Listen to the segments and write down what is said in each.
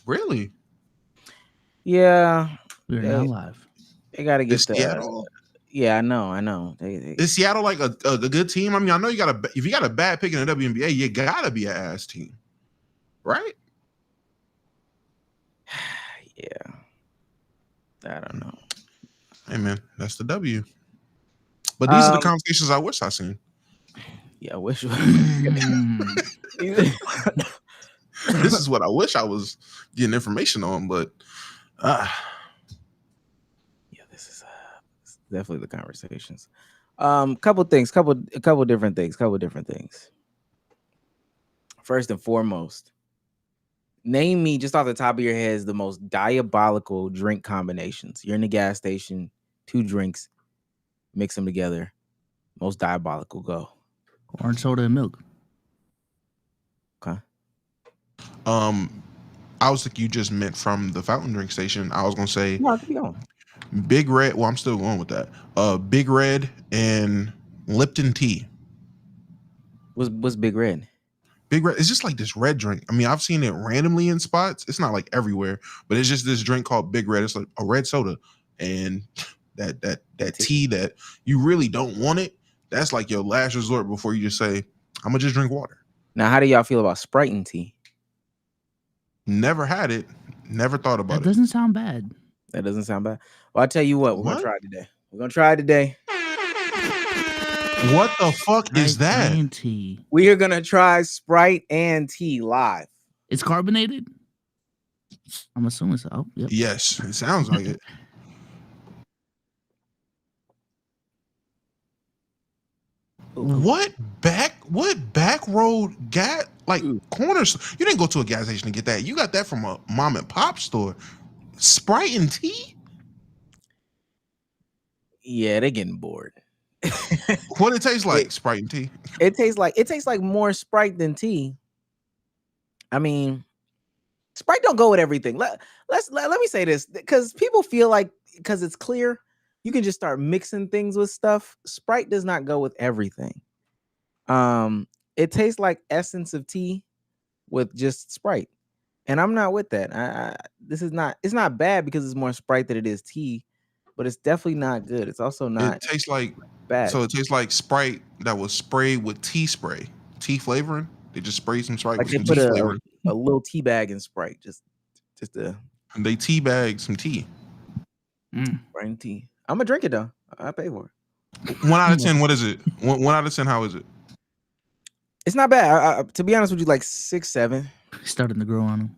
Really? Yeah, We're not live. they got to Is get the. Seattle? Yeah, I know. Is Seattle like a good team? I mean, I know you got a if you got a bad pick in the WNBA, you gotta be an ass team, right? Yeah, I don't know. Hey man, that's the W. But these are the Um, conversations I wish I seen. yeah, I wish. This is what I wish I was getting information on, but Yeah, this is definitely the conversations. Couple things, a couple different things. First and foremost, name me just off the top of your heads the most diabolical drink combinations. You're in the gas station, 2 drinks, mix them together. Most diabolical. Go. Orange soda and milk. Okay. I was like, you just meant from the fountain drink station. I was gonna say No, keep going. Big Red. Well, I'm still going with that. Big Red and Lipton tea. What's Big Red? Big Red. It's just like this red drink. I mean, I've seen it randomly in spots. It's not like everywhere, but it's just this drink called Big Red. It's like a red soda, and that tea that you really don't want it. That's like your last resort before you just say, "I'm gonna just drink water." Now, how do y'all feel about Sprite and tea? Never had it. Never thought about That doesn't sound bad. That doesn't sound bad. Well, I'll tell you what, we're gonna try it today. We're gonna try it today. What the fuck is that? And tea. We are gonna try Sprite and tea live. It's carbonated? I'm assuming so. Oh, yep. Yes, it sounds like it. What back road gas like corners? You didn't go to a gas station to get that. You got that from a mom and pop store. Sprite and tea? Yeah, they're getting bored. What it tastes like? Sprite and tea. It tastes like more Sprite than tea. I mean, Sprite don't go with everything. Let me say this, because people feel like because it's clear, you can just start mixing things with stuff. Sprite does not go with everything. It tastes like essence of tea with just Sprite, and I'm not with that. It's not bad because it's more Sprite than it is tea, but it's definitely not good. It's also not. It tastes like bad. So it tastes like Sprite that was sprayed with tea spray, tea flavoring. They just sprayed some Sprite Like with they some put tea flavoring. a little tea bag in Sprite, just a And they tea bag some tea. Sprite and tea. I'm gonna drink it though. I pay for it. 1 out of 10. What is it? 1 out of 10. How is it? It's not bad. To be honest with you, like 6, 7. Starting to grow on him.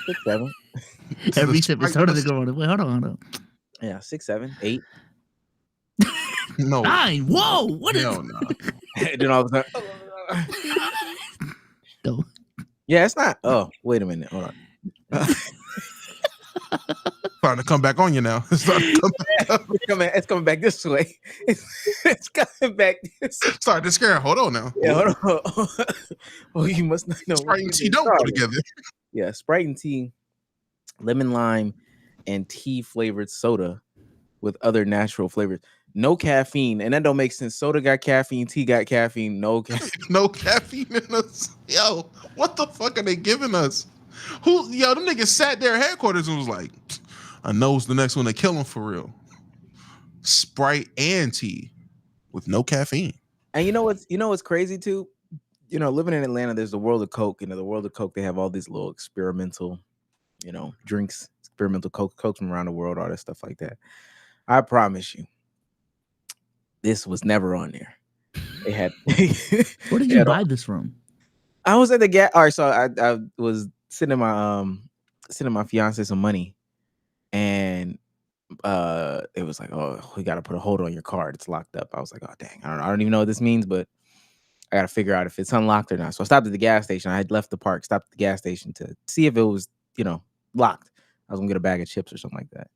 6, 7. Every sip is starting to grow on him. Wait, hold on. Yeah, 6, 7, 8. No. 9. Whoa! What is? No. Then all of a sudden, No. yeah, it's not. Oh, wait a minute. Hold on. Starting to come back on you now. It's starting to come back up. It's coming back this way. It's coming back this way. Starting to scare. Hold on now. Yeah, hold on. Oh, you must not know. Sprite and tea don't go together. Yeah, Sprite and tea, lemon lime, and tea flavored soda with other natural flavors. No caffeine, and that don't make sense. Soda got caffeine, tea got caffeine, no caffeine. No caffeine in us. Yo, what the fuck are they giving us? Them niggas sat there at headquarters and was like, I know it's the next one to kill them for real. Sprite and tea with no caffeine. And you know what's crazy too? Living in Atlanta, there's the World of Coke. The World of Coke, they have all these little experimental, drinks, experimental Cokes from around the world, all that stuff like that. I promise you, this was never on there. They had. Where did you buy this from? I was at the gas. All right, so I was sending my fiance some money, and it was like, oh, we got to put a hold on your card. It's locked up. I was like, oh dang, I don't even know what this means, but I got to figure out if it's unlocked or not. So I stopped at the gas station. I had left the park, stopped at the gas station to see if it was, locked. I was gonna get a bag of chips or something like that.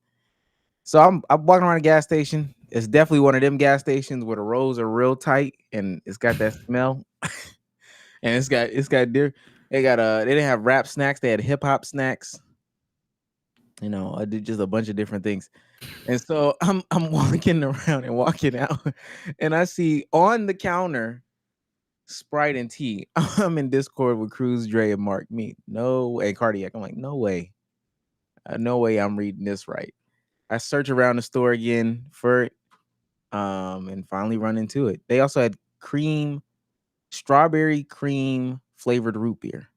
So I'm walking around the gas station. It's definitely one of them gas stations where the rows are real tight and it's got that smell. And it's got they didn't have rap snacks, they had hip hop snacks. I did just a bunch of different things. And so I'm walking around and walking out, and I see on the counter Sprite and tea. I'm in Discord with Cruz, Dre, and Mark. Me, no way, Cardiac. I'm like, no way. No way I'm reading this right. I search around the store again for it, and finally run into it. They also had strawberry cream flavored root beer.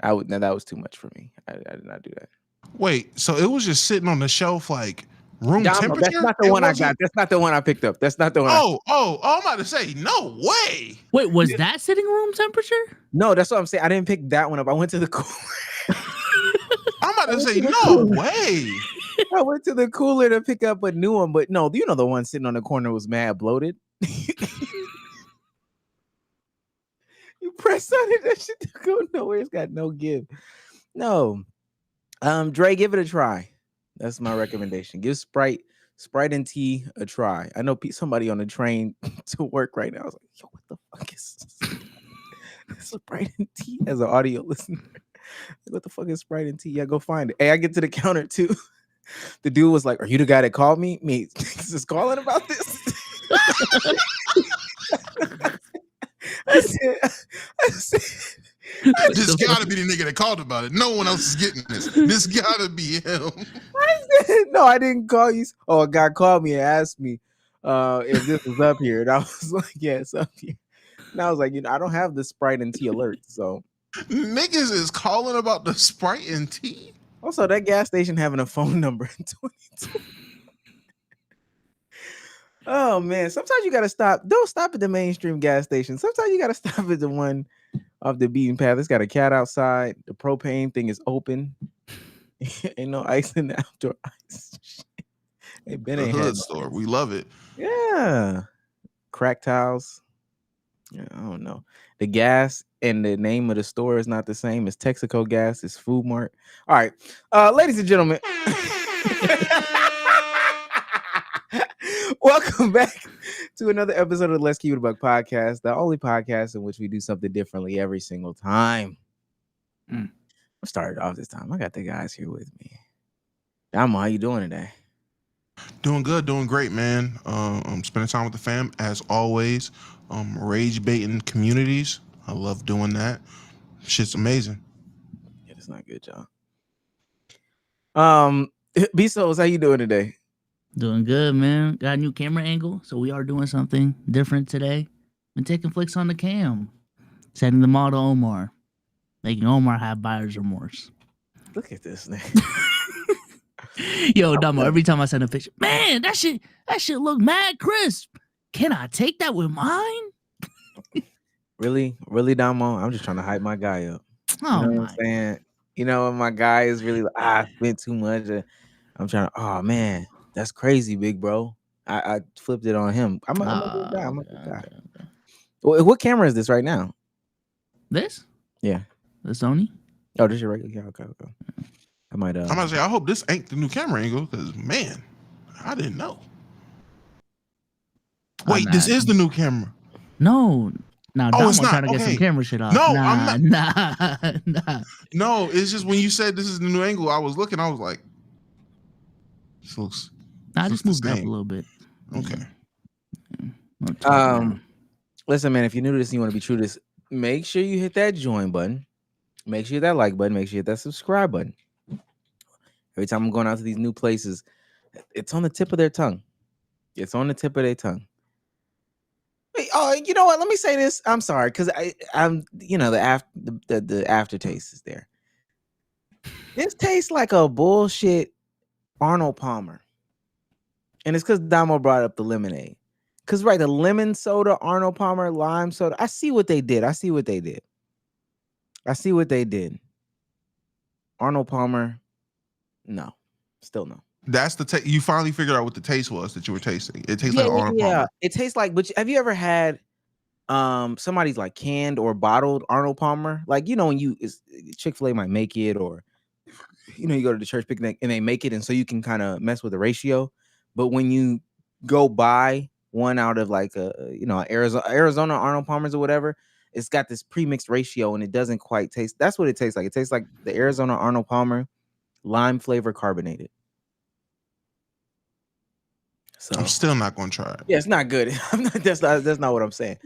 Now that was too much for me. I did not do that. Wait, so it was just sitting on the shelf like room temperature? That's not the one I got. That's not the one I picked up. That's not the one. I'm about to say, no way. Wait, was that sitting room temperature? No, that's what I'm saying. I didn't pick that one up. I went to the cooler. I'm about to say, no way. I went to the cooler to pick up a new one, but no, you know the one sitting on the corner was mad bloated. You press on it, that shit don't go nowhere. It's got no give. No. Dre, give it a try. That's my recommendation. Give Sprite and tea a try. I know somebody on the train to work right now. I was like, yo, what the fuck is this? Sprite and tea as an audio listener. What the fuck is Sprite and tea? Yeah, go find it. Hey, I get to the counter too. The dude was like, are you the guy that called me? Me is calling about this. I said, this gotta be the nigga that called about it. No one else is getting this. This gotta be him. I said, no, I didn't call you. Oh, a guy called me and asked me if this was up here. And I was like, yeah, it's up here. And I was like, I don't have the Sprite and tea alert. So niggas is calling about the Sprite and tea. Also, that gas station having a phone number in 22. Oh man, sometimes you gotta stop. Don't stop at the mainstream gas station. Sometimes you gotta stop at the one off the beaten path. It's got a cat outside. The propane thing is open. Ain't no ice in the outdoor ice. Hey, Ben ain't hood store. We love it. Yeah. Crack towels. Yeah, I don't know. The gas and the name of the store is not the same. It's Texaco Gas. It's Food Mart. All right. Ladies and gentlemen. Welcome back to another episode of the Let's Keep It a Buck podcast, the only podcast in which we do something differently every single time. I started off this time. I got the guys here with me. Damo, how you doing today? Doing good, doing great, man. I'm spending time with the fam as always. Rage baiting communities. I love doing that. Shit's amazing. Yeah, it's not good, y'all. Bezos, how you doing today? Doing good, man. Got a new camera angle, so we are doing something different today. Been taking flicks on the cam, sending them all to Omar, making Omar have buyer's remorse. Look at this thing. Yo, Damo, every time I send a picture, man, that shit look mad crisp. Can I take that with mine? Really, Damo? I'm just trying to hype my guy up. Oh, you know what I'm saying? You know, my guy is really like, I spent too much. I'm trying to, oh man, that's crazy, big bro. I flipped it on him. I'm a good guy. I'm a good guy. Okay. What camera is this right now? This? Yeah. The Sony? Oh, this is your regular camera. Okay. I might I'm gonna say, I hope this ain't the new camera angle, because man, I didn't know. Wait, this is the new camera. No. Now, it's not. trying to get some camera shit off. No, I'm not. Nah. No, it's just when you said this is the new angle, I was looking, I was like, this looks. I just moved up a little bit. Okay. Listen, man, if you're new to this and you want to be true to this, make sure you hit that join button. Make sure you hit that like button. Make sure you hit that subscribe button. Every time I'm going out to these new places, it's on the tip of their tongue. It's on the tip of their tongue. Wait, oh, you know what? Let me say this. I'm sorry, because I'm the aftertaste is there. This tastes like a bullshit Arnold Palmer. And it's because Damo brought up the lemonade. Because, right, the lemon soda, Arnold Palmer, lime soda. I see what they did. Arnold Palmer, no. Still no. That's the you finally figured out what the taste was that you were tasting. It tastes like Arnold Palmer. It tastes like, but have you ever had somebody's like canned or bottled Arnold Palmer? Like, you know, when Chick-fil-A might make it, or you know, you go to the church picnic and they make it, and so you can kind of mess with the ratio. But when you go buy one out of like Arizona Arnold Palmers or whatever, it's got this pre-mixed ratio and it doesn't quite taste. That's what it tastes like. It tastes like the Arizona Arnold Palmer lime flavor carbonated. So I'm still not gonna try it. Yeah, it's not good. That's not what I'm saying.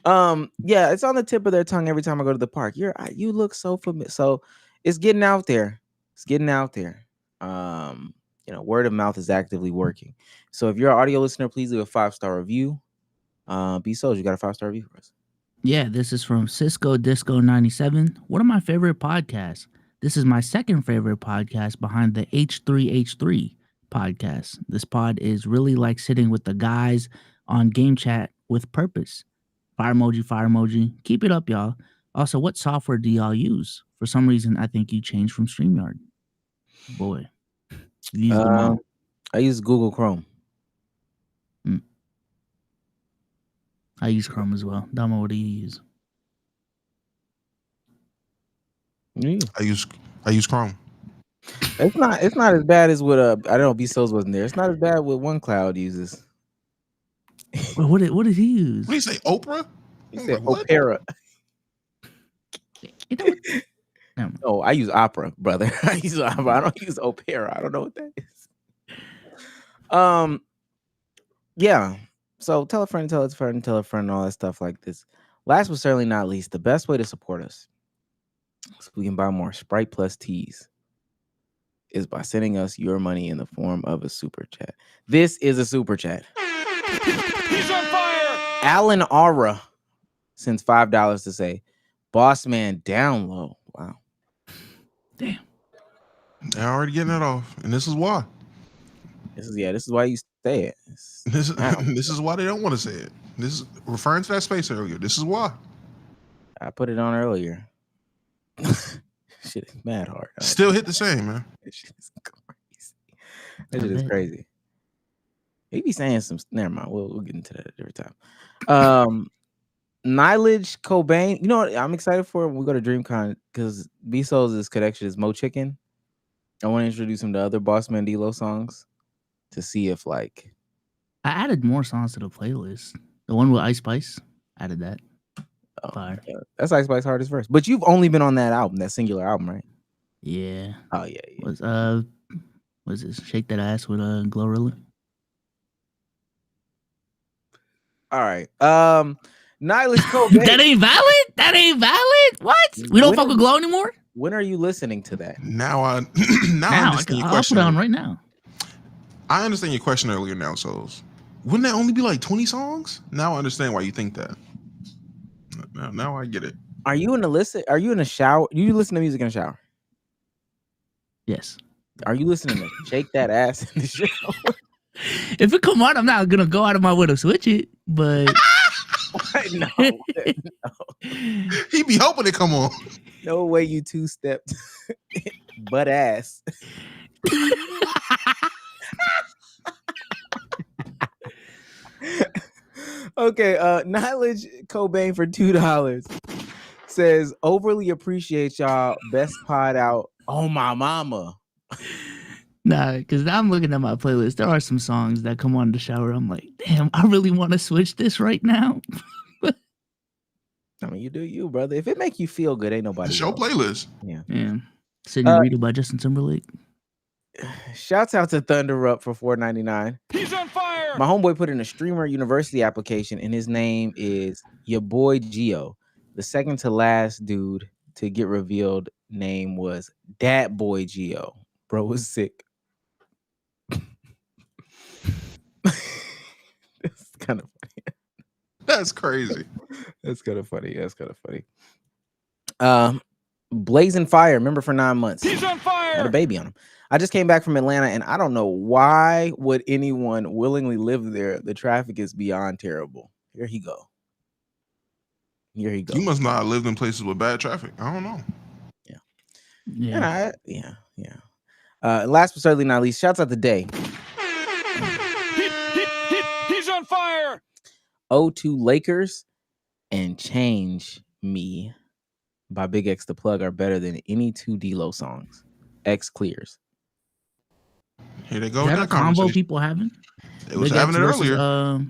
Yeah, it's on the tip of their tongue every time I go to the park. You look so familiar. So it's getting out there. Word of mouth is actively working. So if you're an audio listener, please leave a 5-star review. B Souls, you got a 5-star review for us? Yeah, this is from Cisco Disco 97. One of my favorite podcasts. This is my second favorite podcast behind the H3H3 podcast. This pod is really like sitting with the guys on game chat with purpose. Fire emoji, fire emoji. Keep it up, y'all. Also, what software do y'all use? For some reason, I think you changed from StreamYard. Boy, you use them all. I use Google Chrome. I use Chrome as well. Damo, what do you use? I use Chrome. It's not as bad as what I don't know. B Souls wasn't there. It's not as bad what OneCloud uses. Well, what did he use? What do you say, Oprah? He said Opera. No, I use Opera, brother. I use Opera. I don't use Opera. I don't know what that is. Yeah. So tell a friend, tell a friend, tell a friend, all that stuff like this. Last but certainly not least, the best way to support us so we can buy more Sprite Plus teas is by sending us your money in the form of a super chat. This is a super chat. He's on fire. Alan Aura sends $5 to say, "Boss man down low." Wow. Damn. They're already getting it off, and this is why. This is why you say it. This is why they don't want to say it. This is referring to that space earlier. This is why. I put it on earlier. Shit is mad hard. Still hit the same, man. That shit is crazy. That shit is crazy. He be saying some. Never mind. We'll get into that at a different time. Nilage Cobain. You know what I'm excited for when we go to DreamCon, because B Souls' connection is Mo Chicken. I want to introduce him to other Boss Man D-Lo songs to see if like I added more songs to the playlist. The one with Ice Spice, added that. Fire. Yeah, that's Ice Spice hardest verse. But you've only been on that album, that singular album, right? Yeah. Oh yeah. Was this Shake That Ass with Glorilla? All right. Nihilist Cobain. That ain't valid? That ain't valid? What? We don't fuck with Glow anymore? When are you listening to that? Now I Now understand your I'll question. put it on right now. I understand your question earlier now, Souls. Wouldn't that only be like 20 songs? Now I understand why you think that. Now I get it. Are you in the shower? You listen to music in the shower? Yes. Are you listening to Shake That Ass in the shower? If it come on, I'm not gonna go out of my way to switch it, but No. He be hoping it come on. No way you two-stepped butt ass. Okay, Nihilage Cobain for $2 says, "Overly appreciate y'all. Best pod out. Oh my mama." nah, because now I'm looking at my playlist. There are some songs that come on in the shower. I'm like, damn, I really want to switch this right now. I mean, you do you, brother. If it make you feel good, ain't nobody. It's your playlist. Yeah. Senorita by Justin Timberlake. Shouts out to Thunder Up for $4.99. He's on fire. My homeboy put in a Streamer University application, and his name is your boy Gio. The second to last dude to get revealed name was Dat Boy Gio. Bro was sick. That's kind of funny. That's crazy. That's kind of funny. Blazing Fire, remember for 9 months. He's on fire. Had a baby on him. I just came back from Atlanta, and I don't know why would anyone willingly live there. The traffic is beyond terrible. Here he go. You must not have lived in places with bad traffic. I don't know. Yeah. Last but certainly not least, shouts out to Day. He's on fire. O2 Lakers and Change Me by Big X the Plug are better than any two D-Lo songs. X clears. Here they go. Is that a combo conversation. people having? It was Big having X it versus, earlier.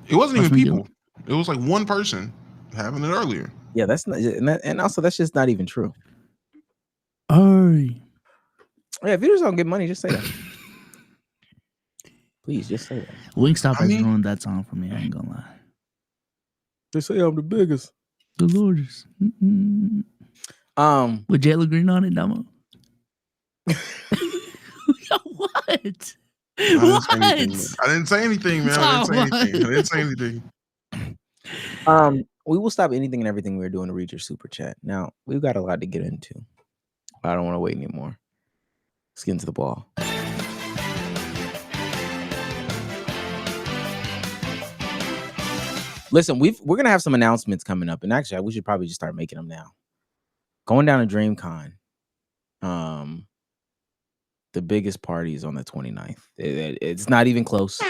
It wasn't even Freshman people. Guild. It was like one person having it earlier. Yeah, that's not, and also that's just not even true. Hey. Yeah, if you just don't get money, just say that. Please, just say that. Wingstop has ruined that song for me. I ain't gonna lie. They say I'm the biggest. The largest. Mm-mm. With Jayla Green on it, Damo. What? I didn't say anything. Man. What? I didn't say anything, man. I didn't say anything. We will stop anything and everything we're doing to read your super chat. Now, we've got a lot to get into. I don't want to wait anymore. Let's get into the ball. Listen, we're gonna have some announcements coming up, and actually, we should probably just start making them now. Going down to DreamCon. The biggest party is on the 29th. It's not even close. The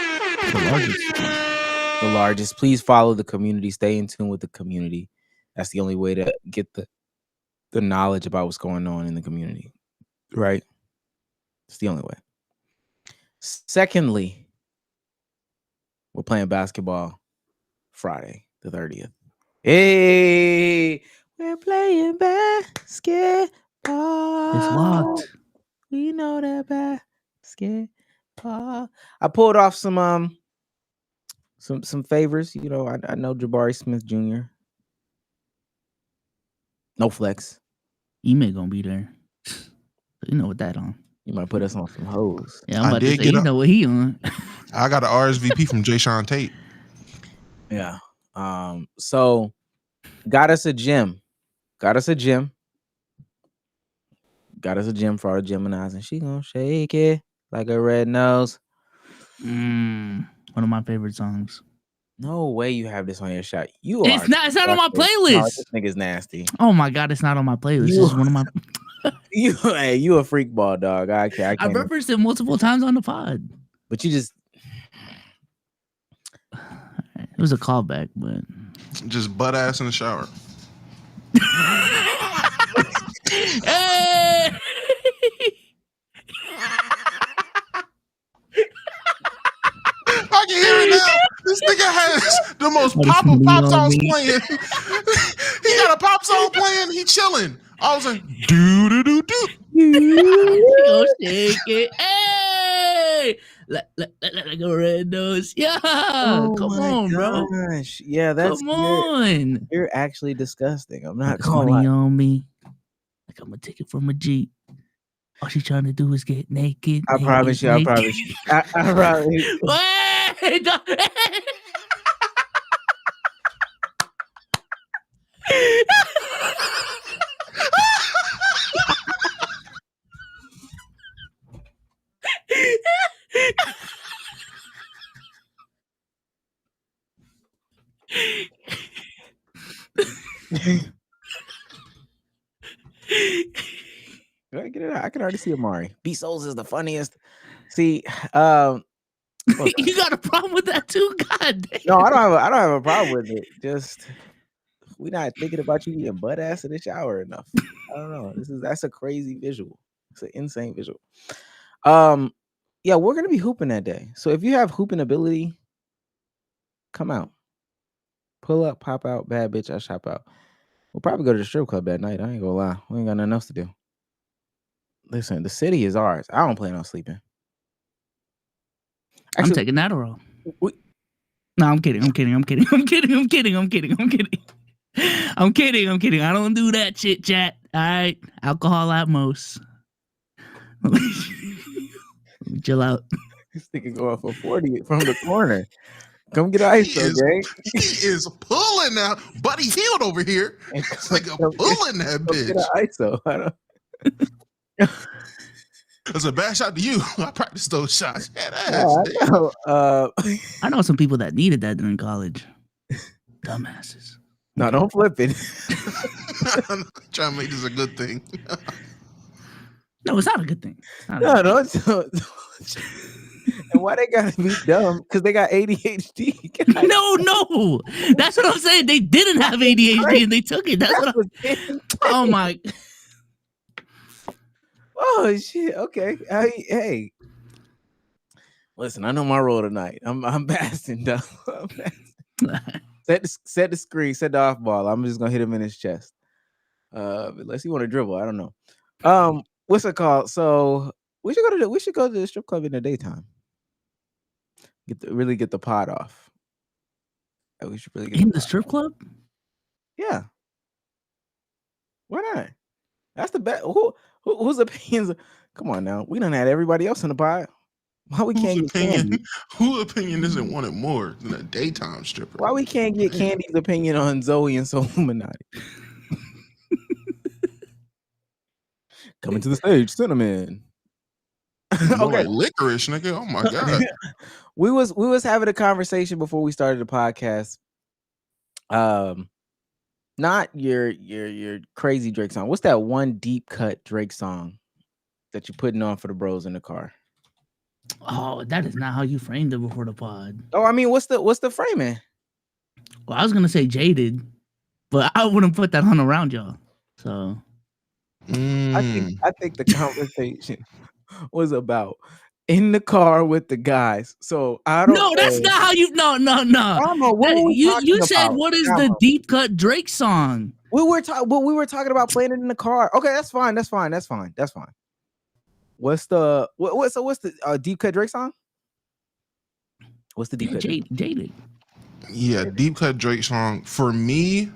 largest. Please follow the community. Stay in tune with the community. That's the only way to get the knowledge about what's going on in the community, right? It's the only way. Secondly, we're playing basketball Friday, the 30th. Hey, we're playing basketball. It's locked. We know that basketball. I pulled off some favors. You know, I know Jabari Smith Jr. No flex. Email gonna be there. You know what that on. You might put us on some hoes. Yeah, I'm about to say, you know what he on. I got an RSVP from Jay Sean Tate. Yeah. So got us a gym for all the Geminis, and she gonna shake it like a red nose. One of my favorite songs. No way you have this on your shot. It's not on my playlist. No, this nigga's nasty. Oh my god, it's not on my playlist. This is one of my. You a freak ball, dog. I can't. I've referenced it multiple times on the pod. But you just. It was a callback, but just butt ass in the shower. Hey! I can hear it now. This nigga has the most pop songs playing. He got a pop song playing. He chilling. I was like, do do do do. Go shake it. Hey, like a red nose. Yeah, come on, bro. Yeah, that's come on. You're actually disgusting. I'm not going going on me. Like I'm a ticket from a Jeep. All she trying to do is get naked. I promise you. I promise you. I promise you. Wait. Get it out. I can already see Omari. B Souls is the funniest. See, you got a problem with that too? God damn. No, I don't have a problem with it. Just we're not thinking about you being butt ass in the shower enough. I don't know. That's a crazy visual. It's an insane visual. Yeah, we're gonna be hooping that day. So if you have hooping ability, come out. Pull up, pop out, bad bitch, I shop out. We'll probably go to the strip club that night. I ain't gonna lie. We ain't got nothing else to do. Listen, the city is ours. I don't plan on sleeping. Actually, I'm taking Adderall. No, I'm kidding. I'm kidding. I don't do that chit chat. All right. Alcohol at most. Chill out. This nigga going for 40 from the corner. Come get ISO, Jay. He is pulling now. Buddy healed over here. It's like a pulling that bitch. Get ISO. I don't... It's a bad shot to you. I practiced those shots. I know. I know some people that needed that during college. Dumbasses. No, don't flip it. I'm trying to make this a good thing. No, it's not a good thing. No. And why they gotta be dumb? Because they got ADHD. No. That's what I'm saying. They didn't have ADHD and they took it. That's what oh my. Oh shit. Okay. Hey. Listen, I know my role tonight. I'm basting down. Set the screen, set the off ball. I'm just gonna hit him in his chest. Unless you want to dribble. I don't know. What's it called? So we should go to the strip club in the daytime. Really get the pot off. We should really get in the strip club. Yeah. Why not? That's the best. Whose opinions? Come on now. We done had everybody else in the pod. Why we can't get Candy? Whose opinion isn't wanted more than a daytime stripper? Why we can't get Candy's opinion on Zoe and Soul Illuminati? Coming to the stage, Cinnamon. Okay, Okay. like licorice, nigga. Oh my god. we was having a conversation before we started the podcast. Not your crazy Drake song. What's that one deep cut Drake song that you're putting on for the bros in the car? Oh, that is not how you framed it before the pod. Oh, I mean, what's the framing? Well, I was gonna say Jaded, but I wouldn't put that on around y'all. So I think the conversation was about in the car with the guys. So I don't know. That's not how you no. You said about? What is the deep cut Drake song? We were talking about playing it in the car. Okay, that's fine. What's the deep cut Drake song? What's the deep cut? Jaded. Yeah, deep cut Drake song. For me,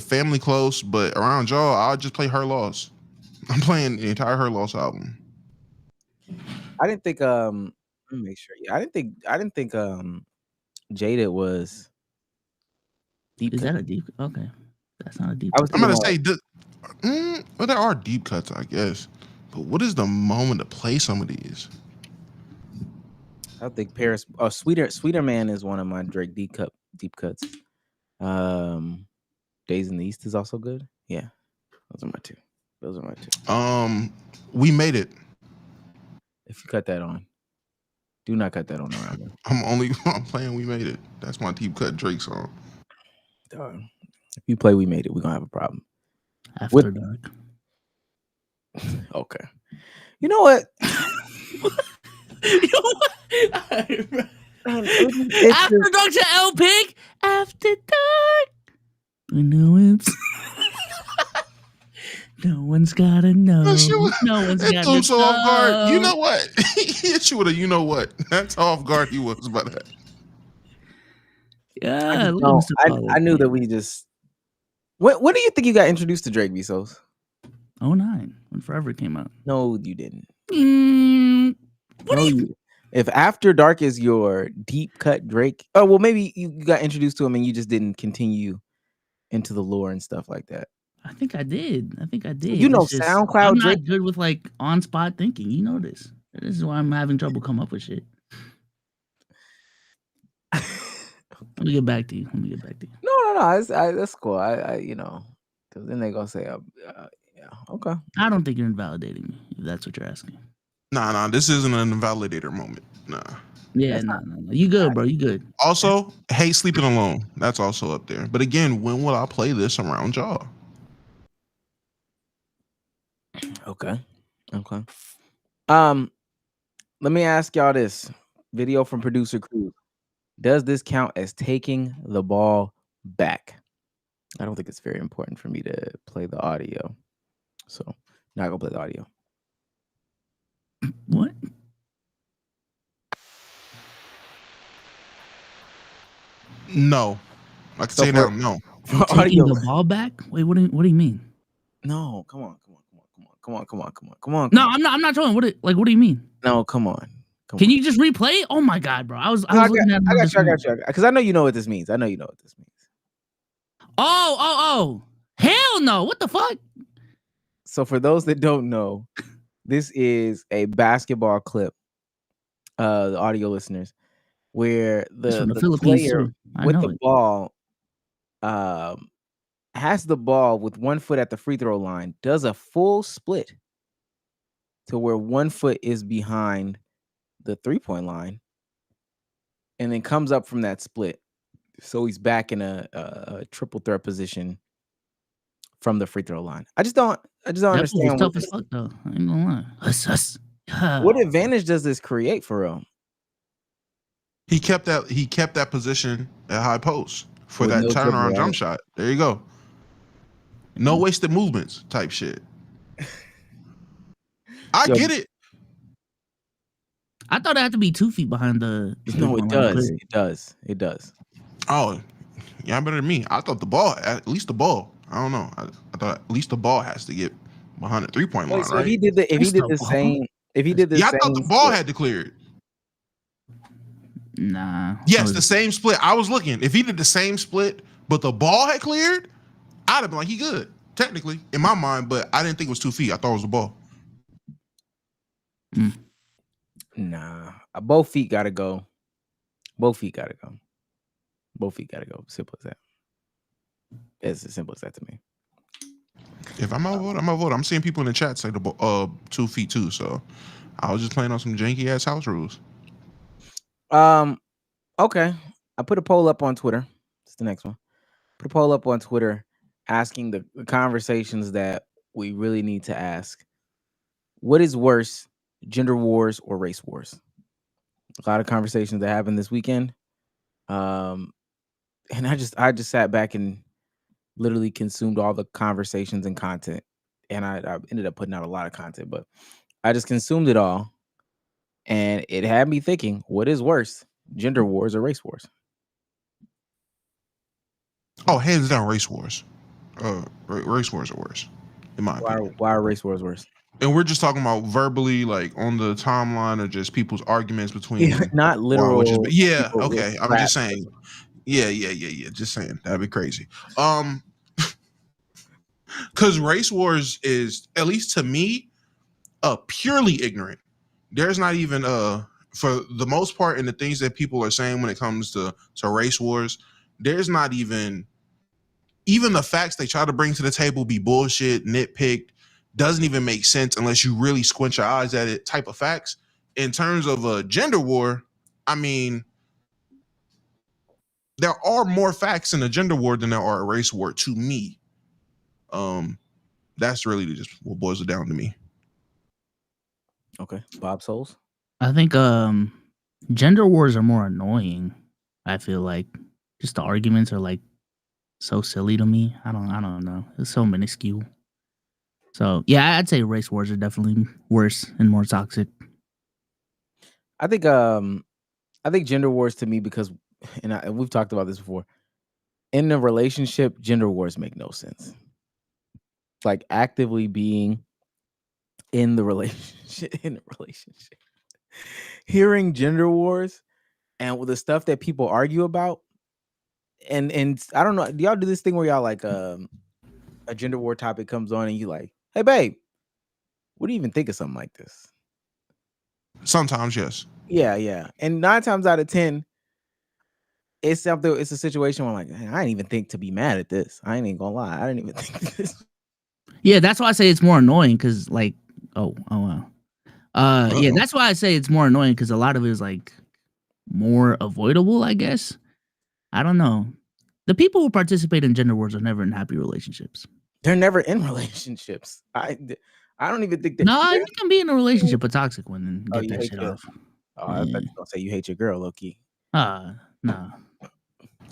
Family Close, but around y'all, I'll just play Her Loss. I'm playing the entire Her Loss album. I didn't think let me make sure. Yeah, I didn't think Jaded was deep. Is that a deep? Okay, that's not a deep. I'm gonna say, well, there are deep cuts, I guess. But what is the moment to play some of these? I think Paris. Oh, Sweeter Man is one of my Drake deep cuts. Days in the East is also good. Yeah, those are my two. We Made It. If you cut that on, do not cut that on around. I'm playing We Made It. That's my deep cut Drake song. If you play We Made It, we're gonna have a problem. After dark. Okay. You know what? After dark to L Pig. After dark. We know it's. No one's gotta know. No one's gotta know. So off guard. You know what? He hit you with a you know what. That's how off guard he was by that. Yeah, I knew that we just. When do you think you got introduced to Drake, Vsauce? 2009, when Forever came out. No, you didn't. What do you? If After Dark is your deep cut Drake, oh well, maybe you got introduced to him and you just didn't continue into the lore and stuff like that. I think I did. You know, SoundCloud. I'm not good with like on spot thinking. You know this. This is why I'm having trouble come up with shit. Let me get back to you. No. That's cool. I because then they gonna say, yeah, okay. I don't think you're invalidating me if that's what you're asking. Nah. This isn't an invalidator moment. Nah. Yeah, no. You good, bro? You good? Also, Hate Sleeping Alone. That's also up there. But again, when will I play this around y'all? Okay. Let me ask y'all this. Video from producer Cruz. Does this count as taking the ball back? I don't think it's very important for me to play the audio. So, not gonna play the audio. What? No. I can say now, no. Taking the ball back? Wait, what do you mean? No, come on. No, I'm not showing. What do you mean? No, come on. Can you just replay it? Oh my god, bro. I was looking at it. I got you. Because I know you know what this means. Oh. Hell no. What the fuck? So for those that don't know, this is a basketball clip, the audio listeners, where the player with the ball has the ball with 1 foot at the free throw line, does a full split to where 1 foot is behind the 3-point line, and then comes up from that split. So he's back in a triple threat position from the free throw line. I just don't understand. Tough as fuck, though. I ain't gonna lie. What advantage does this create for him? He kept that position at high post for that turnaround jump shot. There you go. No wasted movements type shit. I get it. I thought it had to be 2 feet behind the no, it does. It does. Oh, yeah, better than me. I thought at least the ball. I don't know. I thought at least the ball has to get behind the 3-point line, Wait, so right? if he did the same, Yeah, I thought the ball had to clear it. Nah. Yes, the same split. I was looking. If he did the same split, but the ball had cleared, I'd have been like, he good, technically, in my mind, but I didn't think it was 2 feet. I thought it was the ball. Nah, both feet gotta go. Both feet gotta go. Both feet gotta go. Simple as that. It's as simple as that to me. If I'm out vote, I'm out vote. I'm seeing people in the chat say the 2 feet too. So I was just playing on some janky ass house rules. Okay. I put a poll up on Twitter. It's the next one. Put a poll up on Twitter asking the conversations that we really need to ask. What is worse, gender wars or race wars? A lot of conversations that happened this weekend. And I just sat back and literally consumed all the conversations and content. And I ended up putting out a lot of content, but I just consumed it all. And it had me thinking, what is worse, gender wars or race wars? Oh, hands down, race wars. Race wars are worse, in my opinion. Why are race wars worse? And we're just talking about verbally, like on the timeline, or just people's arguments between. Not literal. Yeah, okay. I'm just saying. Yeah. Just saying that'd be crazy. Because race wars is, at least to me, purely ignorant. There's not even for the most part in the things that people are saying when it comes to race wars, there's not even the facts they try to bring to the table be bullshit, nitpicked, doesn't even make sense unless you really squint your eyes at it type of facts. In terms of a gender war, I mean, there are more facts in a gender war than there are a race war to me. That's really just what boils it down to me. Okay. Bob Souls? I think gender wars are more annoying. I feel like just the arguments are like so silly to me. I don't know. It's so minuscule. So yeah, I'd say race wars are definitely worse and more toxic. I think gender wars to me, because and we've talked about this before. In a relationship, gender wars make no sense. Like actively being in the relationship, hearing gender wars and with the stuff that people argue about, and I don't know, do y'all do this thing where y'all like a gender war topic comes on and you like, hey babe, what do you even think of something like this? Sometimes, yes. Yeah. And 9 times out of 10, it's a situation where I'm like, man, I didn't even think to be mad at this. I ain't even gonna lie. I didn't even think this. Yeah, that's why I say it's more annoying, because like, oh wow. Yeah, that's why I say it's more annoying, because a lot of it is like more avoidable, I guess. I don't know. The people who participate in gender wars are never in happy relationships. They're never in relationships. I don't even think that. No, you can be in a relationship, a toxic one, and get that shit off. Oh, I bet you gonna say you hate your girl, low-key. No.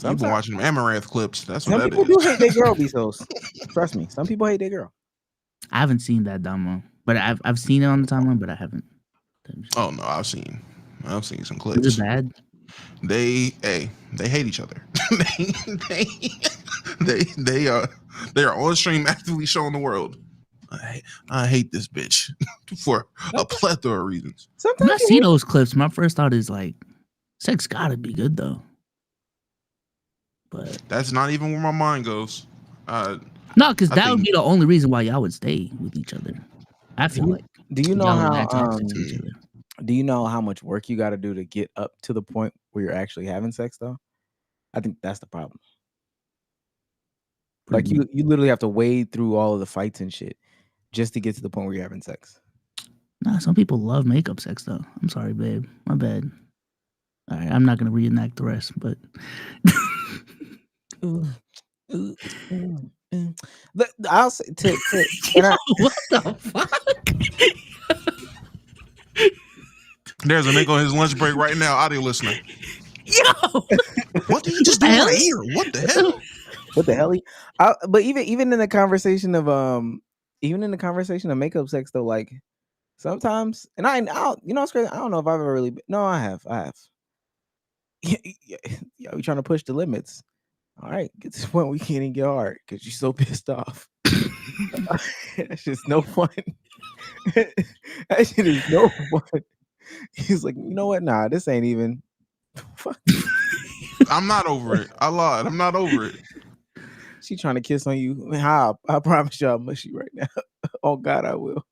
You've been watching them Amaranth clips. That's what some that is. people do hate their girl, these hoes. Trust me, some people hate their girl. I haven't seen that demo, but I've seen it on the timeline, but I haven't. Oh no, I've seen some clips. Is it bad? They hate each other. they are on stream actively showing the world, I hate this bitch for a plethora of reasons. When I see those clips, my first thought is like, sex gotta be good though. But that's not even where my mind goes. No, because that would be the only reason why y'all would stay with each other. I feel like. Do you know do you know how much work you got to do to get up to the point where you're actually having sex though? I think that's the problem. Like you literally have to wade through all of the fights and shit just to get to the point where you're having sex. Nah, some people love makeup sex though. I'm sorry, babe. My bad. All right, I'm not gonna reenact the rest, but I'll say what the fuck? There's a nigga on his lunch break right now, audio listener. Yo, what did you just do right here? What the hell? What the hell? But even in the conversation of makeup sex though, like sometimes, and I you know, it's crazy. I don't know if I've ever really. No, I have. Yeah, we trying to push the limits. All right, get to the point where you can't even get hard because you're so pissed off. That's just no fun. That shit is no fun. He's like, you know what? Nah, this ain't even. Fuck. I'm not over it. I lied. I'm not over it. She trying to kiss on you. How? I promise you, I'll mush you right now. Oh God, I will.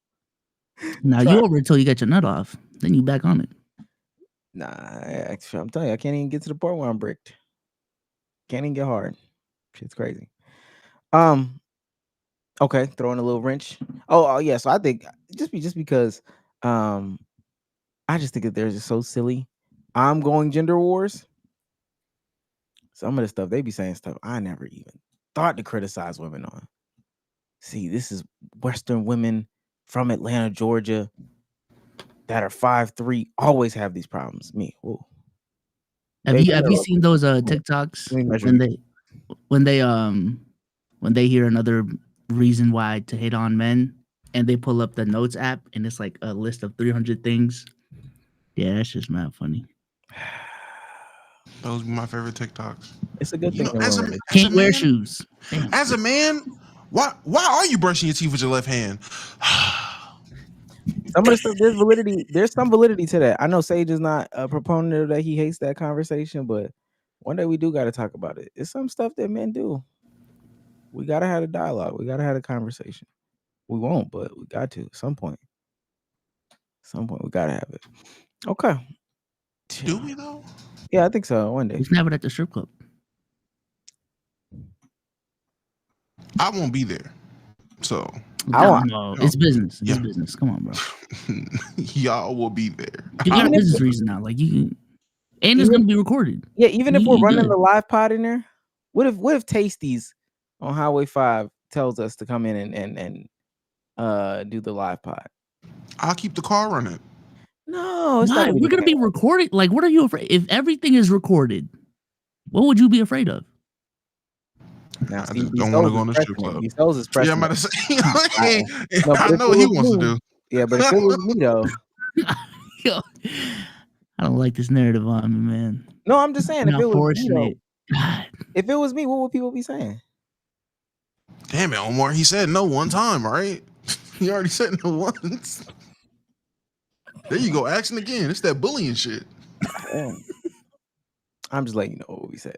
Now you over until you get your nut off. Then you back on it. Nah, actually, I'm telling you, I can't even get to the part where I'm bricked. Can't even get hard. Shit's crazy. Okay, throwing a little wrench. Oh yeah. So I think just because I just think that they're just so silly. I'm going gender wars. Some of the stuff they be saying stuff I never even thought to criticize women on. See, this is Western women from Atlanta, Georgia, that are 5'3", always have these problems. Me, whoa. Have you seen those TikToks when they hear another reason why to hate on men and they pull up the notes app and it's like a list of 300 things? Yeah, that's just mad funny. Those are my favorite TikToks. It's a good thing. Can't wear shoes. Damn. As a man, why are you brushing your teeth with your left hand? Some of the stuff, there's validity. There's some validity to that. I know Sage is not a proponent of that. He hates that conversation, but one day we do got to talk about it. It's some stuff that men do. We got to have a dialogue. We got to have a conversation. We won't, but we got to at some point. Some point we got to have it. Okay. Do we though? Yeah, I think so. One day. It's never at the strip club. I won't be there. So no, it's business. It's business. Come on, bro. Y'all will be there. You got a business reason now. Like you, and it's gonna be recorded. Yeah, even if we're running the live pod in there, what if Tasties on Highway 5 tells us to come in and do the live pod? I'll keep the car running. No, it's not. We're gonna be recorded. Like, what are you afraid? If everything is recorded, what would you be afraid of? Now, I just don't want to go in the strip club. Yeah, I'm about to say. I know what he wants to do. Yeah, but if it was me though, yo, I don't like this narrative on me, man. No, I'm just saying, if it was me, though, if it was me, what would people be saying? Damn it, Omar. He said no one time, right? He already said no once. There you go, action again. It's that bullying shit. I'm just letting you know what we said.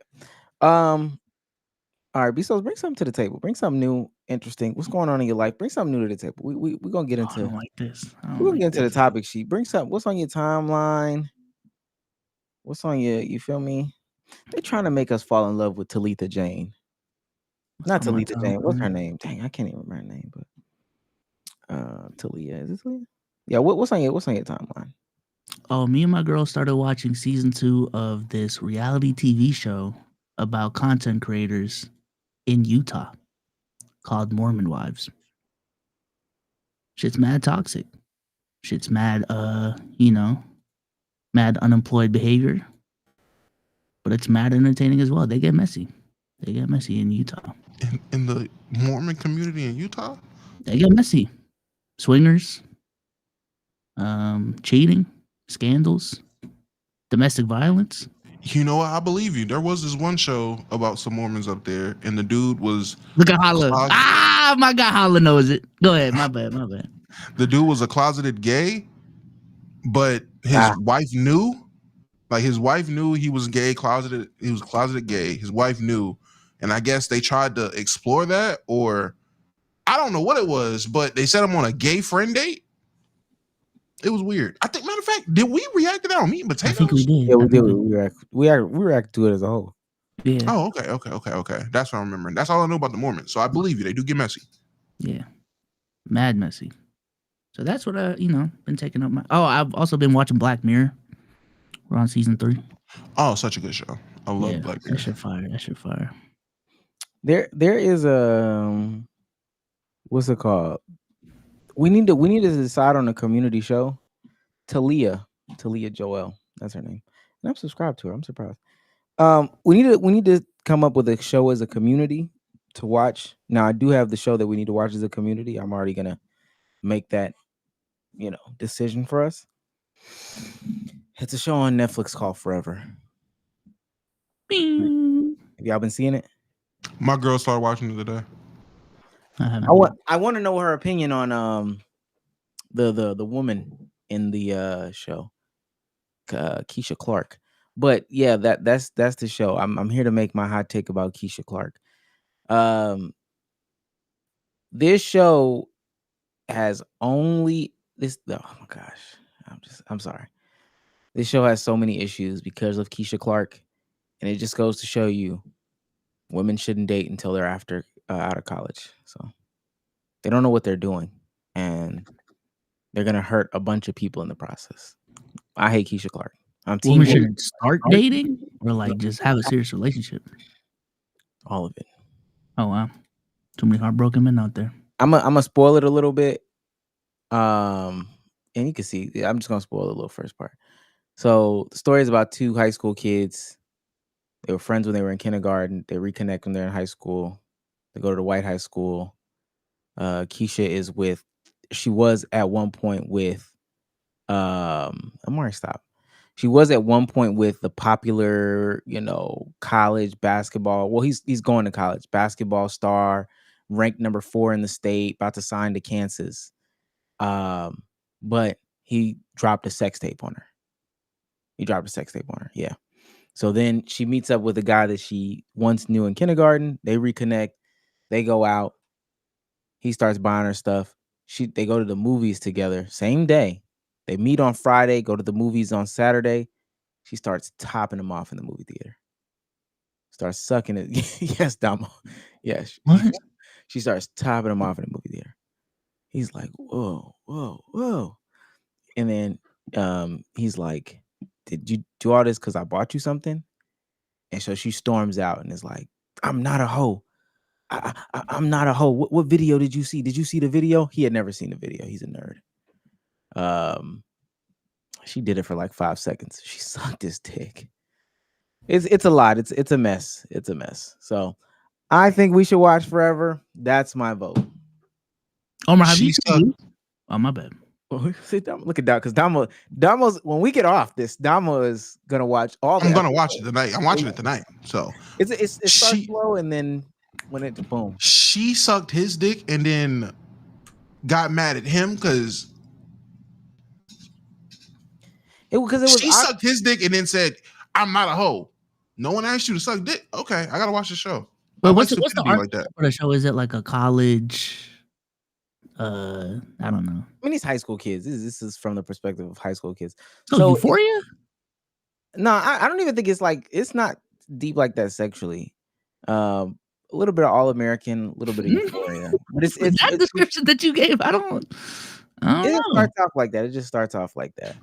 All right, Bezos, bring something to the table. Bring something new, interesting. What's going on in your life? Bring something new to the table. We're gonna get into like this. We're gonna get into the topic sheet. Bring something. What's on your timeline? What's on your? You feel me? They're trying to make us fall in love with Talitha Jane. Not Talitha Jane. What's her name? Dang, I can't even remember her name. But Talia, is it Talia? Yeah. What's on your timeline? Oh, me and my girl started watching season 2 of this reality TV show about content creators in Utah called Mormon Wives. Shit's mad toxic. Shit's mad, mad unemployed behavior. But it's mad entertaining as well. They get messy. They get messy in Utah. In the Mormon community in Utah? They get messy. Swingers, cheating, scandals, domestic violence. You know what? I believe you. There was this one show about some Mormons up there, and the dude was... Look at Holla. My God, Holla knows it. Go ahead. My bad. The dude was a closeted gay, but his wife knew. Like, his wife knew he was gay, closeted. He was closeted gay. His wife knew. And I guess they tried to explore that, or I don't know what it was, but they set him on a gay friend date. It was weird. I think, matter of fact, did we react to that on Meat and Potatoes? I think we did. Yeah, we did. We react to it as a whole. Yeah. Oh, okay. That's what I remember. That's all I know about the Mormons. So I believe you. They do get messy. Yeah. Mad messy. So that's what been taking up my... Oh, I've also been watching Black Mirror. We're on season 3. Oh, such a good show. I love Black Mirror. That shit fire. There is a what's it called? We need to decide on a community show. Talia Joelle, that's her name, and I'm subscribed to her. I'm surprised. We need to come up with a show as a community to watch. Now, I do have the show that we need to watch as a community. I'm already gonna make that decision for us. It's a show on Netflix called Forever. Bing. Have y'all been seeing it? My girl started watching it today. I want to know her opinion on the woman in the show, Keisha Clark. But yeah, that's the show. I'm here to make my hot take about Keisha Clark. This show has only this. Oh my gosh, I'm sorry. This show has so many issues because of Keisha Clark, and it just goes to show you, women shouldn't date until they're out of college. So they don't know what they're doing, and they're gonna hurt a bunch of people in the process. I hate Keisha Clark. I'm team Women women. shouldn't start dating or like just have a serious relationship. All of it. Oh wow, too many heartbroken men out there. I'm gonna spoil it a little bit. And you can see. I'm just gonna spoil the little first part. So the story is about two high school kids. They were friends when they were in kindergarten. They reconnect when they're in high school. They go to the white high school. Keisha she was at one point with Omar, stop. She was at one point with the popular, college basketball. Well, he's going to college. Basketball star, ranked number 4 in the state, about to sign to Kansas. But he dropped a sex tape on her. Yeah. So then she meets up with a guy that she once knew in kindergarten. They reconnect. They go out. He starts buying her stuff. They go to the movies together. Same day. They meet on Friday, go to the movies on Saturday. She starts topping him off in the movie theater. Starts sucking it. Yes, Damo. Yes. What? She starts topping him off in the movie theater. He's like, whoa, whoa, whoa. And then he's like, did you do all this because I bought you something? And so she storms out and is like, I'm not a hoe. I'm not a hoe. What video did you see? Did you see the video? He had never seen the video. He's a nerd. She did it for like 5 seconds. She sucked his dick. It's a lot. It's a mess. It's a mess. So I think we should watch Forever. That's my vote. Omar, have you seen? Oh, my bad. Sit down. Look at that, because Damo's when we get off this, Damo is gonna watch all. I'm gonna watch it tonight. I'm watching it tonight. So it starts slow, and then when it boom, she sucked his dick and then got mad at him because she sucked his dick and then said, "I'm not a hoe." No one asked you to suck dick. Okay, I gotta watch the show. But what's the like that for the show? Is it like a college? I don't know. I mean, these high school kids. This is from the perspective of high school kids. So Euphoria? No, I don't even think it's not deep like that sexually. A little bit of All American, a little bit of Euphoria. But it's that description that you gave. I don't know. It starts off like that. It just starts off like that.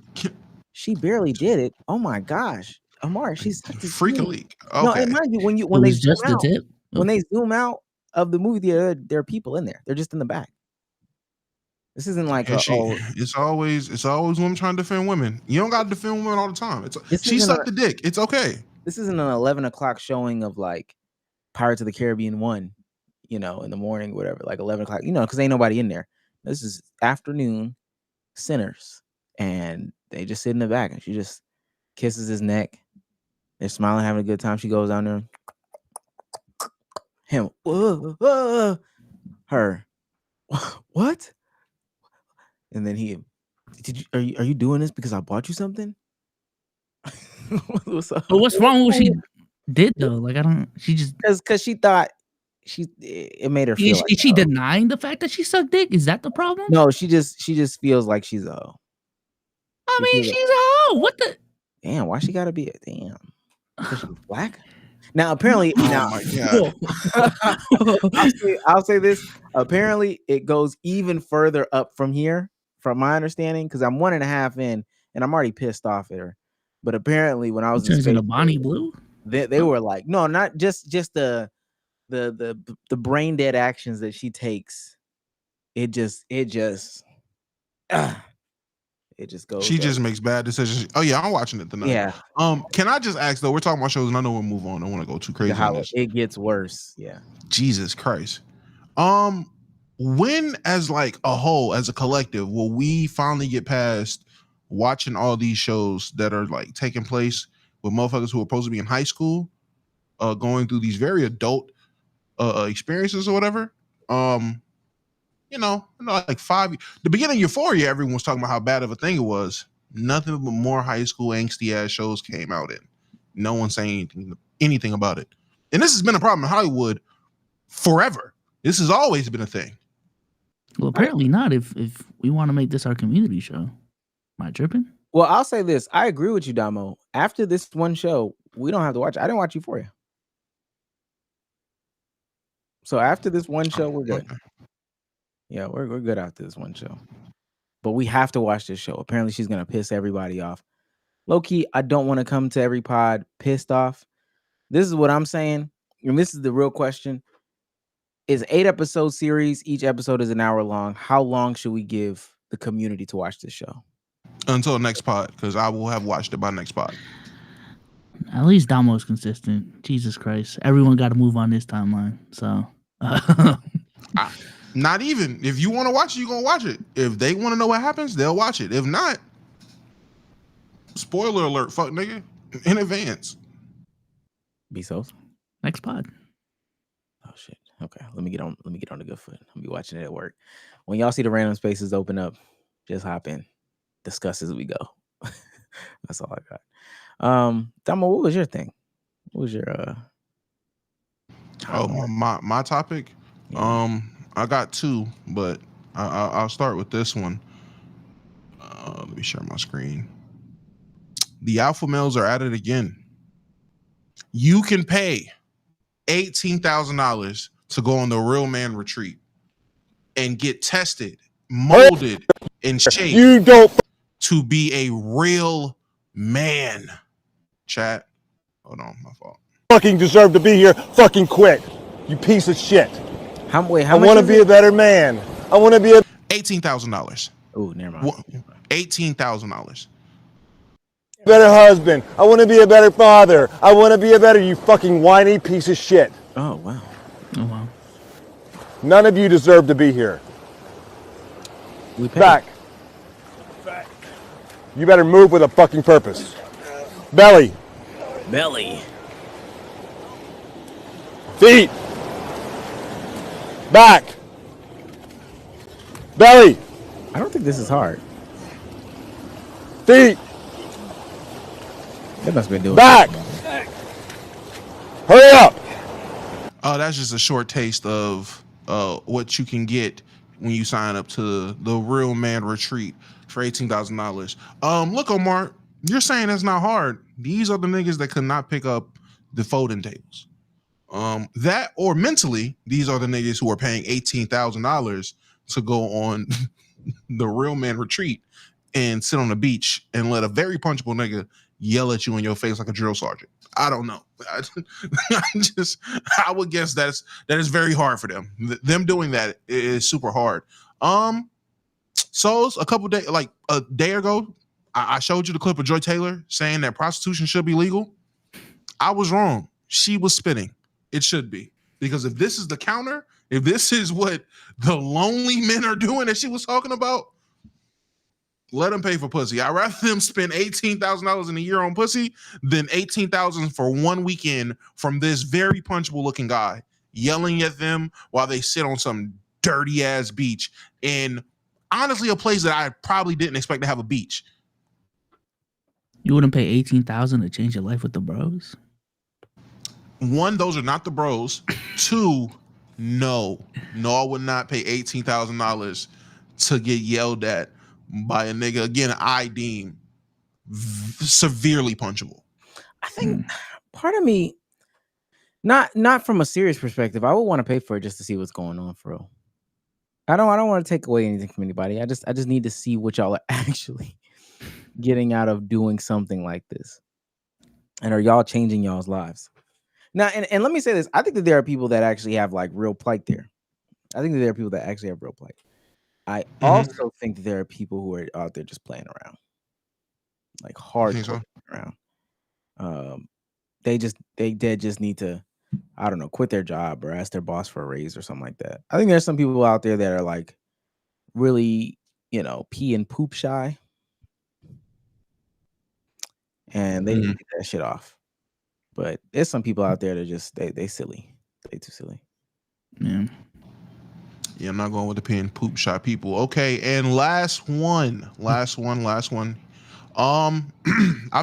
She barely did it. Oh my gosh, Omar, she's freak a leak. Okay. No, and mind you, when they zoom out, when they zoom out of the movie theater, there are people in there. They're just in the back. This isn't like it's always women trying to defend women. You don't got to defend women all the time. She sucked the dick. It's okay. This isn't an 11 o'clock showing of like Pirates of the Caribbean 1, in the morning, whatever, like 11 o'clock, because ain't nobody in there. This is afternoon Sinners, and they just sit in the back, and she just kisses his neck. They're smiling, having a good time. She goes down there. Him, her, what? And then are you doing this because I bought you something? What's up? But what's wrong with what she did though? Like she just because she thought it made her feel. Is she denying the fact that she sucked dick? Is that the problem? No, she just feels like she's a hoe. I mean, she's a hoe. What the? Damn, why she gotta be a damn? Because she's black. Now, apparently, my God. I'll say this. Apparently, it goes even further up from here, from my understanding, because I'm 1.5 in, and I'm already pissed off at her. But apparently, when I was in the Bonnie Blue, they were like, no, not just the brain dead actions that she takes. It just goes. She just makes bad decisions. Oh yeah, I'm watching it tonight. Yeah. Can I just ask though? We're talking about shows, and I know we'll move on. I don't want to go too crazy. How it gets worse. Yeah. Jesus Christ. When as like a whole, as a collective, will we finally get past watching all these shows that are like taking place with motherfuckers who are supposed to be in high school, going through these very adult experiences or whatever? like 5. The beginning of Euphoria, everyone was talking about how bad of a thing it was. Nothing but more high school angsty ass shows came out in. No one saying anything about it. And this has been a problem in Hollywood forever. This has always been a thing. Well, apparently not. If we want to make this our community show, am I tripping? Well, I'll say this. I agree with you, Damo. After this one show, we don't have to watch it. I didn't watch Euphoria. So after this one show, we're good. Okay. Yeah, we're good after this one show. But we have to watch this show. Apparently, she's going to piss everybody off. Low-key, I don't want to come to every pod pissed off. This is what I'm saying. And this is the real question. It's 8-episode series. Each episode is an hour long. How long should we give the community to watch this show? Until next pod, because I will have watched it by next pod. At least Damo's consistent. Jesus Christ. Everyone got to move on this timeline. So, not even. If you want to watch it, you're going to watch it. If they want to know what happens, they'll watch it. If not, spoiler alert, fuck nigga, in advance. Bezos. next pod. Oh shit. Okay. Let me get on the good foot. I'll be watching it at work. When y'all see the random spaces open up, just hop in. Discuss as we go. That's all I got. Damo, what was your thing? What was your my topic? Yeah. I got 2, but I'll start with this one. Let me share my screen. The alpha males are at it again. You can pay $18,000 to go on the real man retreat and get tested, molded, and shaped. You don't to be a real man. Chat. Hold on, my fault. fucking deserve to be here. Fucking quit. You piece of shit. How much? I want to be a better man. I want to be a $18,000. Oh, never mind. $18,000. better husband. I want to be a better father. I want to be a better, you fucking whiny piece of shit. Oh wow. Oh wow. None of you deserve to be here. We paid. Back. You better move with a fucking purpose. Belly. Belly. Feet. Back. Belly. I don't think this is hard. Feet. They must have been doing Back. Hurry up. That's just a short taste of what you can get when you sign up to the Real Man Retreat for $18,000. Look, Omar, you're saying that's not hard. These are the niggas that could not pick up the folding tables. That or mentally, these are the niggas who are paying $18,000 to go on the Real Man Retreat and sit on the beach and let a very punchable nigga yell at you in your face like a drill sergeant. I don't know. I would guess that is very hard for them. Them doing that is super hard. So a day ago, I showed you the clip of Joy Taylor saying that prostitution should be legal. I was wrong. She was spitting. It should be. Because if this is the counter, if this is what the lonely men are doing that she was talking about, let them pay for pussy. I'd rather them spend $18,000 in a year on pussy than $18,000 for one weekend from this very punchable looking guy yelling at them while they sit on some dirty ass beach in honestly a place that I probably didn't expect to have a beach. You wouldn't pay $18,000 to change your life with the bros? 1, those are not the bros. 2, no, I would not pay $18,000 to get yelled at by a nigga, again, I deem severely punchable. I think part of me, not from a serious perspective, I would want to pay for it just to see what's going on for real. I don't want to take away anything from anybody. I just need to see what y'all are actually getting out of doing something like this. And are y'all changing y'all's lives? Now, and let me say this. I think that there are people that actually have like real plight there. I think that there are people that actually have real plight. I also think that there are people who are out there just playing around, like hardcore around. They just need to, I don't know, quit their job or ask their boss for a raise or something like that. I think there's some people out there that are like really, pee and poop shy, and they need to get that shit off. But there's some people out there that just they silly, they too silly. Yeah. Yeah, I'm not going with the pin. Poop shot people. Okay, and last one. I've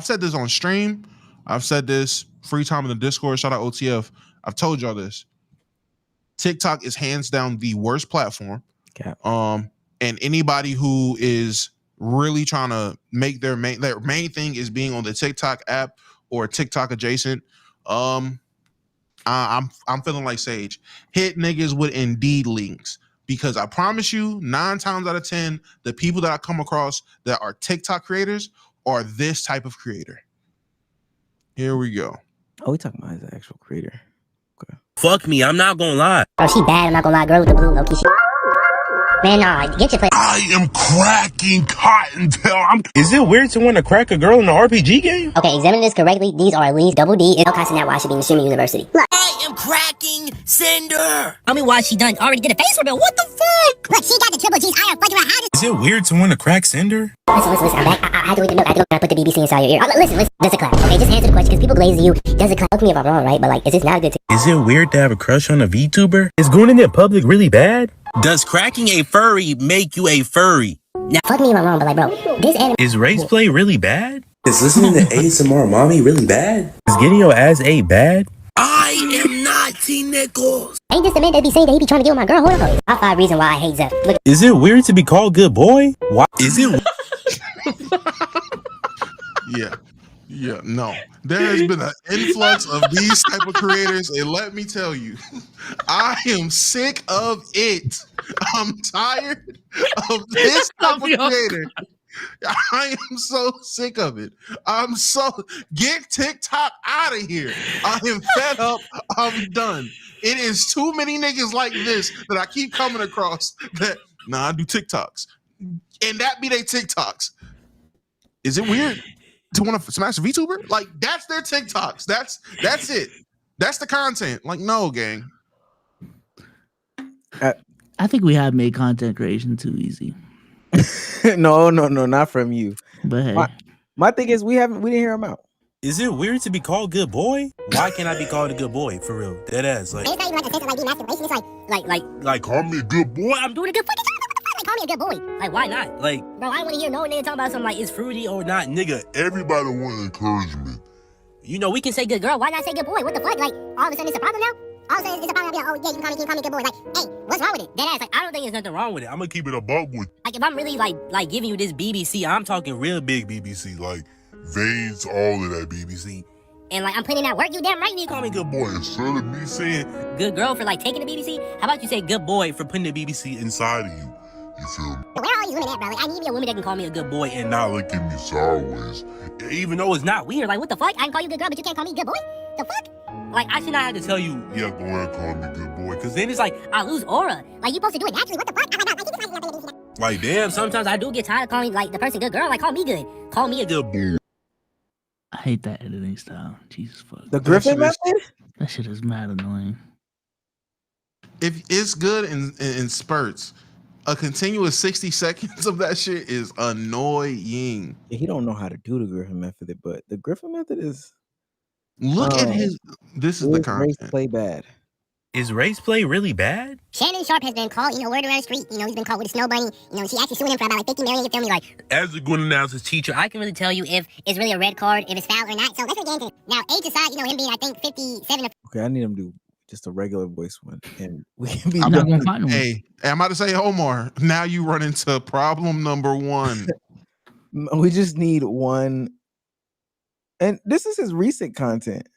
said this on stream. I've said this free time in the Discord. Shout out OTF. I've told y'all this. TikTok is hands down the worst platform. Okay. And anybody who is really trying to make their main thing is being on the TikTok app or TikTok adjacent. I'm feeling like Sage. Hit niggas with Indeed links. Because I promise you, 9 times out of 10, the people that I come across that are TikTok creators are this type of creator. Here we go. Oh, we talking about his actual creator. Okay. Fuck me, I'm not gonna lie. Oh, she bad, I'm not gonna lie. Girl with the blue, low-key shit. Man, nah, get your I am cracking cottontail. Is it weird to want to crack a girl in an RPG game? Okay, examine this correctly. These are at least double D. LKIAB now why I should be in Shimmy University. Look. I am cracking Cinder. I mean, why she done already did a face reveal? What the fuck? Look, she got the triple G's. I am fucking around. Is it weird to want to crack Cinder? Listen, I'm back. I had to wait the milk. I had to put the BBC inside your ear. Listen, does it clap? Okay, just answer the question because people glaze you. Does it clap? Look me if I'm wrong, right? But like, is this not a good thing? Is it weird to have a crush on a VTuber? Is going in public really bad? Does cracking a furry make you a furry? Now, fuck me if I'm wrong, but like, bro, this anime. Is race play really bad? Is listening to ASMR mommy really bad? Is getting your ass ate bad? I am not T. Nichols. Ain't this the man that be saying that he be trying to get with my girl? Hold on. Top 5 reasons why I hate Zeph. Look. Is it weird to be called good boy? Why is it? Yeah, no. There has been an influx of these type of creators, and let me tell you, I am sick of it. I'm tired of this type of creator. I am so sick of it. Get TikTok out of here. I am fed up. I'm done. It is too many niggas like this that I keep coming across that, I do TikToks. And that be they TikToks. Is it weird to want to smash a VTuber? Like, that's their TikToks. That's it. That's the content. Like, no, gang. I think we have made content creation too easy. No, not from you. But hey, my thing is we didn't hear him out. Is it weird to be called good boy? Why can't I be called a good boy for real? Dead ass. Like, It's not even like a sense of like demasculation. It's like call me a good boy. I'm doing a good fucking job. Like, call me a good boy. Like, why not? Like, Bro, I don't want to hear no nigga talking about something like it's fruity or not. Nigga, everybody want encouragement. You know, we can say good Girl, why not say good boy? What the fuck? Like, all of a sudden it's a problem now? All of a sudden it's a problem. I'll be like, oh yeah, you can call me good boy. Like, hey, what's wrong with it? Deadass, like, I don't think there's nothing wrong with it. I'm gonna keep it a buck with. Like, if I'm really like giving you this BBC, I'm talking real big BBC, like veins, all of that BBC. And like, I'm putting in that work. You damn right you need to Call me good boy instead of me saying good girl for like taking the BBC. How about you say good boy for putting the BBC inside of you? You feel me? Where are all these women at, bro? Like, I need me a woman that can call me a good boy. and Not look at me sideways. Even though it's not weird. Like, what the fuck? I can call you a good girl, but you can't call me a good boy? The fuck? Like, I should not have to tell you. Yeah, go ahead and call me good boy. Cause Then it's like I lose aura. Like, you supposed to do it naturally. What the fuck? Oh my god, like, you just like, like damn, Sometimes I do get tired of calling like the person good girl. Like, call me good. Call me a good boy. I hate that editing style. Jesus fuck. The Griffin method? That shit is mad annoying. If it's good in spurts, a continuous 60 seconds of that shit is annoying. Yeah, he don't know how to do the Griffin method, but the Griffin method is. Look at his. This is the race content. play bad. Is race play really bad? Shannon Sharp has been called, word around the street. He's been caught with a snow bunny. She actually suing him for about like 50 million. You feel me? Like, As a good analysis teacher, I can really tell you if it's really a red card, if it's foul or not. So let's get into it. Now, age aside, him being, I think, 57. Okay, I need him to do just a regular voice one, and we can be I'm not gonna find one. Hey, I'm about to say, Omar, now you run into problem number 1. We just need one. And this is his recent content.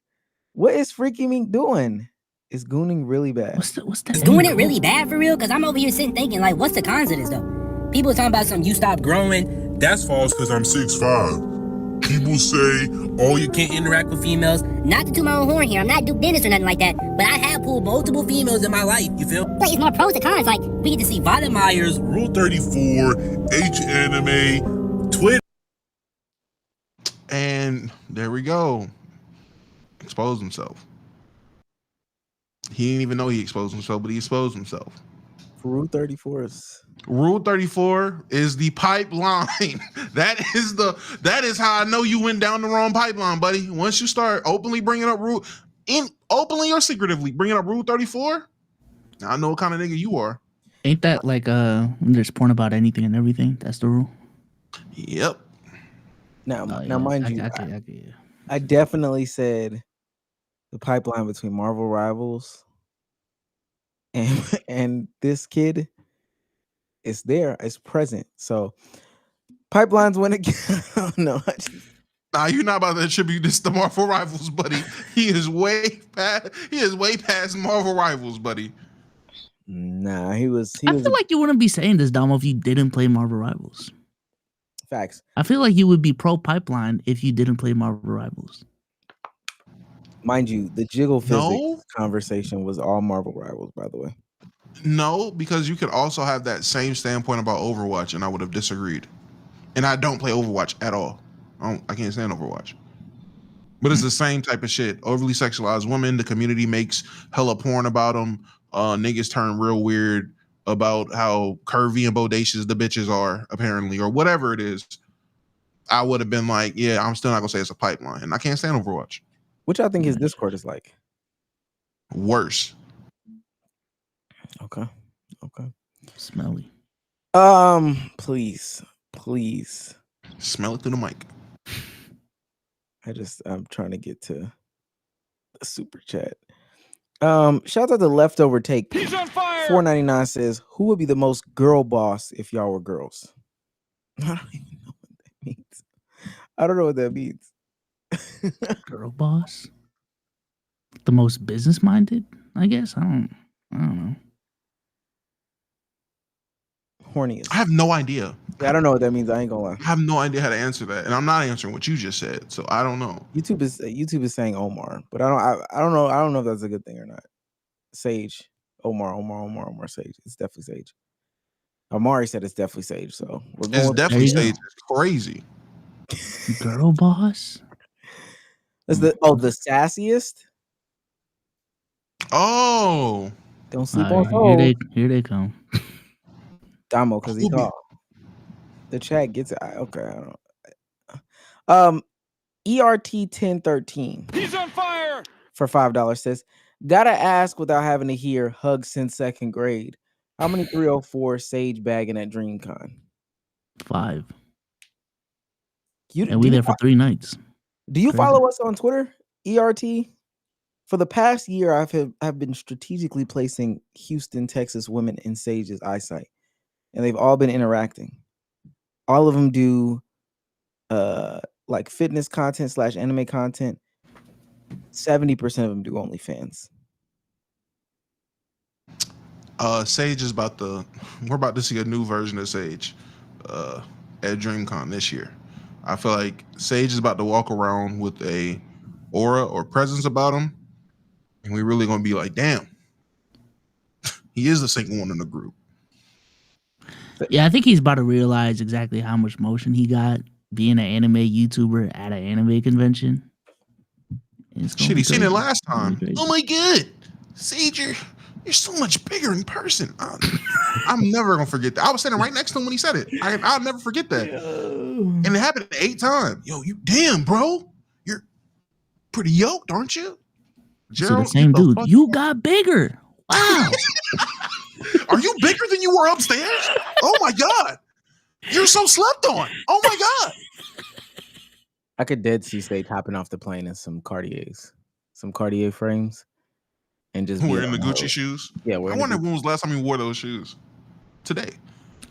What is Freaky Mink doing? Is gooning really bad? What's that? Is doing it really bad for real? Because I'm over here sitting thinking, like, what's the cons of this, though? People talking about something, you stop growing. that's false because I'm 6'5". People say, oh, you can't interact with females. Not to toot my own horn here. I'm not doing business or nothing like that. But I have pulled multiple females in my life, you feel? But it's more pros than cons. Like, We get to see Vada Myers, Rule 34, H anime, Twitter. And there we go. Exposed himself. He didn't even know he exposed himself, but he exposed himself. Rule 34 is. Rule 34 is the pipeline. That is how I know you went down the wrong pipeline, buddy. Once you start openly bringing up openly or secretively bringing up Rule 34, I know what kind of nigga you are. Ain't that like when there's porn about anything and everything? That's the rule. Yep. Now, Oh, now, yeah. mind you, Yeah. I definitely said the pipeline between Marvel Rivals and this kid is there. It's present. So pipelines win again. No, Nah, you're not about to attribute this to Marvel Rivals, buddy. He is way past Marvel Rivals, buddy. nah, he was. I feel like you wouldn't be saying this, Damo, if you didn't play Marvel Rivals. Facts. I feel like you would be pro pipeline if you didn't play Marvel Rivals. Mind you, the jiggle physics conversation was all Marvel Rivals, by the way. No, because you could also have that same standpoint about Overwatch, and I would have disagreed. And I don't play Overwatch at all. I can't stand Overwatch. But it's the same type of shit. Overly sexualized women. The community makes hella porn about them. Niggas turn real weird about how curvy and bodacious the bitches are, apparently, or whatever it is. I would have been like, yeah, I'm still not gonna say it's a pipeline. And I can't stand Overwatch. Which I think his Discord is like. Worse. Okay. Smelly. Please. Smell it through the mic. I'm trying to get to the super chat. Shout out to Leftover Take. He's on fire. $4.99 says, who would be the most girl boss if y'all were girls? I don't even know what that means. I don't know what that means. Girl boss? The most business minded, I guess. I don't know. Horniest. I have no idea. I don't know what that means. I ain't gonna lie. I have no idea how to answer that, and I'm not answering what you just said, so I don't know. YouTube is saying Omar, but I don't know if that's a good thing or not. Sage, Omar, Sage. It's definitely Sage. Amari said it's definitely Sage, so we're going. It's definitely Sage. It's crazy. Girl boss. That's the sassiest. Oh, don't sleep on Soul. Here they come. Damo, because he called. The chat gets it. Okay, I don't. ERT 1013. He's on fire. For $5 says, gotta ask without having to hear hugs since second grade. How many 304 Sage bagging at DreamCon? 5. And we there for 3 nights. Do you follow us on Twitter, ERT? For the past year, I've been strategically placing Houston, Texas women in Sage's eyesight, and they've all been interacting. All of them do like fitness content / anime content. 70% of them do OnlyFans. Sage is we're about to see a new version of Sage at DreamCon this year. I feel like Sage is about to walk around with a aura or presence about him, and we're really gonna be like, damn, he is the single one in the group. Yeah, I think he's about to realize exactly how much motion he got being an anime YouTuber at an anime convention. Shit, he seen it last time. Oh my god, Sage, you're so much bigger in person. I'm never gonna forget that. I was sitting right next to him when he said it. I'll never forget that. And it happened 8 times. Yo, you damn, bro, you're pretty yoked, aren't you? Gerald, the same dude. You got bigger. Wow. Are you bigger than you were upstairs? Oh my god, you're so slept on. Oh my god. I could dead see Sage hopping off the plane in some Cartier frames, and just wearing the Gucci shoes. Yeah, I wonder when was the last time he wore those shoes. Today.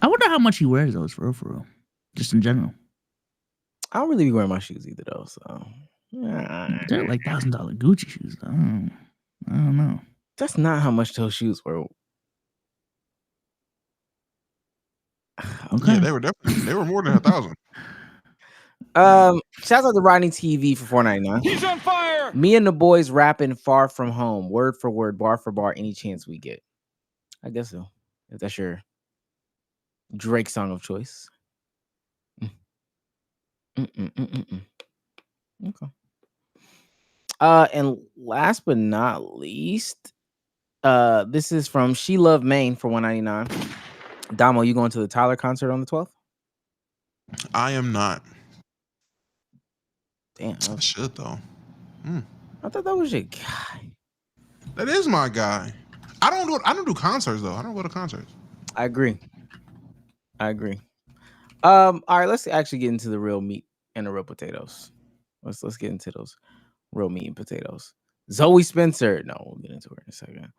I wonder how much he wears those for real. Just in general. I don't really be wearing my shoes either though. So they're like $1,000 Gucci shoes. I don't know. That's not how much those shoes were. Okay. Yeah, they were more than 1,000. Shout out to Rodney TV for $4.99. He's on fire. Me and the boys rapping Far From Home, word for word, bar for bar, any chance we get. I guess so. If that's your Drake song of choice. Okay. And last but not least, this is from She Love Maine for $1.99. Damo, you going to the Tyler concert on the 12th? I am not. Damn. I should though. I thought that was your guy. That is my guy. I don't do concerts though. I don't go to concerts. I agree. All right, let's actually get into the real meat and the real potatoes. Let's get into those real meat and potatoes. Zoe Spencer. No, we'll get into her in a second.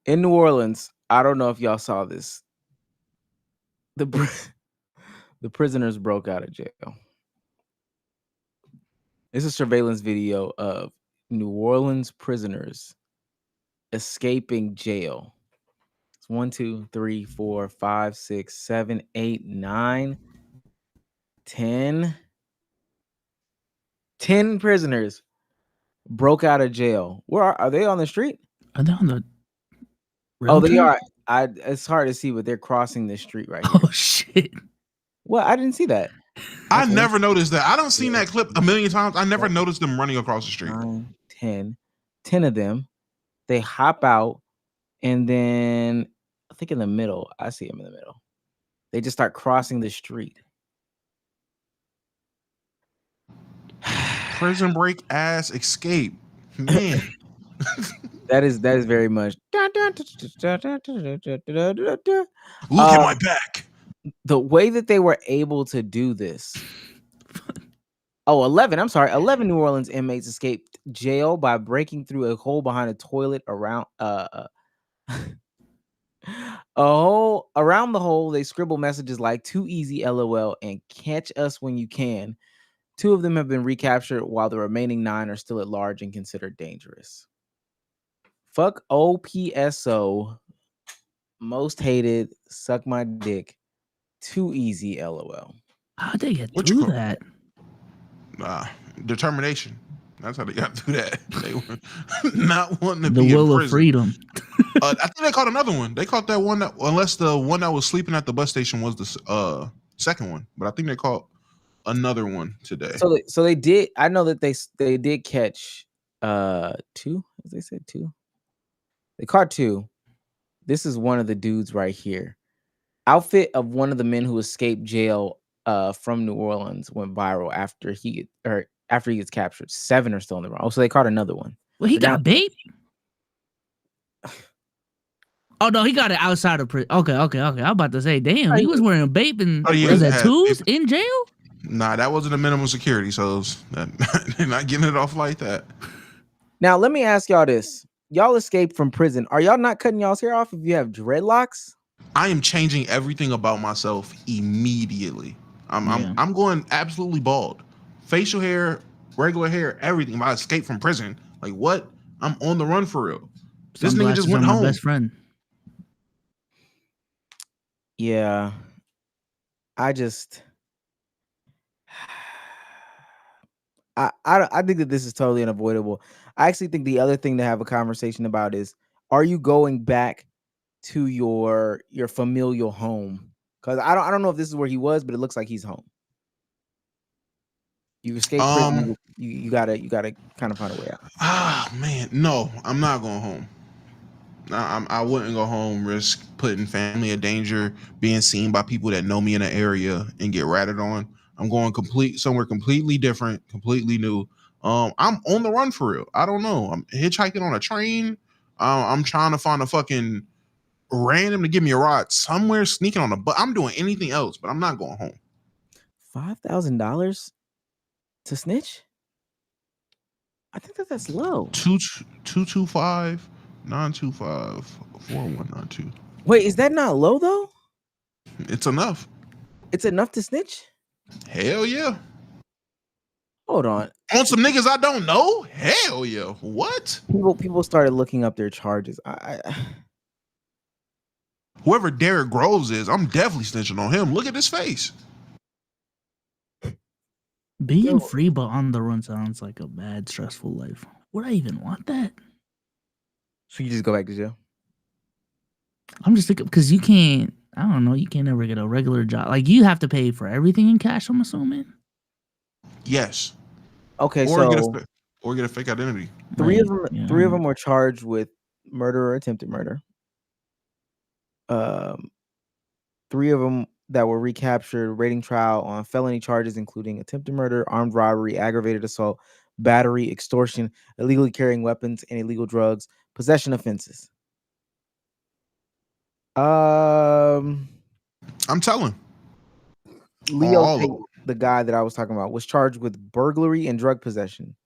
In New Orleans, I don't know if y'all saw this. The prisoners broke out of jail. It's a surveillance video of New Orleans prisoners escaping jail. It's 1, 2, 3, 4, 5, 6, 7, 8, 9, 10. 10 prisoners broke out of jail. Where are they on the street? Are they on the? Oh, they track? are. It's hard to see, but they're crossing the street right here. Oh shit! Well, I didn't see that. I never noticed that. I don't seen that clip a million times. I never noticed them running across the street. 9, 10. 10 of them. They hop out, and then I think in the middle, I see them in the middle. They just start crossing the street. Prison break ass escape. Man. That is very much. Look at my back. The way that they were able to do this. 11. I'm sorry. 11 New Orleans inmates escaped jail by breaking through a hole behind a toilet around a hole around the hole. They scribble messages like "Too easy, LOL" and "Catch us when you can." 2 of them have been recaptured, while the remaining 9 are still at large and considered dangerous. Fuck OPSO. Most hated. Suck my dick. Too easy, LOL. How'd they get through that? Determination. That's how they got through that. They were not wanting to The be in will of prison. freedom. I think they caught another one. They caught that one that, unless the one that was sleeping at the bus station was the second one. But I think they caught another one today. So they did. I know that they did catch 2. As they said 2. They caught 2. This is one of the dudes right here. Outfit of one of the men who escaped jail from New Orleans went viral after he gets captured. 7 are still in the room. Oh, so they caught another one. Well, he got bait. Oh no, he got it outside of prison. Okay. I'm about to say, damn, he was wearing bait and was that tools in jail? Nah, that wasn't a minimum security, so they're not getting it off like that. Now let me ask y'all this: y'all escaped from prison. Are y'all not cutting y'all's hair off if you have dreadlocks? I am changing everything about myself immediately. I'm going absolutely bald. Facial hair, regular hair, everything. If I escape from prison, like what? I'm on the run for real. This nigga just went home. My best friend. Yeah, I think that this is totally unavoidable. I actually think the other thing to have a conversation about is: are you going back to your familial home? Because I don't know if this is where he was, but it looks like he's home. You escaped prison. You gotta kind of find a way out. Ah man, no, I'm not going home. I wouldn't go home, risk putting family in danger, being seen by people that know me in the area and get ratted on. I'm going somewhere completely different, completely new. I'm on the run for real. I don't know. I'm hitchhiking on a train. I'm trying to find a fucking random to give me a ride somewhere, sneaking on a bus. I'm doing anything else, but I'm not going home. $5,000 to snitch? I think that's low. 225 925 4192. Wait, is that not low though? It's enough. It's enough to snitch? Hell yeah. Hold on. On some niggas I don't know? Hell yeah. What? People started looking up their charges. Whoever Derek Groves is, I'm definitely snitching on him. Look at his face. Being free but on the run sounds like a bad, stressful life. Would I even want that? So you just go back to jail? I'm just thinking, because you can't ever get a regular job. Like, you have to pay for everything in cash, I'm assuming. Yes. Okay, or get a fake identity. Three of them were charged with murder or attempted murder. 3 of them that were recaptured, waiting trial on felony charges, including attempted murder, armed robbery, aggravated assault, battery, extortion, illegally carrying weapons and illegal drugs, possession offenses. I'm telling. Leo All of Tate, them. the guy that I was talking about, was charged with burglary and drug possession,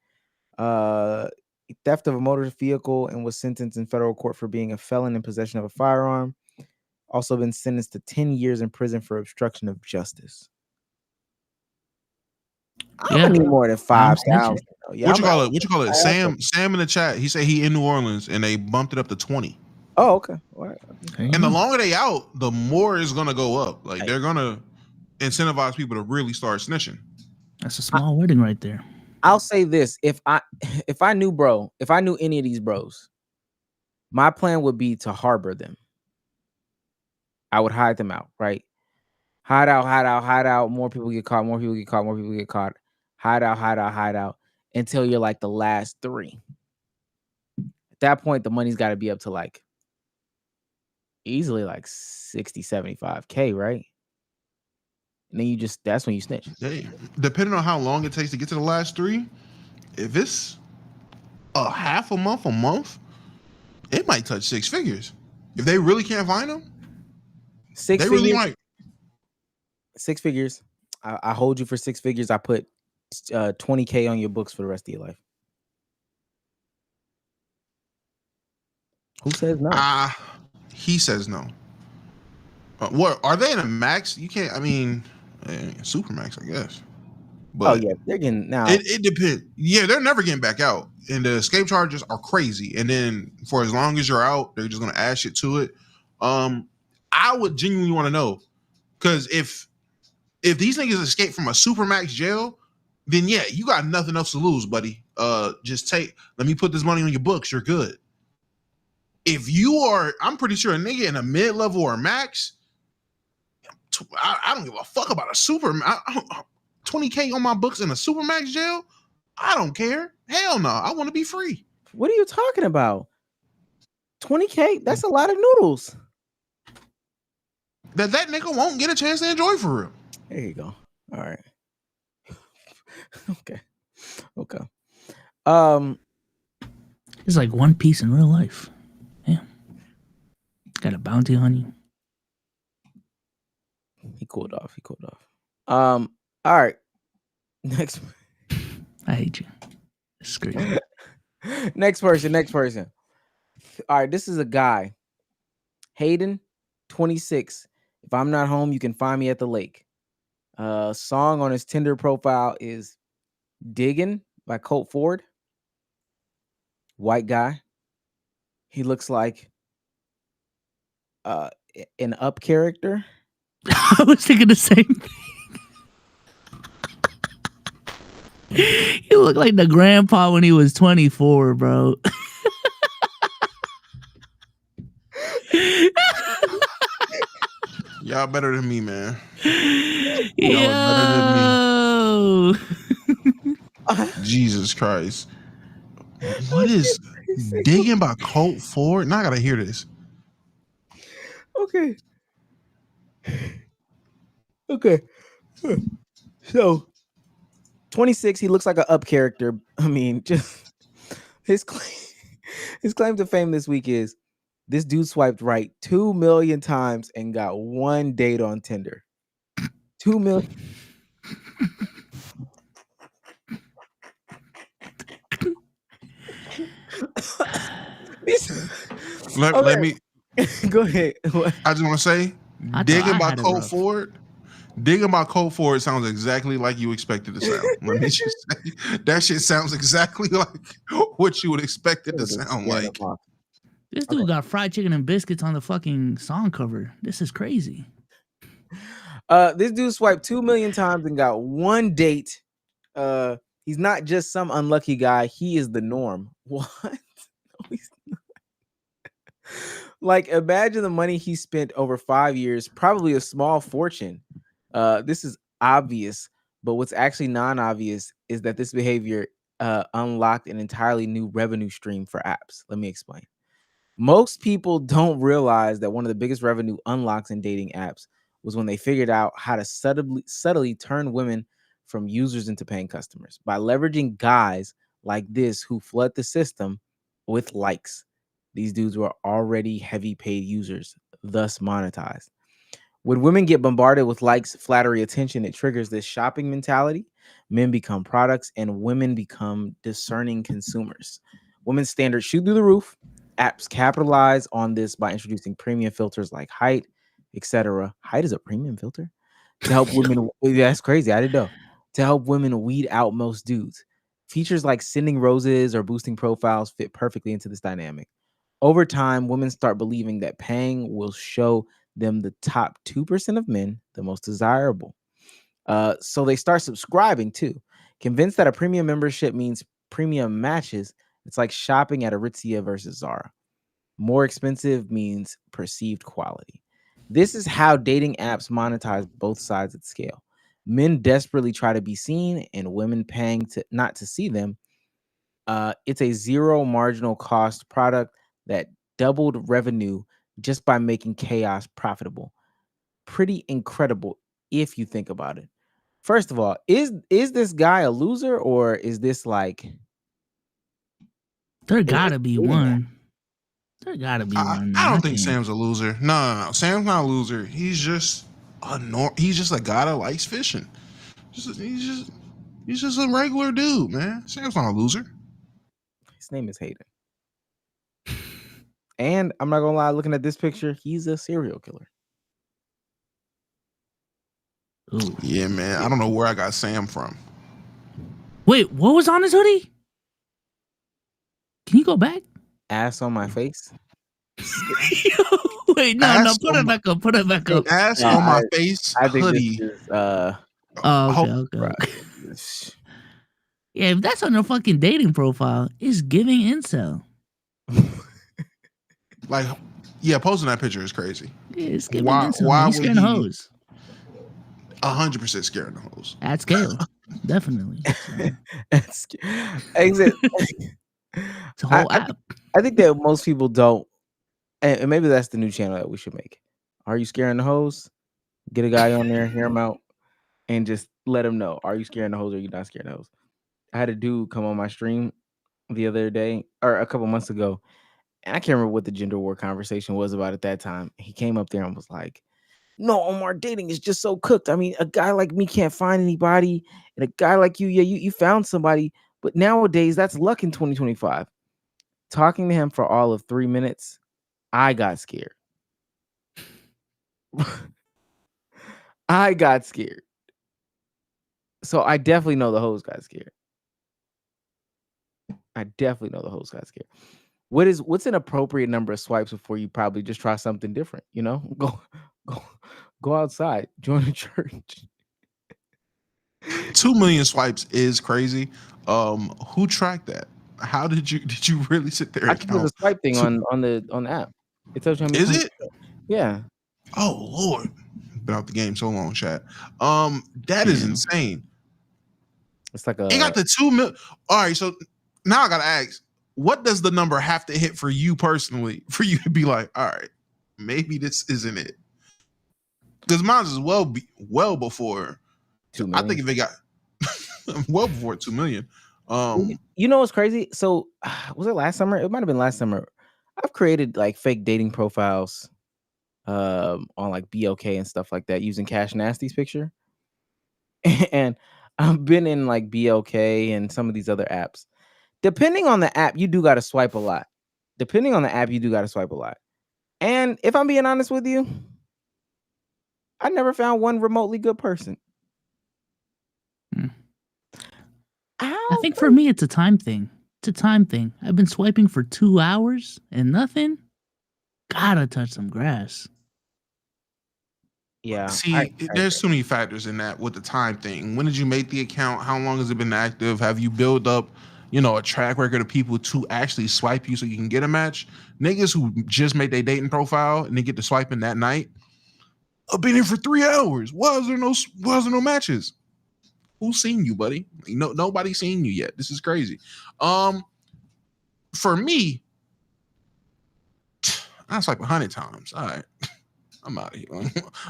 theft of a motor vehicle, and was sentenced in federal court for being a felon in possession of a firearm. Also been sentenced to 10 years in prison for obstruction of justice. I Yeah. need more than 5,000. Yeah, What you call it? What you call it? Sam in the chat. He said he in New Orleans and they bumped it up to 20. Oh, okay. All right. And the longer they out, the more it's gonna go up. Like they're gonna incentivize people to really start snitching. That's a small wedding right there. I'll say this: if I knew any of these bros, my plan would be to harbor them. I would hide them out, right? Hide out. More people get caught. Hide out until you're like the last three. At that point, the money's got to be up to like easily like 60, 75K, right? And then that's when you snitch. Hey, depending on how long it takes to get to the last three, if it's a half a month, it might touch 6 figures. If they really can't find them, 6 they figures. really might. 6 figures. I hold you for 6 figures. I put 20K on your books for the rest of your life. Who says no? He says no. What are they in a max? You can't. I mean, super max, I guess. But yeah, they're getting now. It depends. Yeah, they're never getting back out, and the escape charges are crazy. And then for as long as you're out, they're just gonna add shit to it. I would genuinely want to know, because if these niggas escape from a super max jail, then yeah, you got nothing else to lose, buddy. Just let me put this money on your books. You're good. If you are, I'm pretty sure a nigga in a mid-level or max, I don't give a fuck about a super 20K on my books in a super max jail. I don't care. Hell no. I want to be free. What are you talking about? 20K? That's a lot of noodles. That nigga won't get a chance to enjoy for real. There you go. All right. Okay. It's like One Piece in real life. Yeah. Got a bounty on you. He cooled off. All right. Next. I hate you. It's crazy. Next person. All right, this is a guy. Hayden, 26. If I'm not home, you can find me at the lake. Song on his Tinder profile is Diggin' by Colt Ford. White guy. He looks like an Up character. I was thinking the same thing. He looked like the grandpa when he was 24, bro. Y'all better than me, man. Yo. Jesus Christ. What is Digging by Colt Ford? Now I gotta hear this. Okay. So 26, he looks like an Up character. I mean, just his claim to fame this week is this dude swiped right 2 million times and got one date on Tinder. 2 million. Let me go ahead. I just want to say, Digging by Colt Ford. Digging by Colt Ford sounds exactly like you expected to sound. Let me just say, that shit sounds exactly like what you would expect it to sound like. This dude got fried chicken and biscuits on the fucking song cover. This is crazy. This dude swiped 2 million times and got one date. He's not just some unlucky guy. He is the norm. What? No, he's not. Like, imagine the money he spent over 5 years, probably a small fortune. This is obvious, but what's actually non-obvious is that this behavior unlocked an entirely new revenue stream for apps. Let me explain. Most people don't realize that one of the biggest revenue unlocks in dating apps was when they figured out how to subtly turn women from users into paying customers by leveraging guys like this who flood the system with likes. These dudes were already heavy paid users, thus monetized. When women get bombarded with likes, flattery, attention, it triggers this shopping mentality. Men become products and women become discerning consumers. Women's standards shoot through the roof. Apps capitalize on this by introducing premium filters like height, etc. Height is a premium filter to help women. That's crazy. I didn't know. To help women weed out most dudes. Features like sending roses or boosting profiles fit perfectly into this dynamic. Over time, women start believing that paying will show them the top 2% of men, the most desirable. So they start subscribing too. Convinced that a premium membership means premium matches, it's like shopping at Aritzia versus Zara. More expensive means perceived quality. This is how dating apps monetize both sides at scale. Men desperately try to be seen, and women paying to not to see them. It's a zero marginal cost product that doubled revenue just by making chaos profitable. Pretty incredible if you think about it. First of all, is this guy a loser, or is this like There gotta be one. There gotta be one. I don't think Sam's a loser. No. Sam's not a loser. He's just he's just a guy that likes fishing. He's just a regular dude, man. Sam's not a loser. His name is Hayden. And I'm not gonna lie, looking at this picture, he's a serial killer. Ooh. Yeah, man. I don't know where I got Sam from. Wait, what was on his hoodie? Can you go back? Ass on my face. Wait, no, put it back up. Put it back up. Ass on my face. I think hoodie. this is Okay. Yeah, if that's on your fucking dating profile, it's giving incel. Like, yeah, posting that picture is crazy. Yeah, it's giving Why He's scaring would the he- hoes. 100% scared of the hoes. At scale. Definitely. So, Exit. it's a whole app. I think that most people don't, and maybe that's the new channel that we should make. Are you scaring the hoes? Get a guy on there, hear him out, and just let him know. Are you scaring the hoes or are you not scaring the hoes? I had a dude come on my stream the other day, or a couple months ago, and I can't remember what the gender war conversation was about at that time. He came up there and was like, no, Omar, dating is just so cooked. I mean, a guy like me can't find anybody, and a guy like you, you found somebody, but nowadays that's luck in 2025. Talking to him for all of 3 minutes, I got scared. I got scared. So I definitely know the hoes got scared. What's an appropriate number of swipes before you probably just try something different? You know, go outside, join a church. 2 million swipes is crazy. Who tracked that? How did you really sit there? I can do the swipe thing on the app. It tells you how many Is times. it? Yeah. Oh Lord, been out the game so long, chat. That is insane. It's like It got the 2 million. All right, so now I gotta ask, what does the number have to hit for you personally for you to be like, all right, maybe this isn't it? Because mine is well before 2 million. I think if it got well before 2 million. You know what's crazy? So was it last summer? It might have been last summer. I've created like fake dating profiles on like BOK and stuff like that using Cash Nasty's picture. And I've been in like BOK and some of these other apps. Depending on the app, you do got to swipe a lot. And if I'm being honest with you, I never found one remotely good person. I think for me, it's a time thing. I've been swiping for 2 hours and nothing. Gotta touch some grass. Yeah. See, there's too many factors in that with the time thing. When did you make the account? How long has it been active? Have you built up, a track record of people to actually swipe you so you can get a match? Niggas who just made their dating profile and they get to swiping that night, I've been here for 3 hours. Why is there no matches? Who's seen you, buddy? Nobody's seen you yet. This is crazy. For me, I swipe 100 times. All right. I'm out of here.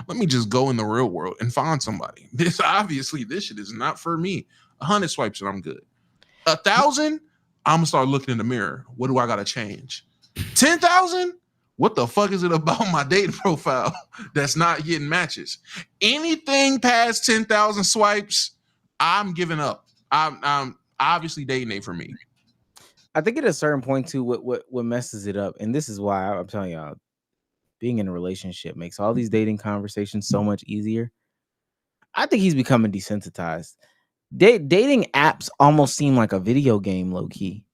Let me just go in the real world and find somebody. This shit is not for me. 100 swipes and I'm good. 1,000, I'm gonna start looking in the mirror. What do I gotta change? 10,000? What the fuck is it about my dating profile that's not getting matches? Anything past 10,000 swipes, I'm giving up. I'm obviously dating ain't for me. I think at a certain point too, what messes it up, and this is why I'm telling y'all, being in a relationship makes all these dating conversations so much easier. I think he's becoming desensitized. Dating apps almost seem like a video game, low key,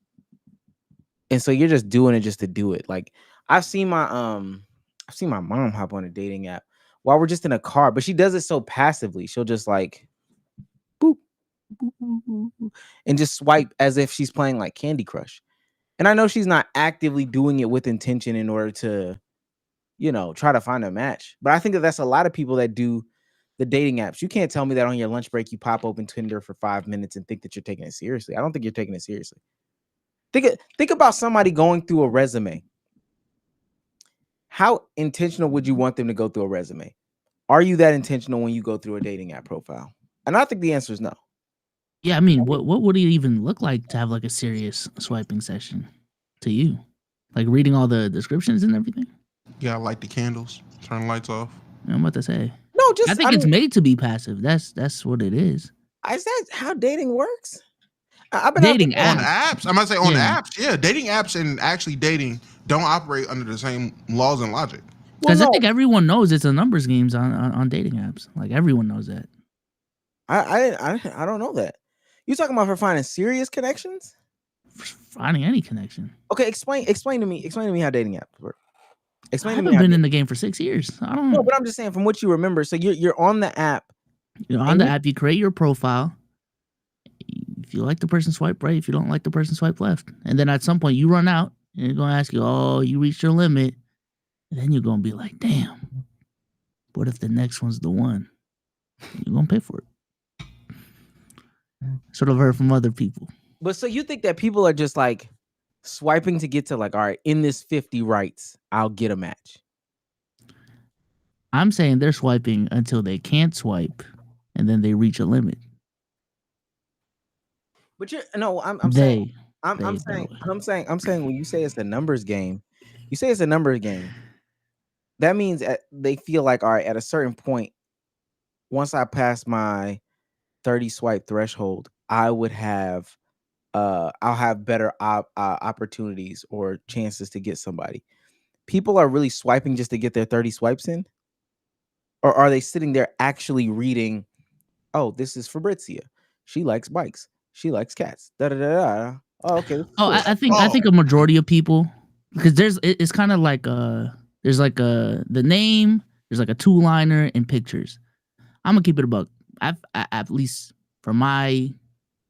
and so you're just doing it just to do it. Like I've seen my mom hop on a dating app while we're just in a car, but she does it so passively. She'll just like boop, boop, boop, boop, boop, and just swipe as if she's playing like Candy Crush. And I know she's not actively doing it with intention in order to, try to find a match. But I think that's a lot of people that do the dating apps. You can't tell me that on your lunch break you pop open Tinder for 5 minutes and think that you're taking it seriously. I don't think you're taking it seriously. Think about somebody going through a resume. How intentional would you want them to go through a resume? Are you that intentional when you go through a dating app profile? And I think the answer is no. Yeah, I mean, what would it even look like to have like a serious swiping session to you? Like reading all the descriptions and everything? Yeah, light the candles, turn the lights off. I'm about to say. No, I think it's made to be passive. That's what it is. Is that how dating works? I've been dating apps. On apps. I might say on apps. Yeah, dating apps and actually dating don't operate under the same laws and logic. Because I think everyone knows it's a numbers games on dating apps. Like everyone knows that. I don't know that. You talking about for finding serious connections? Finding any connection. Okay, explain to me how dating apps work. Explain I to me. haven't been in the game for 6 years. I don't know. No, but I'm just saying from what you remember. So you're on the app. You're on the app. You create your profile. If you like the person, swipe right. If you don't like the person, swipe left. And then at some point you run out and it's gonna ask you, "Oh, you reached your limit." And then you're gonna be like, "Damn, what if the next one's the one?" You're gonna pay for it. Sort of heard from other people. But so you think that people are just like swiping to get to like, all right, in this 50 rights, I'll get a match. I'm saying they're swiping until they can't swipe, and then they reach a limit. But I'm saying when you say it's a numbers game, that means they feel like, all right, at a certain point, once I pass my 30 swipe threshold, I'll have better opportunities or chances to get somebody. People are really swiping just to get their 30 swipes in? Or are they sitting there actually reading, oh, this is Fabrizia. She likes bikes. She likes cats. Da da da da. Oh, okay. Oh, cool. I think a majority of people, because it's kind of like there's like the name, there's like a 2-liner and pictures. I'm gonna keep it a buck. At least from my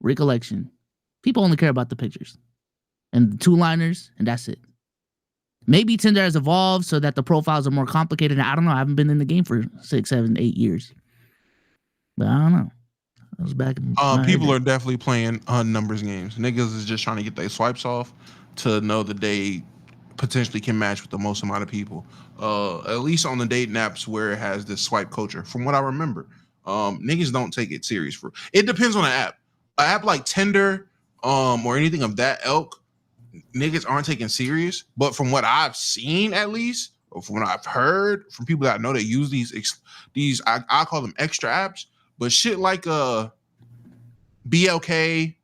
recollection, people only care about the pictures and the 2-liners, and that's it. Maybe Tinder has evolved so that the profiles are more complicated. I don't know. I haven't been in the game for 6, 7, 8 years, but I don't know. I was back in people are definitely playing numbers games. Niggas is just trying to get their swipes off to know that they potentially can match with the most amount of people. At least on the dating apps where it has this swipe culture, from what I remember. Niggas don't take it serious. It depends on the app. An app like Tinder, or anything of that ilk, niggas aren't taken serious. But from what I've seen, at least, or from what I've heard from people that I know that use these I call them extra apps, but shit like BLK,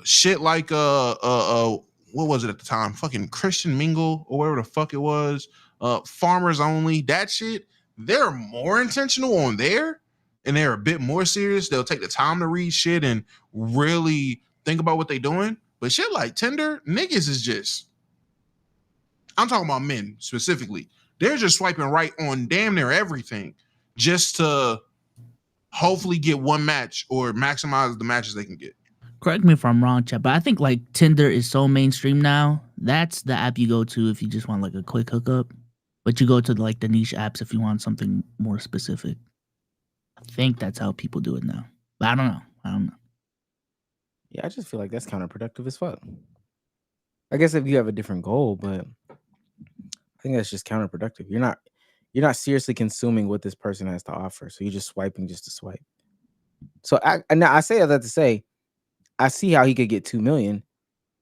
shit like what was it at the time? Fucking Christian Mingle or whatever the fuck it was. Farmers Only, that shit. They're more intentional on there, and they're a bit more serious. They'll take the time to read shit and really think about what they're doing. But shit like Tinder, niggas is just, I'm talking about men specifically. They're just swiping right on damn near everything just to hopefully get one match or maximize the matches they can get. Correct me if I'm wrong, Chad, but I think like Tinder is so mainstream now. That's the app you go to if you just want like a quick hookup. But you go to like the niche apps if you want something more specific. I think that's how people do it now. But I don't know. Yeah, I just feel like that's counterproductive as fuck. I guess if you have a different goal, but I think that's just counterproductive. You're you're not seriously consuming what this person has to offer. So you're just swiping just to swipe. So I say that to say, I see how he could get 2 million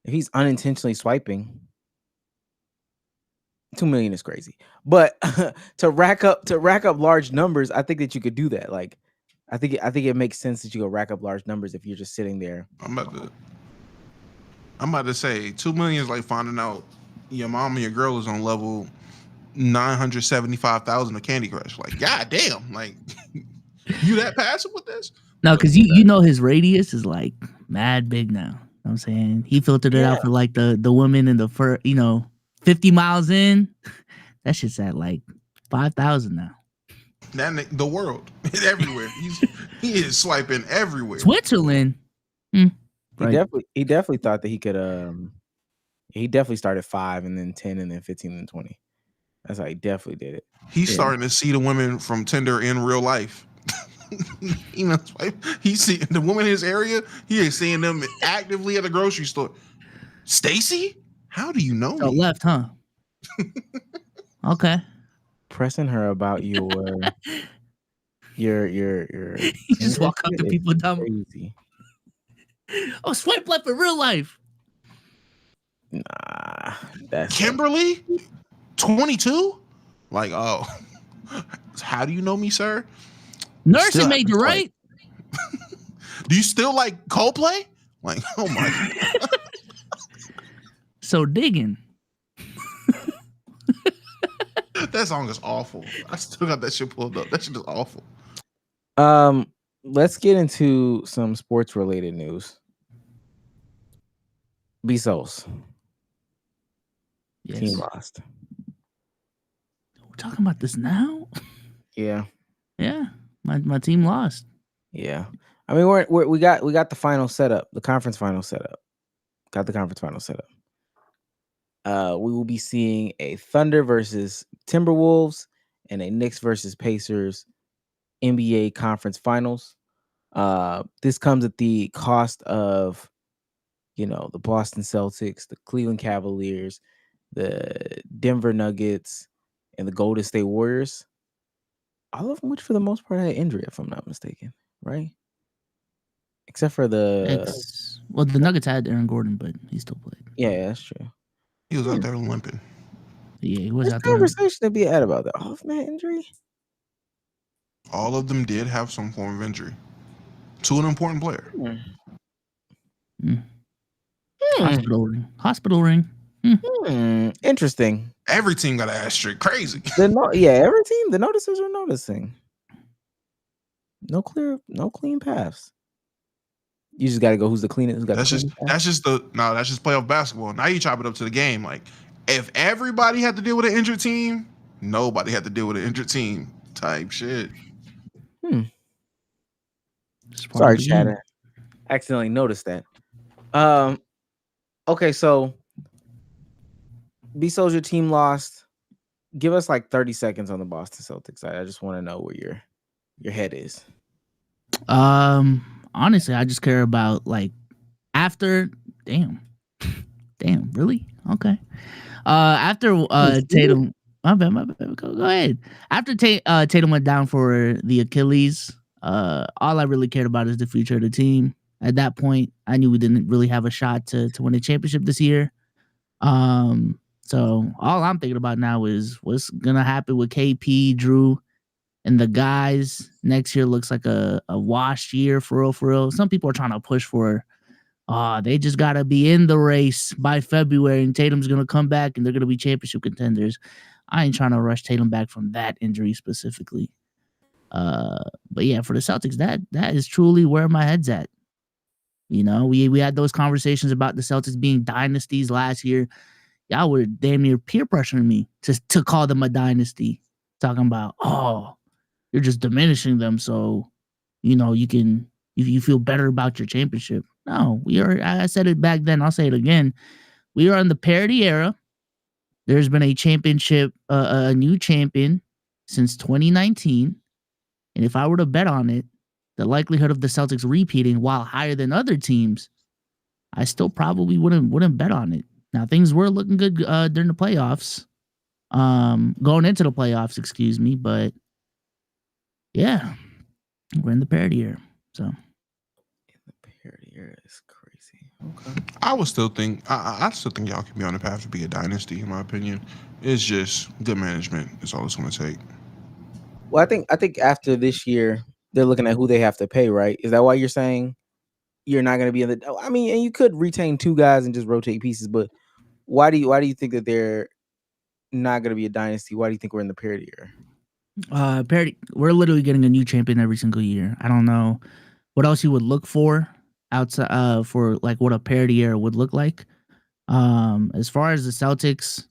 if he's unintentionally swiping. 2 million is crazy, but to rack up large numbers, I think that you could do that. Like, I think it makes sense that you go rack up large numbers if you're just sitting there. I'm about to say 2 million is like finding out your mom and your girl is on level 975,000 of Candy Crush. Like, god damn, like you that passive with this? No, because you know his radius is like mad big now. You know what I'm saying? He filtered it out for like the women in the 50 miles in. That shit's at like 5,000 now. The world. Everywhere. He is swiping everywhere. Switzerland. Right. He definitely thought that he could he definitely started 5 and then 10 and then 15 and 20. That's how he definitely did it. He's starting to see the women from Tinder in real life. You know, he's seeing the woman in his area. He is seeing them actively at the grocery store. Stacy, how do you know? So left, huh? Okay. Pressing her about your You just walk up to people dumb. Crazy. Oh, swipe left in real life. Nah, that's Kimberly, 22. Like, oh, how do you know me, sir? Nursing major, right? Do you still like Coldplay? Like, oh my god. So digging. That song is awful. I still got that shit pulled up. That shit is awful. Let's get into some sports related news. Bezos. Yes. Team lost. We're talking about this now? Yeah. Yeah. My team lost. Yeah. I mean, we got the final setup, the conference final setup. Got the conference final setup. We will be seeing a Thunder versus Timberwolves and a Knicks versus Pacers NBA conference finals. This comes at the cost of, the Boston Celtics, the Cleveland Cavaliers, the Denver Nuggets, and the Golden State Warriors. All of them, which for the most part had injury, if I'm not mistaken, right? Except for the Nuggets had Aaron Gordon, but he still played. Yeah, that's true. He was out there limping. Yeah, he was out there. Conversation to be had about the off-man injury. All of them did have some form of injury to an important player. Hospital ring. Interesting. Every team got an asterisk. Crazy. Every team. The notices are noticing. No clean paths. You just got to go. Who's the cleanest? That's just playoff basketball. Now you chop it up to the game. Like, if everybody had to deal with an injured team, nobody had to deal with an injured team type shit. Sorry, Chatter. Accidentally noticed that. Okay, so Bezos, your team lost. Give us like 30 seconds on the Boston Celtics. I just want to know where your head is. Honestly, I just care about like after. Damn, really? Okay. After Tatum, my bad. Go ahead. After Tatum went down for the Achilles, all I really cared about is the future of the team. At that point, I knew we didn't really have a shot to win a championship this year. So all I'm thinking about now is what's gonna happen with KP, Drew, and the guys. Next year looks like a washed year for real. Some people are trying to push for, they just gotta be in the race by February, and Tatum's gonna come back and they're gonna be championship contenders. I ain't trying to rush Tatum back from that injury specifically. But yeah, for the Celtics, that is truly where my head's at. We had those conversations about the Celtics being dynasties last year. Y'all were damn near peer pressuring me to call them a dynasty. Talking about, you're just diminishing them, so you feel better about your championship. No, we are. I said it back then. I'll say it again. We are in the parity era. There's been a championship, a new champion since 2019, and if I were to bet on it, the likelihood of the Celtics repeating, while higher than other teams, I still probably wouldn't bet on it. Now, things were looking good during the playoffs. going into the playoffs, excuse me. But yeah, we're in the parity year. So The parity year is crazy. Okay. I would still think I still think y'all can be on the path to be a dynasty. In my opinion, it's just good management. It's all it's going to take. Well, I think after this year, they're looking at who they have to pay, right? Is that why you're saying you're not going to be in the? I mean, and you could retain 2 guys and just rotate pieces, but why do you think that they're not going to be a dynasty? Why do you think we're in the parity year? Parity. We're literally getting a new champion every single year. I don't know what else you would look for outside for like what a parity year would look like. As far as the Celtics,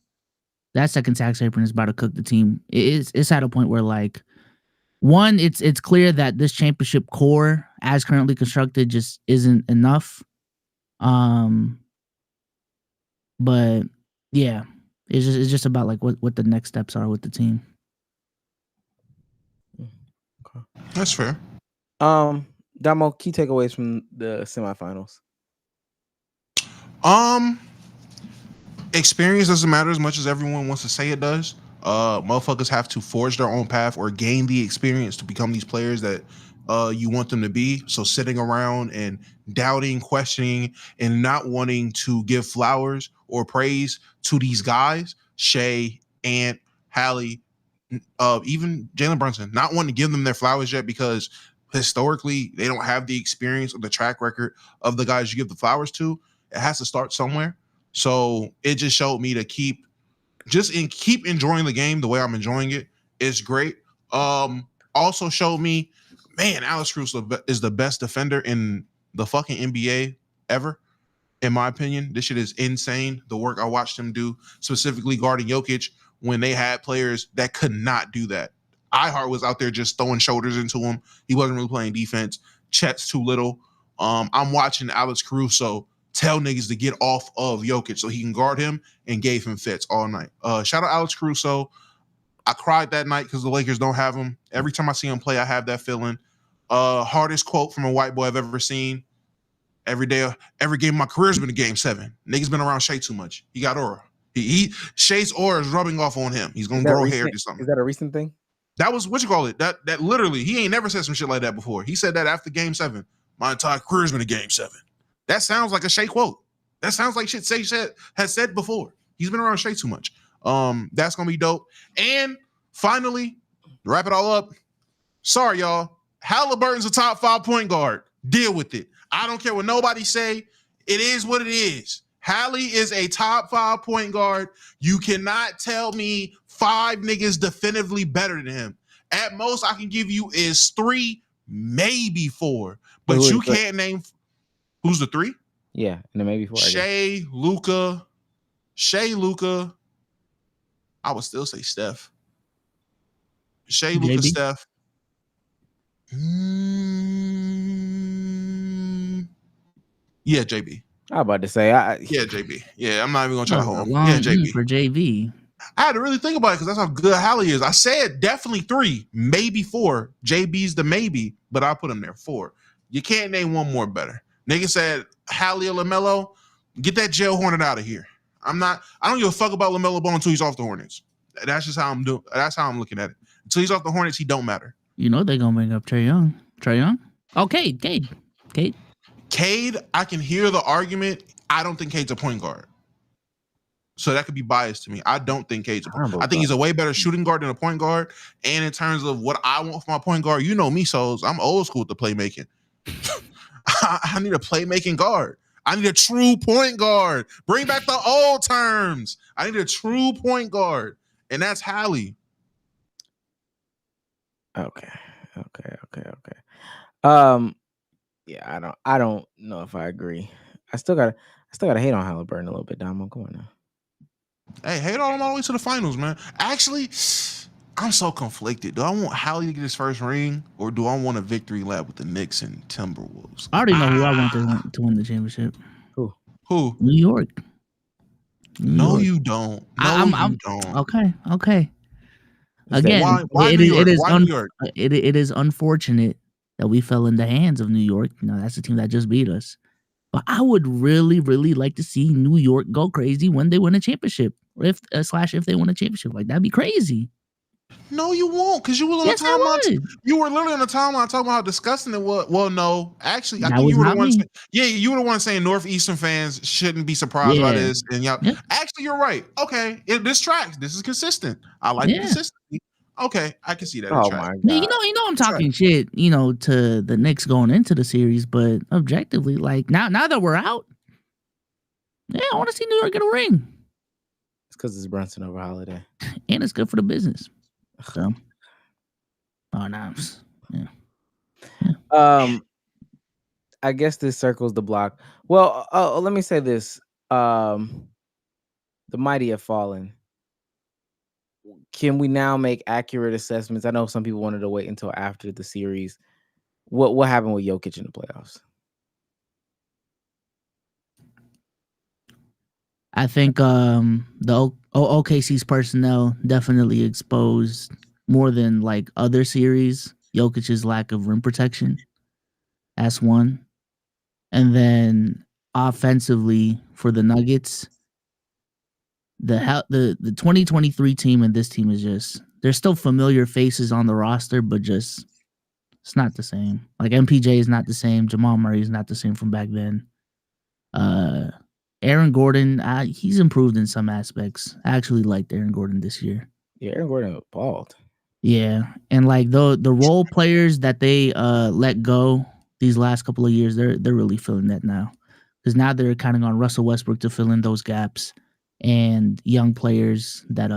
that second tax apron is about to cook the team. It's at a point where like. One, it's clear that this championship core, as currently constructed, just isn't enough. But yeah, it's just about like what the next steps are with the team. Okay. That's fair. Damo, key takeaways from the semifinals. Experience doesn't matter as much as everyone wants to say it does. Motherfuckers have to forge their own path or gain the experience to become these players that you want them to be. So sitting around and doubting, questioning, and not wanting to give flowers or praise to these guys, Shea, Ant, Hallie, even Jalen Brunson, not wanting to give them their flowers yet because historically they don't have the experience or the track record of the guys you give the flowers to. It has to start somewhere. So it just showed me to keep enjoying the game the way I'm enjoying it. It's great. Also showed me, man, Alex Caruso is the best defender in the fucking NBA ever, in my opinion. This shit is insane. The work I watched him do, specifically guarding Jokic when they had players that could not do that. Ihart was out there just throwing shoulders into him. He wasn't really playing defense. Chet's too little. I'm watching Alex Caruso tell niggas to get off of Jokic so he can guard him, and gave him fits all night. Shout out Alex Caruso. I cried that night because the Lakers don't have him. Every time I see him play, I have that feeling. Hardest quote from a white boy I've ever seen. Every game of my career has been a game 7. Niggas been around Shea too much. He got aura. Shay's aura is rubbing off on him. He's gonna grow hair or something. Is that a recent thing? That was what you call it. That literally, he ain't never said some shit like that before. He said that after game 7. My entire career's been a game 7. That sounds like a Shea quote. That sounds like shit Shea has said before. He's been around Shea too much. That's gonna be dope. And finally, to wrap it all up. Sorry, y'all. Halliburton's a top 5 point guard. Deal with it. I don't care what nobody say. It is what it is. Hallie is a top 5 point guard. You cannot tell me 5 niggas definitively better than him. At most, I can give you is 3, maybe 4. But you can't name who's the 3? Yeah, and then maybe 4. Shea, Luka. I would still say Steph. Shea, Luka, Steph. Yeah, JB. I was about to say, yeah, JB. Yeah, I'm not even gonna try to hold him. Yeah, JB. For JV. I had to really think about it because that's how good Hallie is. I said definitely 3, maybe 4. JB's the maybe, but I put him there 4. You can't name one more better. Nigga said Hallie or LaMelo, get that jail Hornet out of here. I don't give a fuck about LaMelo Ball until he's off the Hornets. That's just how I'm doing. That's how I'm looking at it. Until he's off the Hornets, he don't matter. You know they're gonna bring up Trae Young. Trae Young? Oh, Cade, I can hear the argument. I don't think Cade's a point guard. So that could be biased to me. I don't think Cade's a point guard. I think he's a way better shooting guard than a point guard. And in terms of what I want for my point guard, you know me, Souls. I'm old school with the playmaking. I need a playmaking guard. I need a true point guard. Bring back the old terms. I need a true point guard. And that's Hallie. Okay. Yeah, I don't know if I agree. I still gotta hate on Halliburton a little bit, Damo. Come on now. Hey, hate on him all the way to the finals, man. Actually, I'm so conflicted. Do I want Hallie to get his first ring, or do I want a victory lap with the Knicks and Timberwolves? I already know who I want to win the championship. Who? New York. No, you don't. You don't. Okay. Again, why New York? It is unfortunate that we fell in the hands of New York. You know, that's the team that just beat us. But I would really, really like to see New York go crazy when they win a championship. if if they win a championship. Like that'd be crazy. No, you won't, because you were on Yes, the I timeline. would. You were literally on the timeline talking about how disgusting it was. Well, no, actually, I That think was you were the not one. me. Yeah, you were the one saying Northeastern fans shouldn't be surprised by Yeah. this. And y'all, Yeah. actually, you're right. Okay, this tracks. This is consistent. I like the Yeah. consistency. Okay, I can see that. Oh It tracks. my Yeah, god. you know I'm talking shit, to the Knicks going into the series, but objectively, like now that we're out, yeah, I want to see New York get a ring. It's because it's Brunson over holiday. And it's good for the business. So oh no. Yeah. I guess this circles the block. Well, let me say this. The mighty have fallen. Can we now make accurate assessments? I know some people wanted to wait until after the series. What happened with Jokic in the playoffs? I think the OKC's personnel definitely exposed more than like other series Jokic's lack of rim protection. That's one. And then offensively for the Nuggets, the 2023 team and this team is just, there's still familiar faces on the roster, but just it's not the same. Like MPJ is not the same. Jamal Murray is not the same from back then. Aaron Gordon, he's improved in some aspects. I actually liked Aaron Gordon this year. Yeah, Aaron Gordon balled. Yeah, and like the role players that they let go these last couple of years, they're really feeling that now, because now they're counting on Russell Westbrook to fill in those gaps, and young players that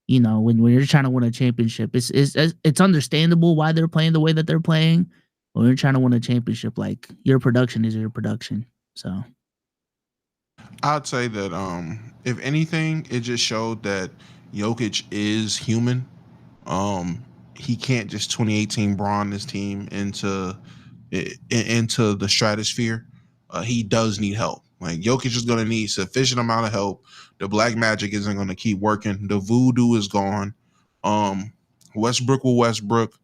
when you're trying to win a championship, it's understandable why they're playing the way that they're playing. When you're trying to win a championship, like your production is your production. So I'd say that if anything, it just showed that Jokic is human. He can't just 2018 Braun this team into the stratosphere. He does need help. Like Jokic is gonna need sufficient amount of help. The black magic isn't gonna keep working. The voodoo is gone. Westbrook will Westbrook.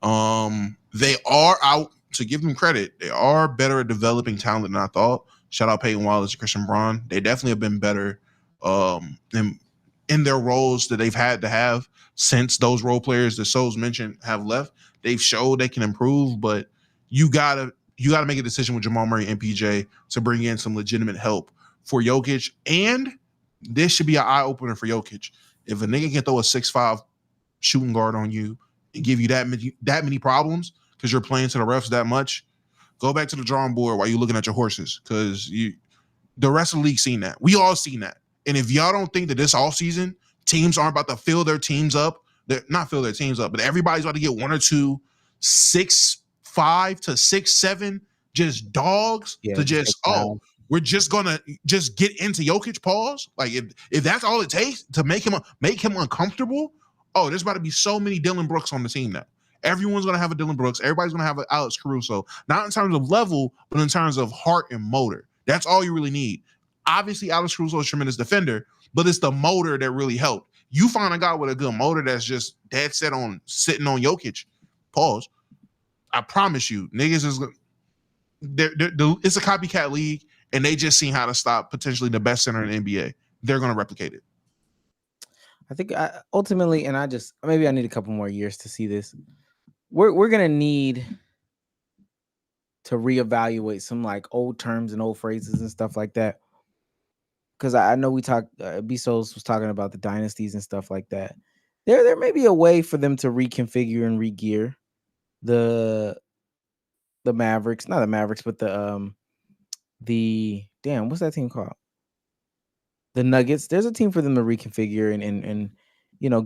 They are out, to give them credit. They are better at developing talent than I thought. Shout out Peyton Wallace and Christian Braun. They definitely have been better in their roles that they've had to have since those role players that Souls mentioned have left. They've showed they can improve, but you gotta make a decision with Jamal Murray and PJ to bring in some legitimate help for Jokic. And this should be an eye opener for Jokic. If a nigga can throw a 6'5" shooting guard on you and give you that many problems because you're playing to the refs that much, go back to the drawing board while you're looking at your horses, because the rest of the league seen that. We all seen that. And if y'all don't think that this offseason teams aren't about to fill their teams up, they're not fill their teams up, but everybody's about to get 1 or 2 6'5" to 6'7" just dogs to just we're just gonna just get into Jokic. Pause. Like if that's all it takes to make him uncomfortable, there's about to be so many Dylan Brooks on the team now. Everyone's gonna have a Dylan Brooks. Everybody's gonna have an Alex Caruso. Not in terms of level, but in terms of heart and motor. That's all you really need. Obviously, Alex Caruso is a tremendous defender, but it's the motor that really helped. You find a guy with a good motor that's just dead set on sitting on Jokic. Pause. I promise you, niggas is it's a copycat league, and they just seen how to stop potentially the best center in the NBA. They're gonna replicate it. I think ultimately, and maybe I need a couple more years to see this. We're gonna need to reevaluate some like old terms and old phrases and stuff like that. Because I know we talked, Bezos was talking about the dynasties and stuff like that. There may be a way for them to reconfigure and regear the Mavericks, not the Mavericks, but the what's that team called? The Nuggets. There's a team for them to reconfigure and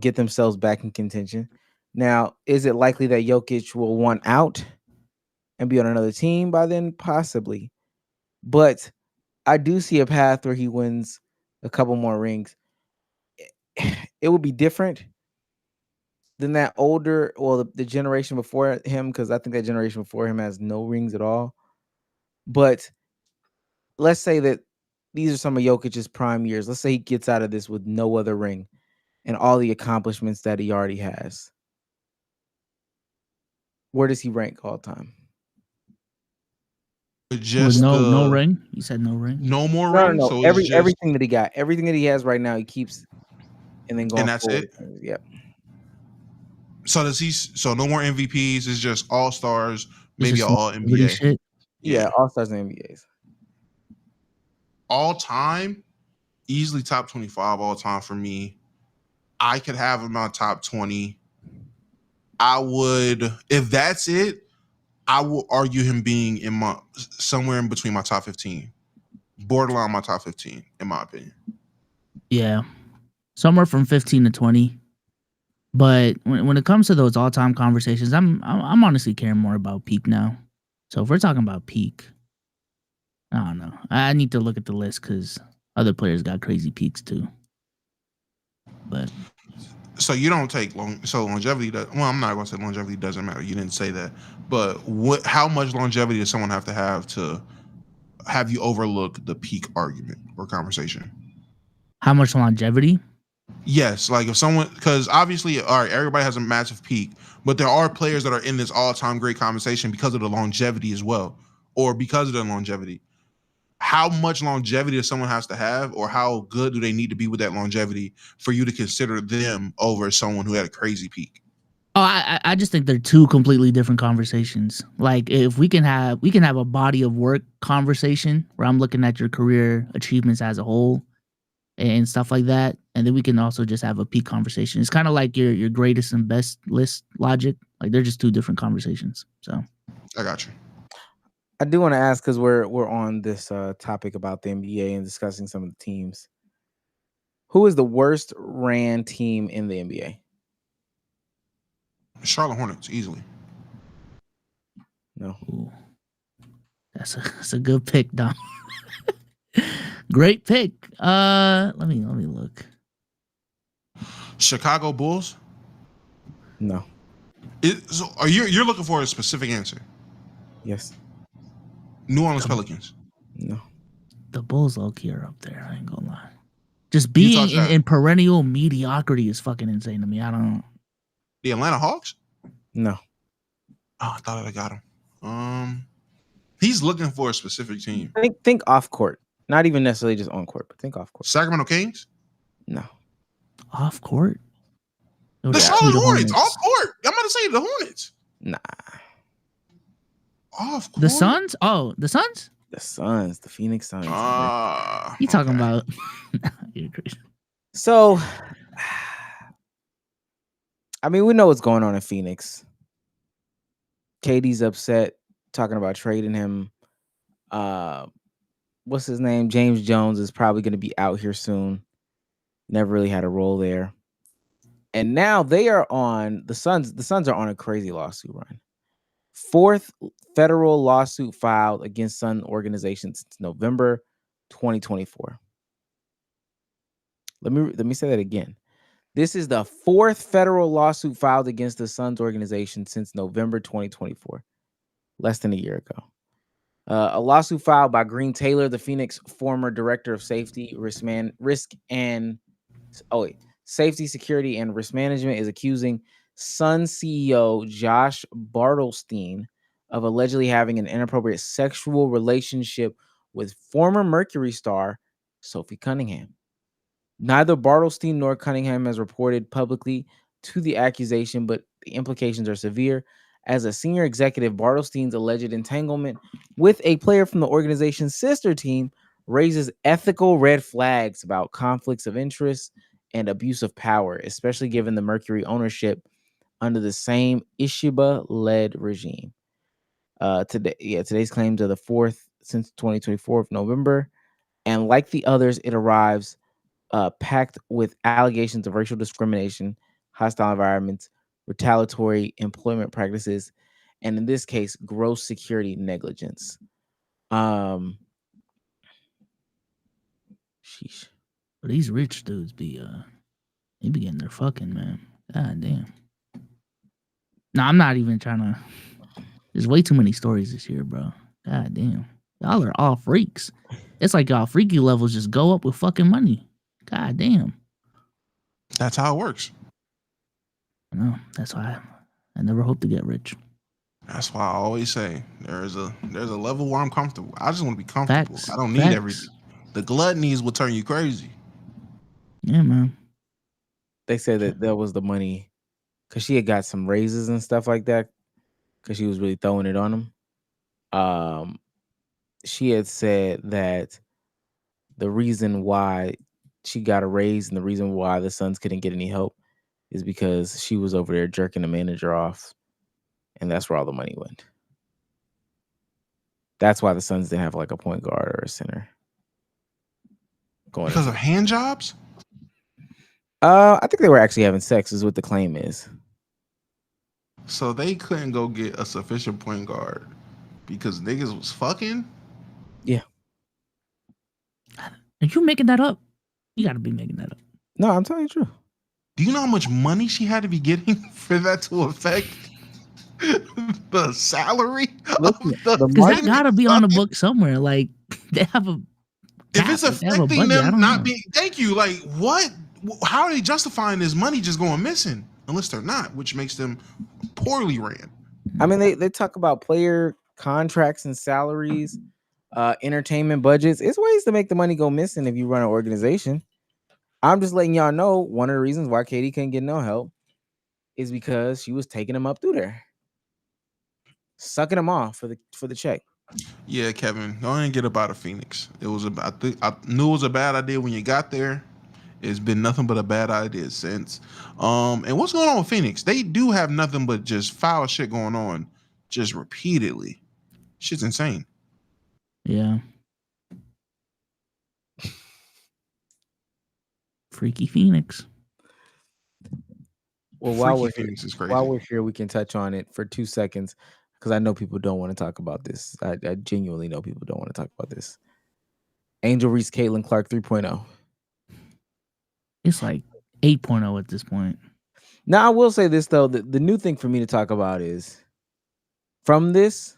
get themselves back in contention. Now, is it likely that Jokic will want out and be on another team by then? Possibly. But I do see a path where he wins a couple more rings. It would be different than that older, or the generation before him, because I think that generation before him has no rings at all. But let's say that these are some of Jokic's prime years. Let's say he gets out of this with no other ring and all the accomplishments that he already has. Where does he rank all time? just no ring. You said no ring. no more No, ring. no, So no. it's just, Everything that he got, everything that he has right now, he keeps, and then going and that's forward. it. Yep. So does he? So no more MVPs. It's just all stars, maybe just all longevity NBA. shit. Yeah, All Stars and NBAs. All time, easily top 25 all time for me. I could have him in my top 20. I would, if that's it, I will argue him being in my somewhere in between my top 15, borderline my top 15, in my opinion. Yeah, somewhere from 15 to 20. But when it comes to those all time conversations, I'm honestly caring more about peak now. So if we're talking about peak, I don't know. I need to look at the list because other players got crazy peaks too. But so you don't take longevity. Well, I'm not going to say longevity doesn't matter. You didn't say that. But how much longevity does someone have to have you overlook the peak argument or conversation? how much longevity? Yes, like if someone, because obviously, all right, everybody has a massive peak, but there are players that are in this all-time great conversation because of the longevity as well, or because of the longevity. How much longevity does someone has to have, or how good do they need to be with that longevity for you to consider them over someone who had a crazy peak? Oh, I just think they're two completely different conversations. Like if we can have a body of work conversation where I'm looking at your career achievements as a whole and stuff like that, and then we can also just have a peak conversation. It's kind of like your greatest and best list logic. Like they're just two different conversations. So I got you. I do want to ask because we're on this topic about the NBA and discussing some of the teams. Who is the worst ran team in the NBA? Charlotte Hornets, easily. No. ooh, that's a good pick, Dom. Great pick. Let me look. Chicago Bulls. No. So are you're looking for a specific answer? Yes. New Orleans Pelicans. No. The Bulls low-key are up there. I ain't gonna lie. Just being in perennial mediocrity is fucking insane to me. I don't. The Atlanta Hawks. No. Oh, I thought I got him. He's looking for a specific team. Think off court. Not even necessarily just on court, but think off court. Sacramento Kings. No. Off court. The Charlotte Hornets. Off court. I'm about to say the Hornets. Nah. Off court. The Suns? Oh, the Suns? The Suns, the Phoenix Suns. You talking about? You're crazy. So, I mean, we know what's going on in Phoenix. KD's upset, talking about trading him. What's his name? James Jones is probably going to be out here soon. Never really had a role there. And now they are on the Suns. The Suns are on a crazy lawsuit run. 4th federal lawsuit filed against Sun organization since November 2024. Let me say that again. This is the 4th federal lawsuit filed against the Suns organization since November 2024, less than a year ago. A lawsuit filed by Green Taylor, the Phoenix former director of safety, safety, security, and risk management, is accusing Sun CEO Josh Bartelstein of allegedly having an inappropriate sexual relationship with former Mercury star Sophie Cunningham. Neither Bartelstein nor Cunningham has reported publicly to the accusation, but the implications are severe. As a senior executive, Bartelstein's alleged entanglement with a player from the organization's sister team raises ethical red flags about conflicts of interest and abuse of power, especially given the Mercury ownership under the same Ishiba-led regime. Today's claims are the 4th since 2024 of November, and like the others, it arrives packed with allegations of racial discrimination, hostile environments, retaliatory employment practices, and in this case, gross security negligence. Sheesh. But these rich dudes they be getting their fucking, man. God damn. No, I'm not even trying to. There's way too many stories this year, bro. God damn. Y'all are all freaks. It's like y'all freaky levels just go up with fucking money. God damn. That's how it works. I know. That's why I never hope to get rich. That's why I always say there's a level where I'm comfortable. I just want to be comfortable. Facts. I don't need everything. The gluttonies will turn you crazy. Yeah, man. They said that was the money because she had got some raises and stuff like that because she was really throwing it on them. She had said that the reason why she got a raise and the reason why the Suns couldn't get any help is because she was over there jerking the manager off, and that's where all the money went. That's why the Suns didn't have like a point guard or a center. Because of hand jobs? I think they were actually having sex is what the claim is. So they couldn't go get a sufficient point guard because niggas was fucking? Yeah. Are you making that up? You got to be making that up. No, I'm telling you the truth. Do you know how much money she had to be getting for that to affect the salary? Because that got to be on the book somewhere. Like, they have a... If it's affecting them not being... Thank you. Like, what? How are they justifying this money just going missing? Unless they're not, which makes them poorly ran. I mean, they talk about player contracts and salaries, entertainment budgets. It's ways to make the money go missing if you run an organization. I'm just letting y'all know one of the reasons why Katie couldn't get no help is because she was taking them up through there, sucking them off for the check. Yeah, Kevin, go ahead and get up out of Phoenix. It was I knew it was a bad idea when you got there. It's been nothing but a bad idea since. And what's going on with Phoenix? They do have nothing but just foul shit going on, just repeatedly. Shit's insane. Yeah. Freaky Phoenix. Well, while we're here, we can touch on it for 2 seconds because I know people don't want to talk about this. I genuinely know people don't want to talk about this. Angel Reese, Caitlin Clark 3.0. It's like 8.0 at this point. Now, I will say this, though. The new thing for me to talk about is from this,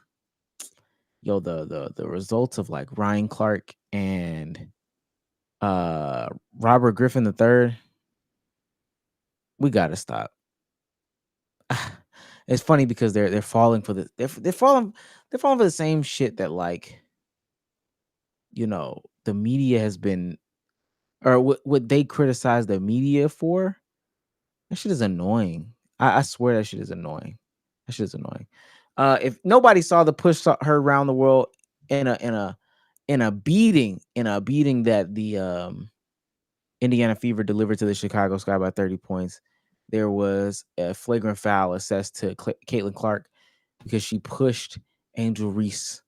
the results of like Ryan Clark and Robert Griffin III, we got to stop. It's funny because they're falling for they're falling for the same shit that, like, the media has been, or what they criticize the media for. That shit is annoying. I swear that shit is annoying. That shit is annoying. If nobody saw the push her around the world in a beating that the Indiana Fever delivered to the Chicago Sky by 30 points, there was a flagrant foul assessed to Caitlin Clark because she pushed Angel Reese.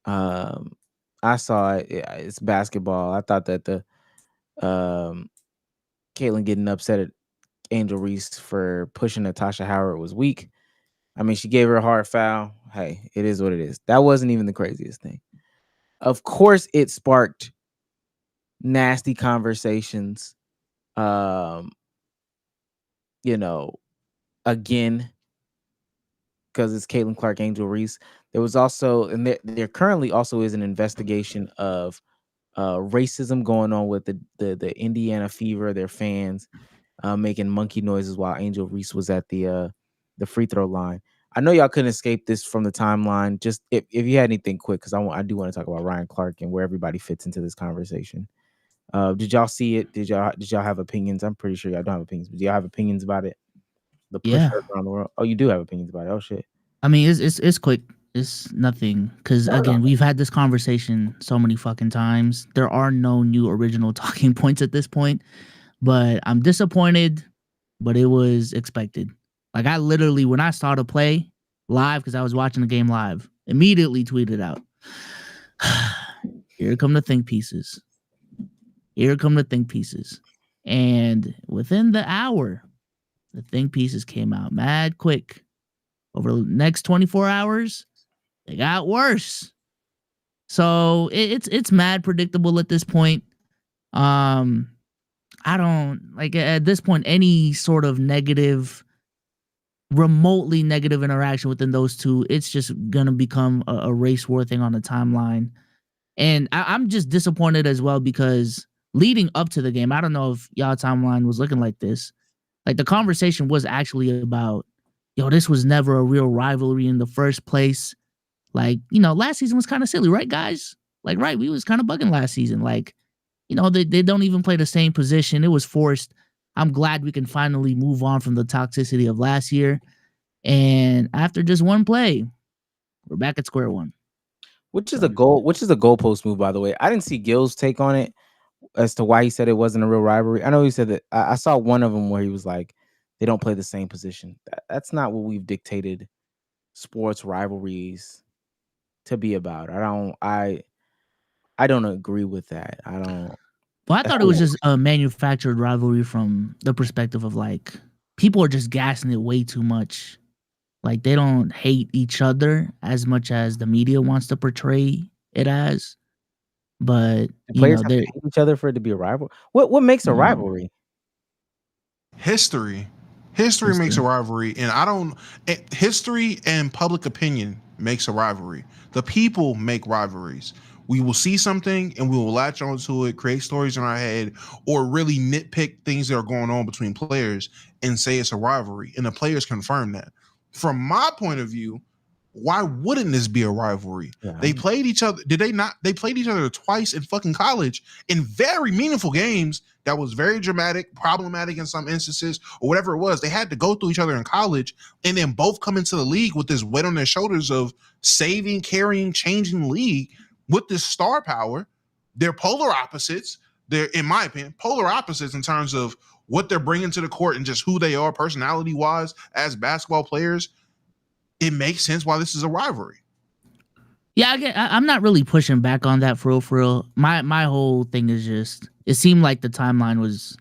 I saw it. It's basketball. I thought that the Caitlin getting upset at Angel Reese for pushing Natasha Howard was weak. I mean, she gave her a hard foul. Hey, it is what it is. That wasn't even the craziest thing. Of course, it sparked nasty conversations. Again, because it's Caitlin Clark, Angel Reese. There was also, and there currently also is an investigation of racism going on with the Indiana Fever, their fans making monkey noises while Angel Reese was at the free throw line. I know y'all couldn't escape this from the timeline. Just if you had anything quick, because I do want to talk about Ryan Clark and where everybody fits into this conversation. Did y'all see it? Did y'all have opinions? I'm pretty sure y'all don't have opinions, but do y'all have opinions about it? The push around the world. Oh, you do have opinions about it. Oh shit. I mean, it's quick. It's nothing. Because again, we've had this conversation so many fucking times. There are no new original talking points at this point. But I'm disappointed, but it was expected. Like, I literally, when I saw the play live, because I was watching the game live, immediately tweeted out, here come the think pieces. Here come the think pieces. And within the hour, the think pieces came out mad quick. Over the next 24 hours, they got worse. So it's mad predictable at this point. I don't like at this point any sort of remotely negative interaction within those two. It's just gonna become a race war thing on the timeline, and I'm just disappointed as well because leading up to the game, I don't know if y'all timeline was looking like this. Like the conversation was actually about yo, this was never a real rivalry in the first place. Like, last season was kind of silly, right, guys? Like, right, we was kind of bugging last season. Like, they don't even play the same position. It was forced. I'm glad we can finally move on from the toxicity of last year. And after just one play, we're back at square one. Which is a goalpost move, by the way. I didn't see Gil's take on it as to why he said it wasn't a real rivalry. I know he said that. I saw one of them where he was like, they don't play the same position. That's not what we've dictated sports rivalries to be about. I don't agree with that. I don't. Well, I thought it was just a manufactured rivalry from the perspective of like people are just gassing it way too much. Like they don't hate each other as much as the media wants to portray it as. But the players have to hate each other for it to be a rivalry. What makes a rivalry? History makes a rivalry, and history and public opinion makes a rivalry. The people make rivalries. We will see something and we will latch onto it, create stories in our head, or really nitpick things that are going on between players and say it's a rivalry. And the players confirm that. From my point of view, why wouldn't this be a rivalry? Yeah. They played each other. Did they not? They played each other twice in fucking college in very meaningful games that was very dramatic, problematic in some instances, or whatever it was. They had to go through each other in college and then both come into the league with this weight on their shoulders of saving, carrying, changing the league with this star power. They're polar opposites. They're, in my opinion, polar opposites in terms of what they're bringing to the court and just who they are personality-wise as basketball players. It makes sense why this is a rivalry. Yeah, I'm not really pushing back on that for real. My whole thing is just, it seemed like the timeline was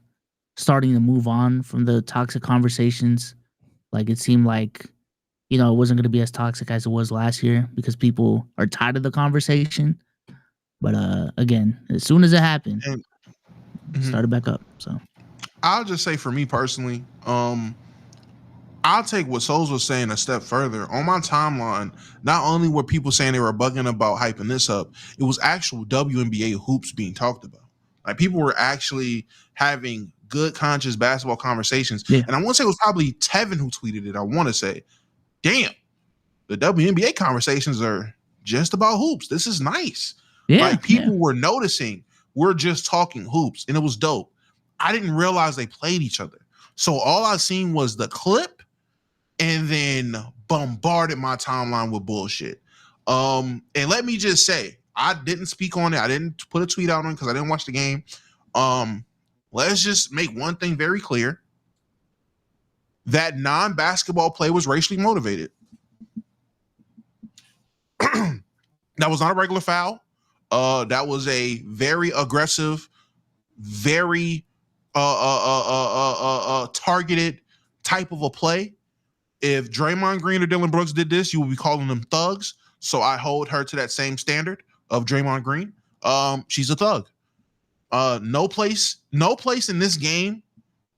starting to move on from the toxic conversations. Like it seemed like, it wasn't going to be as toxic as it was last year because people are tired of the conversation. But again, as soon as it happened, it started back up. So I'll just say for me personally, I'll take what Souls was saying a step further. On my timeline, not only were people saying they were bugging about hyping this up, it was actual WNBA hoops being talked about. Like people were actually having good, conscious basketball conversations. Yeah. And I want to say it was probably Tevin who tweeted it. I want to say, damn, the WNBA conversations are just about hoops. This is nice. Yeah, like people were noticing we're just talking hoops, and it was dope. I didn't realize they played each other. So all I seen was the clip and then bombarded my timeline with bullshit. And let me just say, I didn't speak on it. I didn't put a tweet out on it because I didn't watch the game. Let's just make one thing very clear. That non-basketball play was racially motivated. That was not a regular foul. That was a very aggressive, very targeted type of a play. If Draymond Green or Dylan Brooks did this, you would be calling them thugs. So I hold her to that same standard of Draymond Green. She's a thug. No place in this game,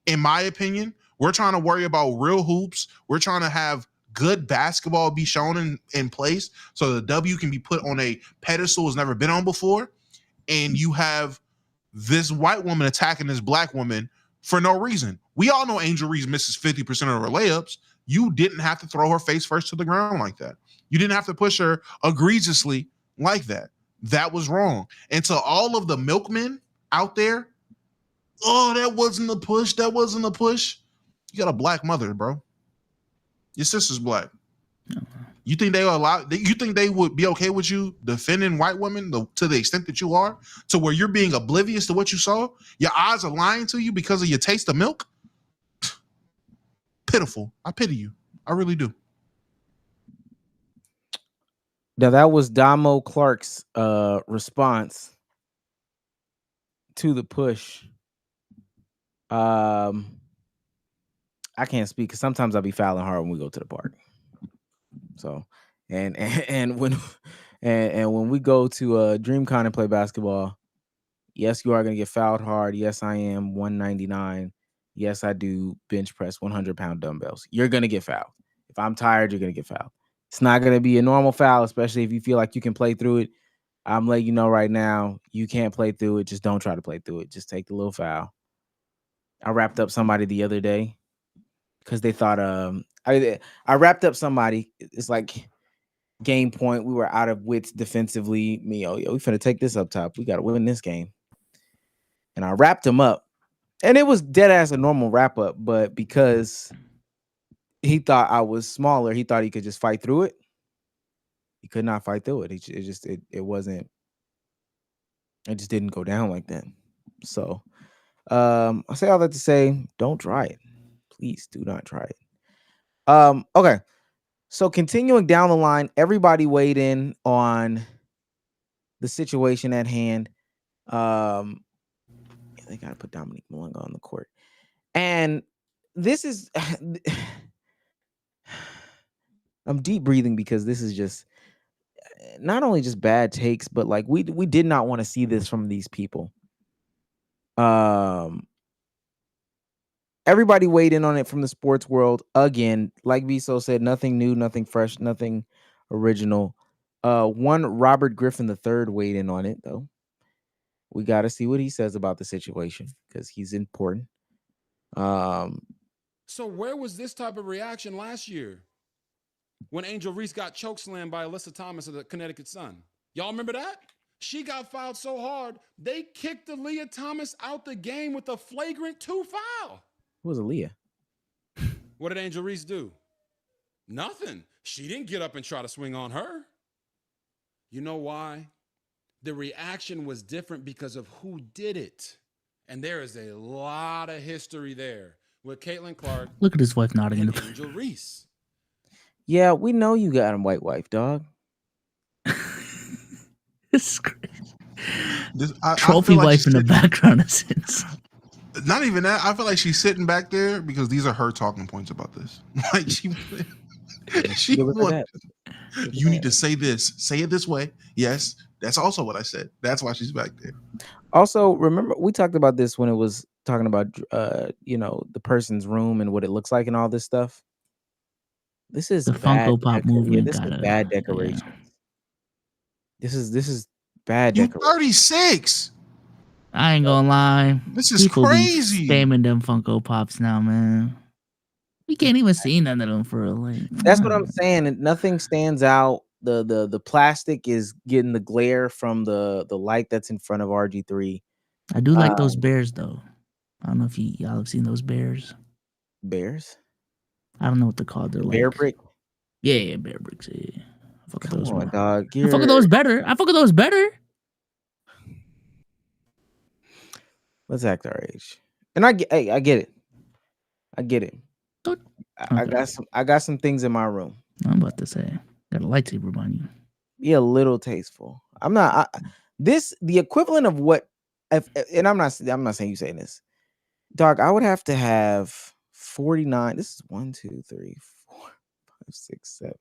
in my opinion. We're trying to worry about real hoops. We're trying to have good basketball be shown in place so the W can be put on a pedestal it's never been on before. And you have this white woman attacking this black woman for no reason. We all know Angel Reese misses 50% of her layups. You didn't have to throw her face first to the ground like that. You didn't have to push her egregiously like that. That was wrong. And to all of the milkmen out there, oh, that wasn't a push. That wasn't a push. You got a black mother, bro. Your sister's black. You think they would be okay with you defending white women to the extent that you are, to where you're being oblivious to what you saw? Your eyes are lying to you because of your taste of milk? Pitiful. I pity you. I really do. Now that was Damo Clark's response to the push. I can't speak because sometimes I'll be fouling hard when we go to the park. So, and when we go to DreamCon and play basketball, yes, you are going to get fouled hard. Yes, I am 199. Yes, I do bench press 100-pound dumbbells. You're going to get fouled. If I'm tired, you're going to get fouled. It's not going to be a normal foul, especially if you feel like you can play through it. I'm letting you know right now, you can't play through it. Just don't try to play through it. Just take the little foul. I wrapped up somebody the other day because they thought I wrapped up somebody. It's like game point. We were out of wits defensively. We finna take this up top. We got to win this game. And I wrapped him up. And it was dead ass a normal wrap up, but because he thought I was smaller, he thought he could just fight through it. He could not fight through it. It just didn't go down like that. So I say all that to say, don't try it. Please do not try it. Okay. So continuing down the line, everybody weighed in on the situation at hand. They gotta put Dominique Malunga on the court. And this is I'm deep breathing because this is just not only just bad takes, but like we did not want to see this from these people. Everybody weighed in on it from the sports world. Again, like Viso said, nothing new, nothing fresh, nothing original. One Robert Griffin III weighed in on it, though. We got to see what he says about the situation because he's important. So where was this type of reaction last year when Angel Reese got chokeslammed by Alyssa Thomas of the Connecticut Sun? Y'all remember that? She got fouled so hard, they kicked Aaliyah Thomas out the game with a flagrant 2 foul. Who was Aaliyah? What did Angel Reese do? Nothing. She didn't get up and try to swing on her. You know why? The reaction was different because of who did it. And there is a lot of history there with Caitlin Clark. Look at his wife nodding in the Angel Reese. Yeah, we know you got a white wife, dog. It's crazy. I Trophy feel like wife in the background is not even that. I feel like she's sitting back there because these are her talking points about this. Like she you need to say this. Say it this way. Yes, that's also what I said. That's why she's back there. Also, remember we talked about this when it was talking about the person's room and what it looks like and all this stuff. This is the Funko Pop movement. This is bad decoration. Yeah. This is bad You decoration. 36. I ain't gonna lie. This is People crazy. Be spamming them Funko Pops now, man. We can't even see none of them for a late. That's what I'm saying. And nothing stands out. The plastic is getting the glare from the light that's in front of RG3. I do like those bears though. I don't know if y'all have seen those bears. Bears? I don't know what they're called. They're bear like brick. Yeah, bear bricks. Yeah. I fuck with those. Come on, dog. I fuck with those better. Let's act our age. And I get it. I get it. I got some things in my room. I'm about to say, got a lightsaber on you. Be a little tasteful. I'm not. The equivalent of what, and I'm not saying you saying this, dog. I would have to have 49. This is 1, 2, 3, 4, 5, 6, 7.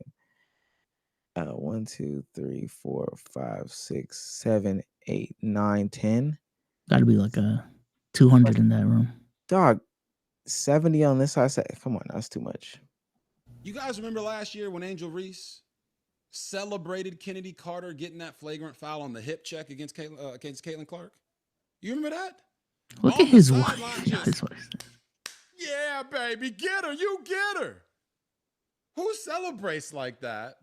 1, 2, 3, 4, 5, 6, 7, 8, 9, 10. Got to be like a 200 in that room. Dog, 70 on this side. Come on, that's too much. You guys remember last year when Angel Reese celebrated Kennedy Carter getting that flagrant foul on the hip check against Caitlin Clark? You remember that? Look at his wife. Yeah, baby, get her. You get her. Who celebrates like that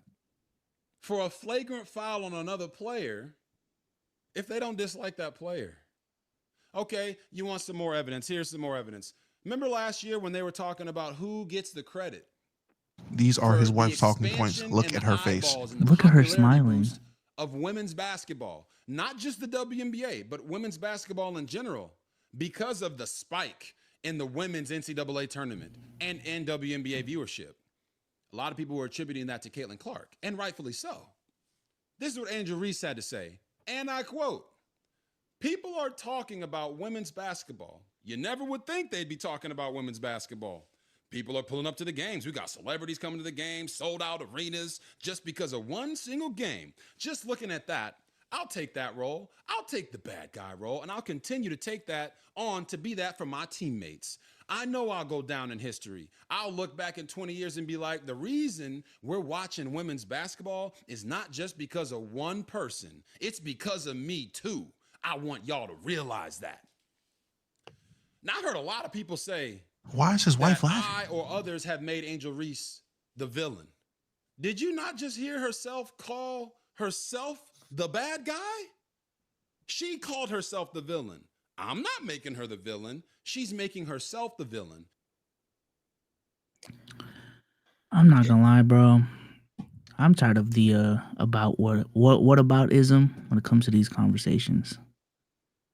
for a flagrant foul on another player if they don't dislike that player? Okay, you want some more evidence. Here's some more evidence. Remember last year when they were talking about who gets the credit? These are his wife's talking points. Look at her face. Look at her smiling. Of women's basketball, not just the WNBA, but women's basketball in general, because of the spike in the women's NCAA tournament and WNBA viewership. A lot of people were attributing that to Caitlin Clark, and rightfully so. This is what Angel Reese had to say, and I quote, "People are talking about women's basketball. You never would think they'd be talking about women's basketball. People are pulling up to the games. We got celebrities coming to the games, sold out arenas, just because of one single game. Just looking at that, I'll take that role. I'll take the bad guy role, and I'll continue to take that on to be that for my teammates. I know I'll go down in history. I'll look back in 20 years and be like, the reason we're watching women's basketball is not just because of one person. It's because of me too. I want y'all to realize that." Now, I heard a lot of people say, Why is his wife that laughing? I or others have made Angel Reese the villain. Did you not just hear herself call herself the bad guy? She called herself the villain. I'm not making her the villain. She's making herself the villain. I'm not gonna lie, bro. I'm tired of the about what about ism when it comes to these conversations.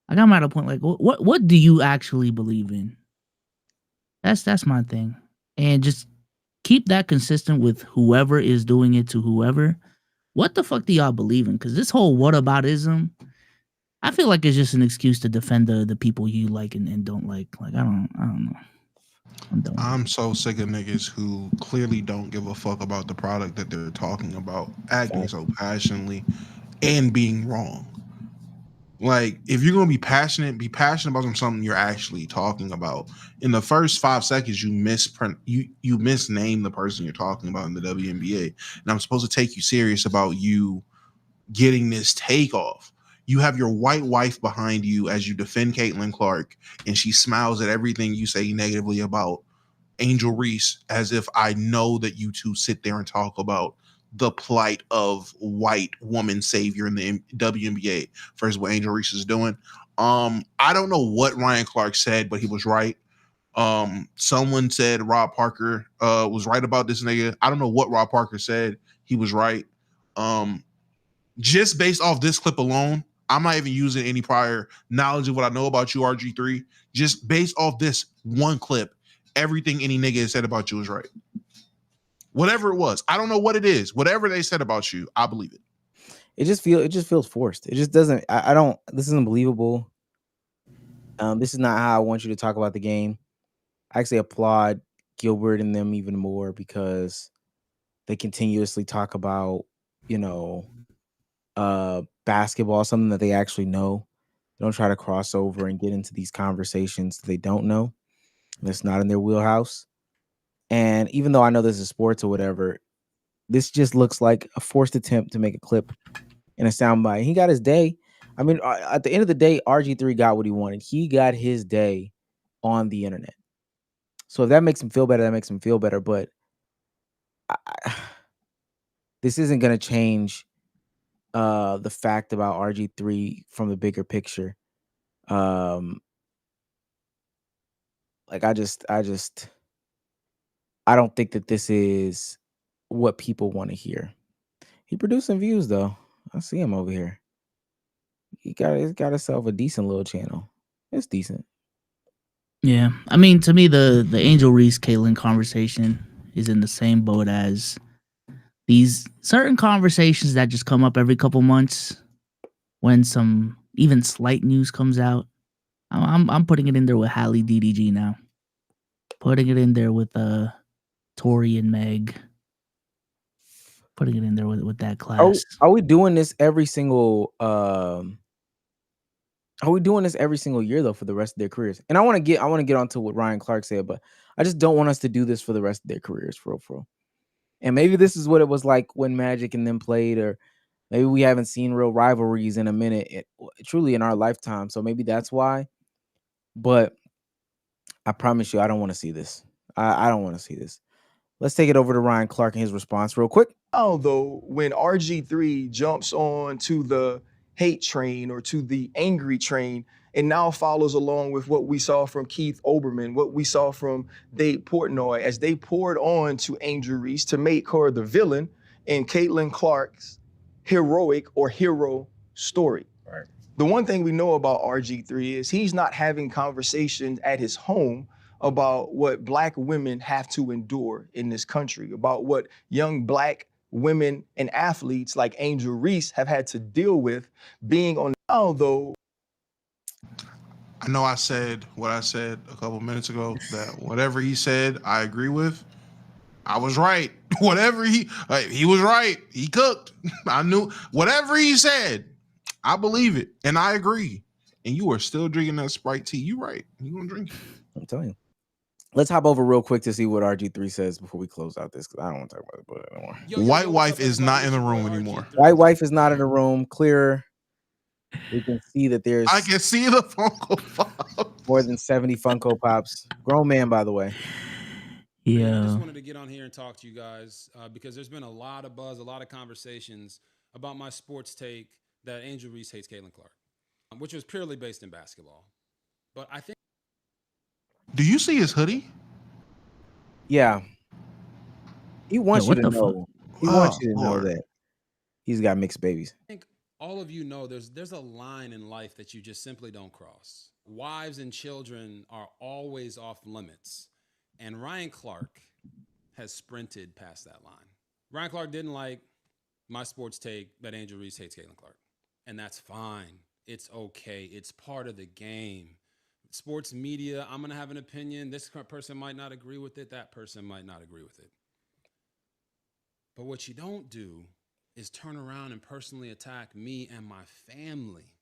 Like I'm at a point like what do you actually believe in? That's my thing. And just keep that consistent with whoever is doing it to whoever. What the fuck do y'all believe in? Because this whole whataboutism, I feel like it's just an excuse to defend the people you like and don't like. Like I don't know. I'm done. I'm so sick of niggas who clearly don't give a fuck about the product that they're talking about, acting so passionately and being wrong. Like, if you're gonna be passionate about something you're actually talking about. In the first 5 seconds, you misname the person you're talking about in the WNBA, and I'm supposed to take you serious about you getting this takeoff. You have your white wife behind you as you defend Caitlin Clark, and she smiles at everything you say negatively about Angel Reese, as if I know that you two sit there and talk about the plight of white woman savior in the WNBA versus what Angel Reese is doing. I don't know what Ryan Clark said, but he was right. Someone said Rob Parker was right about this nigga. I don't know what Rob Parker said. He was right. Just based off this clip alone, I'm not even using any prior knowledge of what I know about you, RG3. Just based off this one clip, everything any nigga has said about you is right. Whatever it was, I don't know what it is. Whatever they said about you, I believe it. It just feels forced. It just doesn't. I don't. This isn't believable. This is not how I want you to talk about the game. I actually applaud Gilbert and them even more because they continuously talk about, basketball, something that they actually know. They don't try to cross over and get into these conversations that they don't know. That's not in their wheelhouse. And even though I know this is sports or whatever, this just looks like a forced attempt to make a clip and a soundbite. He got his day. I mean, at the end of the day, RG3 got what he wanted. He got his day on the internet. So if that makes him feel better, that makes him feel better. But this isn't going to change the fact about RG3 from the bigger picture. I don't think that this is what people want to hear. He producing views though. I see him over here. He's got himself a decent little channel. It's decent. Yeah, I mean, to me, the Angel Reese Caitlin conversation is in the same boat as these certain conversations that just come up every couple months when some even slight news comes out. I'm putting it in there with Hallie DDG now. Putting it in there with Tori and Meg. Putting it in there with that class. Are we doing this every single year though for the rest of their careers? And I want to get onto what Ryan Clark said, but I just don't want us to do this for the rest of their careers, for real. And maybe this is what it was like when Magic and them played, or maybe we haven't seen real rivalries in a minute, truly in our lifetime. So maybe that's why. But I promise you, I don't want to see this. I don't want to see this. Let's take it over to Ryan Clark and his response real quick. Though, when RG3 jumps on to the hate train or to the angry train and now follows along with what we saw from Keith Olbermann, what we saw from Dave Portnoy, as they poured on to Angel Reese to make her the villain in Caitlin Clark's heroic or hero story. Right. The one thing we know about RG3 is he's not having conversations at his home about what Black women have to endure in this country, about what young Black women and athletes like Angel Reese have had to deal with being on. Although I know I said what I said a couple minutes ago, that whatever he said, I agree with. I was right. Whatever he was right. He cooked. I knew whatever he said, I believe it. And I agree. And you are still drinking that Sprite tea. You right. You gonna drink it. I'm telling you. Let's hop over real quick to see what RG3 says before we close out this, because I don't want to talk about it anymore. White wife is not in the room anymore. White wife is not in the room. Clear. We can see that there's I can see the Funko Pop. more than 70 Funko Pops. Grown man, by the way. I Yeah. just wanted to get on here and talk to you guys because there's been a lot of buzz, a lot of conversations about my sports take that Angel Reese hates Caitlin Clark, which was purely based in basketball. But I think. Do you see his hoodie? Yeah. He wants you what to the know. He Oh, wants you to know Lord. that he's got mixed babies. I think all of you know there's a line in life that you just simply don't cross. Wives and children are always off limits. And Ryan Clark has sprinted past that line. Ryan Clark didn't like my sports take that Angel Reese hates Caitlin Clark. And that's fine. It's okay. It's part of the game. Sports media, I'm going to have an opinion. This person might not agree with it. That person might not agree with it. But what you don't do is turn around and personally attack me and my family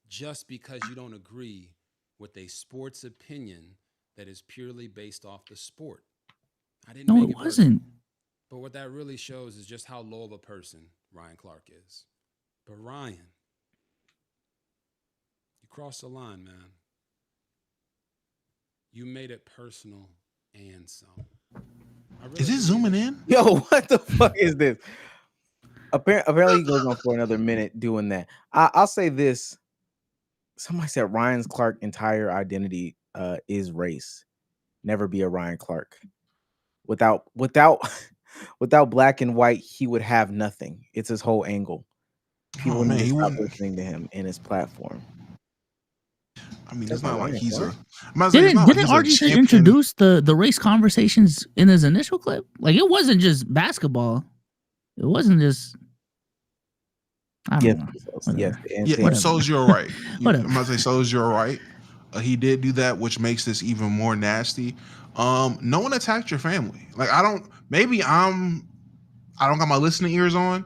just because you don't agree with a sports opinion that is purely based off the sport. I didn't No, make it personal. wasn't. But what that really shows is just how low of a person Ryan Clark is. But Ryan, you crossed the line, man. You made it personal and some. Is it zooming in? Yo, what the fuck is this? Apparently he goes on for another minute doing that. I'll say this. Somebody said Ryan Clark's entire identity is race. Never be a Ryan Clark. Without black and white, he would have nothing. It's his whole angle. People need to stop listening to him and his platform. I mean, it's not like he's a. Didn't RG introduce the race conversations in his initial clip? Like, it wasn't just basketball. It wasn't just. I don't know. Yeah, So's you're right. I'm about to say So's you're right. He did do that, which makes this even more nasty. No one attacked your family. Like, I don't got my listening ears on.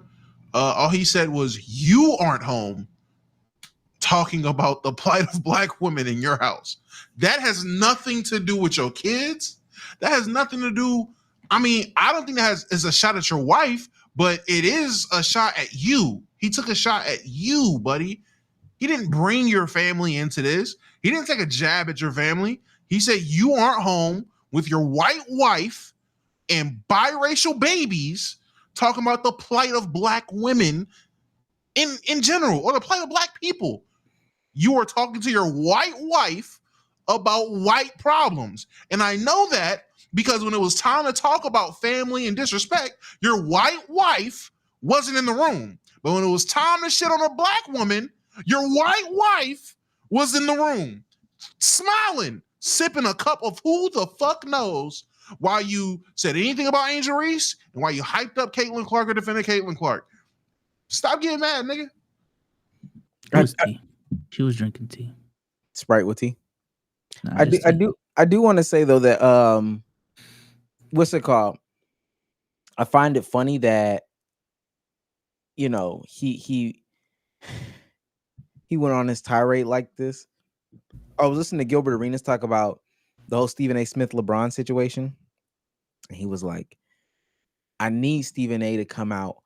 All he said was, you aren't home talking about the plight of black women in your house. That has nothing to do with your kids. That has nothing to do. I mean, I don't think that is a shot at your wife, but it is a shot at you. He took a shot at you, buddy. He didn't bring your family into this. He didn't take a jab at your family. He said you aren't home with your white wife and biracial babies talking about the plight of black women in general, or the plight of black people. You are talking to your white wife about white problems. And I know that because when it was time to talk about family and disrespect, your white wife wasn't in the room. But when it was time to shit on a black woman, your white wife was in the room, smiling, sipping a cup of who the fuck knows, while you said anything about Angel Reese and while you hyped up Caitlin Clark or defended Caitlin Clark. Stop getting mad, nigga. She was drinking tea. Sprite with tea. Nah, I do want to say though that what's it called? I find it funny that he went on his tirade like this. I was listening to Gilbert Arenas talk about the whole Stephen A. Smith LeBron situation. And he was like, I need Stephen A. to come out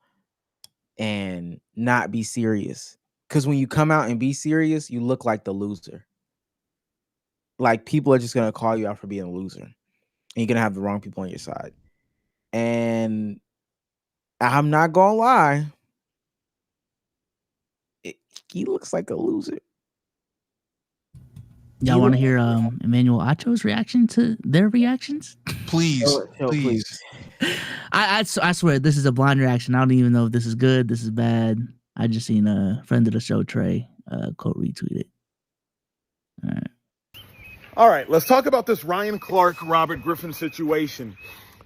and not be serious. Because when you come out and be serious, you look like the loser. Like, people are just going to call you out for being a loser. And you're going to have the wrong people on your side. And I'm not going to lie. He looks like a loser. Y'all want to hear Emmanuel Acho's reaction to their reactions? Please, please. I swear this is a blind reaction. I don't even know if this is good, this is bad. I just seen a friend of the show, Trey, quote retweet it. All right, let's talk about this Ryan Clark, Robert Griffin situation.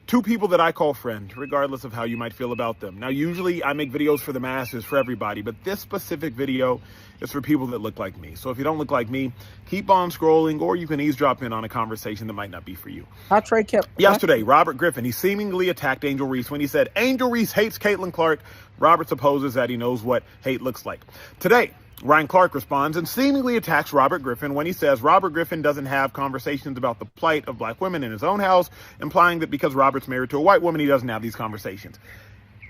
Two people that I call friends, regardless of how you might feel about them. Now, usually I make videos for the masses, for everybody, but this specific video is for people that look like me. So if you don't look like me, keep on scrolling, or you can eavesdrop in on a conversation that might not be for you. How Trey kept... Yesterday, Robert Griffin, he seemingly attacked Angel Reese when he said, Angel Reese hates Caitlin Clark. Robert supposes that he knows what hate looks like. Today, Ryan Clark responds and seemingly attacks Robert Griffin when he says Robert Griffin doesn't have conversations about the plight of black women in his own house, implying that because Robert's married to a white woman, he doesn't have these conversations.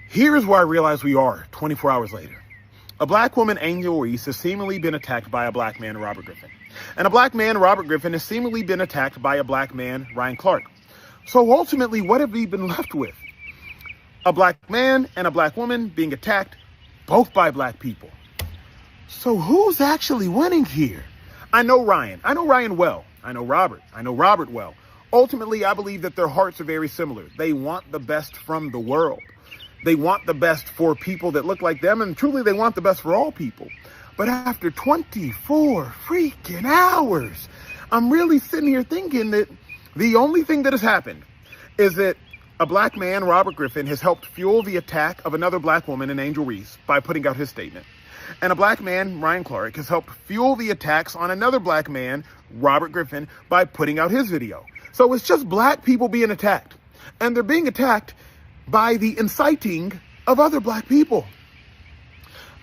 Here's where I realize we are 24 hours later. A black woman, Angel Reese, has seemingly been attacked by a black man, Robert Griffin. And a black man, Robert Griffin, has seemingly been attacked by a black man, Ryan Clark. So ultimately, what have we been left with? A black man and a black woman being attacked, both by black people. So who's actually winning here? I know Ryan. I know Ryan well. I know Robert. I know Robert well. Ultimately, I believe that their hearts are very similar. They want the best from the world. They want the best for people that look like them, and truly they want the best for all people. But after 24 freaking hours, I'm really sitting here thinking that the only thing that has happened is that a black man, Robert Griffin, has helped fuel the attack of another black woman, an Angel Reese, by putting out his statement. And a black man, Ryan Clark, has helped fuel the attacks on another black man, Robert Griffin, by putting out his video. So it's just black people being attacked. And they're being attacked by the inciting of other black people.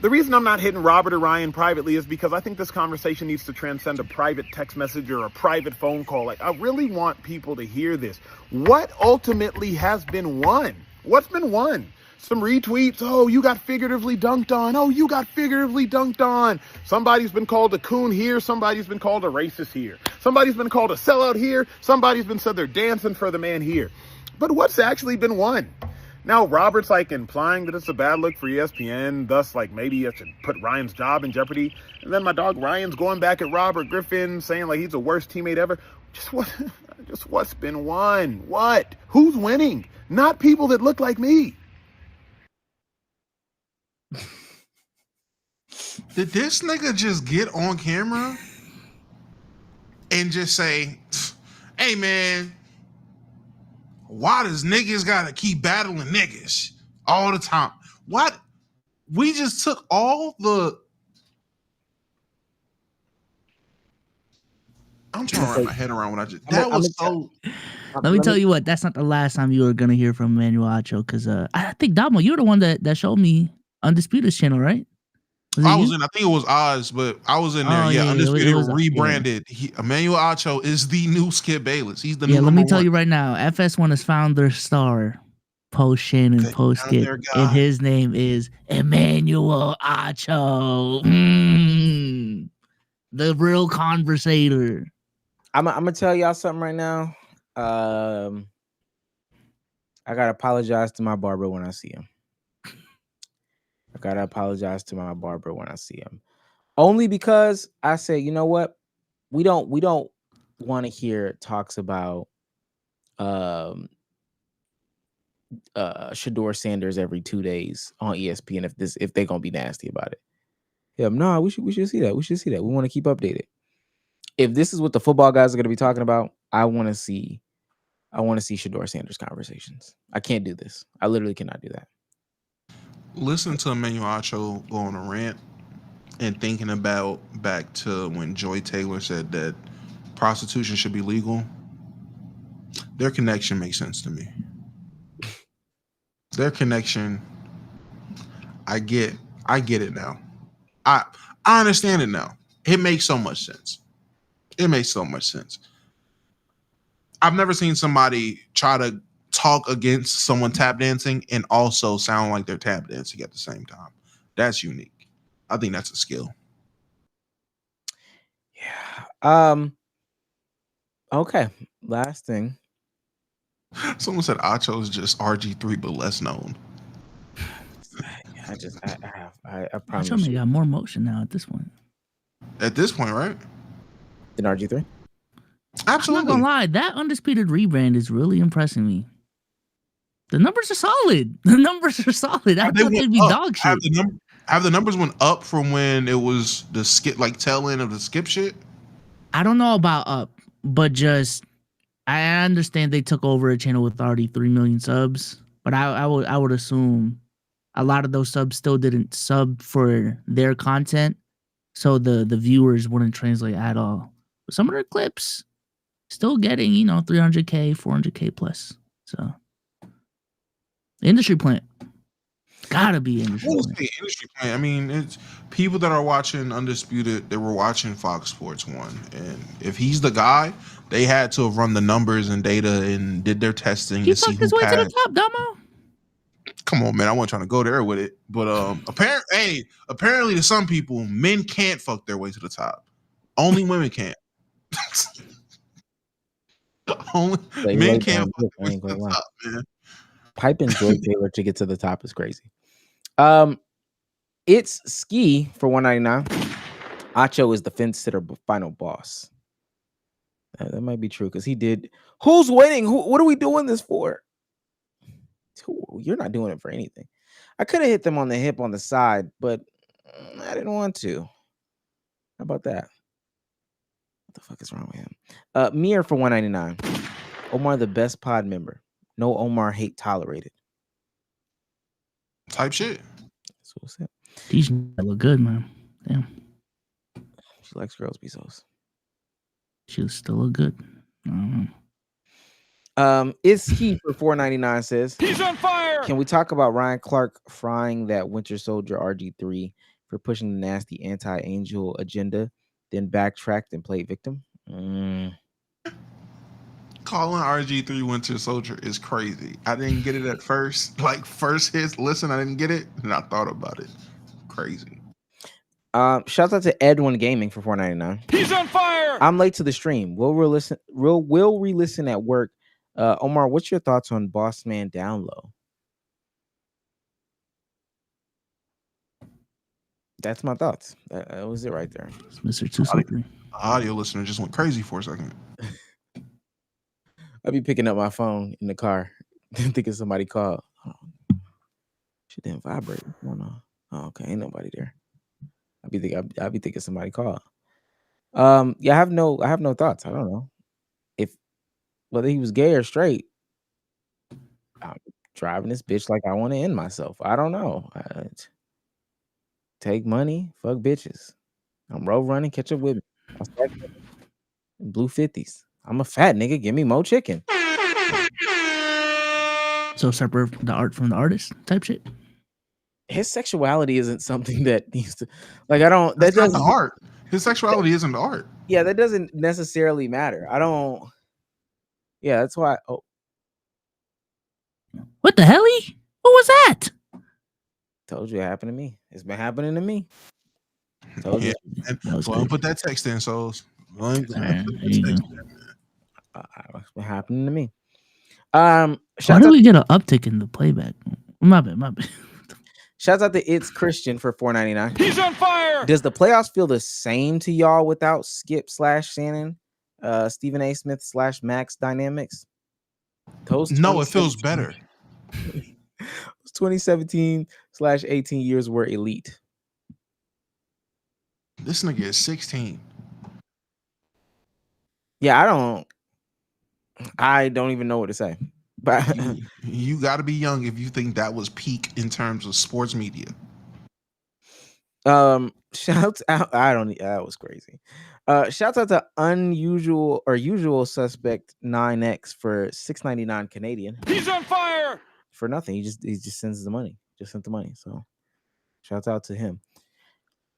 The reason I'm not hitting Robert or Ryan privately is because I think this conversation needs to transcend a private text message or a private phone call. Like, I really want people to hear this. What ultimately has been won? What's been won? Some retweets. Oh, you got figuratively dunked on. Oh, you got figuratively dunked on. Somebody's been called a coon here. Somebody's been called a racist here. Somebody's been called a sellout here. Somebody's been said they're dancing for the man here. But what's actually been won? Now, Robert's like implying that it's a bad look for ESPN, thus like maybe I should put Ryan's job in jeopardy. And then my dog Ryan's going back at Robert Griffin saying like he's the worst teammate ever. Just what's been won? What? Who's winning? Not people that look like me. Did this nigga just get on camera and just say, hey man, why does niggas gotta keep battling niggas all the time? What? We just took all the... I'm trying to wrap my head around what I just... That was so... Let me tell you what, that's not the last time you were going to hear from Emmanuel Acho, because I think, Damo, you're the one that showed me Undisputed's channel, right? I think it was Oz, but I was in there. Undisputed it was rebranded. Emmanuel Acho is the new Skip Bayless. He's the new let me tell you right now, FS1 has found their star post Shannon, post Skip, and his name is Emmanuel Acho. The real conversator. I'm gonna tell y'all something right now. I gotta apologize to my barber when I see him. Only because I say, you know what? We don't want to hear talks about Shador Sanders every 2 days on ESPN if they're gonna be nasty about it. Yeah, no, we should see that. We want to keep updated. If this is what the football guys are gonna be talking about, I want to see Shador Sanders conversations. I can't do this. I literally cannot do that. Listen to Emmanuel Acho go on a rant and thinking about back to when Joy Taylor said that prostitution should be legal. Their connection makes sense to me. Their connection, I get it now. I understand it now. It makes so much sense. I've never seen somebody try to talk against someone tap dancing and also sound like they're tap dancing at the same time. That's unique. I think that's a skill. Yeah. Okay. Last thing. Someone said Acho is just RG3 but less known. I promise. Acho got more motion now at this point. At this point, right? Than RG3? Absolutely. I'm not gonna lie, that Undisputed rebrand is really impressing me. The numbers are solid. I thought they'd be dog shit. Have the numbers went up from when it was the skip, like tail end of the skip shit? I don't know about up, but just I understand they took over a channel with already 3 million subs, but I would assume a lot of those subs still didn't sub for their content, so the viewers wouldn't translate at all. But some of their clips still getting 300K, 400K plus. So industry plant. Gotta be industry plant. I mean, it's people that are watching Undisputed, they were watching Fox Sports 1. And if he's the guy, they had to have run the numbers and data and did their testing he to see fucked his way to the top, Damo. come on, man. I wasn't trying to go there with it, but apparently to some people, men can't fuck their way to the top. Only women can't. Only men can't fuck their way to the top, man. Piping Joy Taylor to get to the top is crazy. It's Ski for $1.99. Acho is the fence sitter final boss. That might be true because he did. Who's winning? What are we doing this for? You're not doing it for anything. I could have hit them on the hip on the side, but I didn't want to. How about that? What the fuck is wrong with him? Mir for $1.99. Omar, the best pod member. No Omar hate tolerated. Type shit. That's what's up. These look good, man. Damn. She likes girls bezos. She still look good. I don't know. It's He for $4.99 says He's on fire. Can we talk about Ryan Clark frying that Winter Soldier RG3 for pushing the nasty anti-angel agenda, then backtracked and played victim? Calling RG3 Winter Soldier is crazy. I didn't get it at first. Like first hits, listen, I didn't get it, and I thought about it. Crazy. Shout out to Edwin Gaming for $4.99. He's on fire. I'm late to the stream. We'll re-listen at work. Omar, what's your thoughts on Boss Man Down Low? That's my thoughts. That was it right there. It's Mr. 263. Audio listener just went crazy for a second. I'll be picking up my phone in the car, thinking somebody called. Oh, shit didn't vibrate. Oh, okay, ain't nobody there. I'll be thinking somebody called. Yeah, I have no thoughts. I don't know if whether he was gay or straight. I'm driving this bitch like I want to end myself. I don't know. Take money, fuck bitches. I'm road running, catch up with me. Blue 50s. I'm a fat nigga. Give me more chicken. So separate the art from the artist type shit. His sexuality isn't something that needs to, like, I don't. That's not the art. His sexuality isn't the art. Yeah, that doesn't necessarily matter. I don't. Yeah, that's why. Oh, what the hell? What was that? Told you it happened to me. It's been happening to me. Told you. Go and put that text in, souls. It's been happening to me. Why do we get an uptick in the playback? My bad. Shouts out to It's Christian for $4.99. He's on fire. Does the playoffs feel the same to y'all without Skip / Shannon, Stephen A. Smith / Max dynamics? No, it feels better. 2017/18 years were elite. This nigga is 16. Yeah, I don't even know what to say. But you got to be young if you think that was peak in terms of sports media. Shouts out. That was crazy. Shouts out to usual suspect 9X for $6.99 Canadian. He's on fire. For nothing. He just sends the money. Just sent the money. So shouts out to him.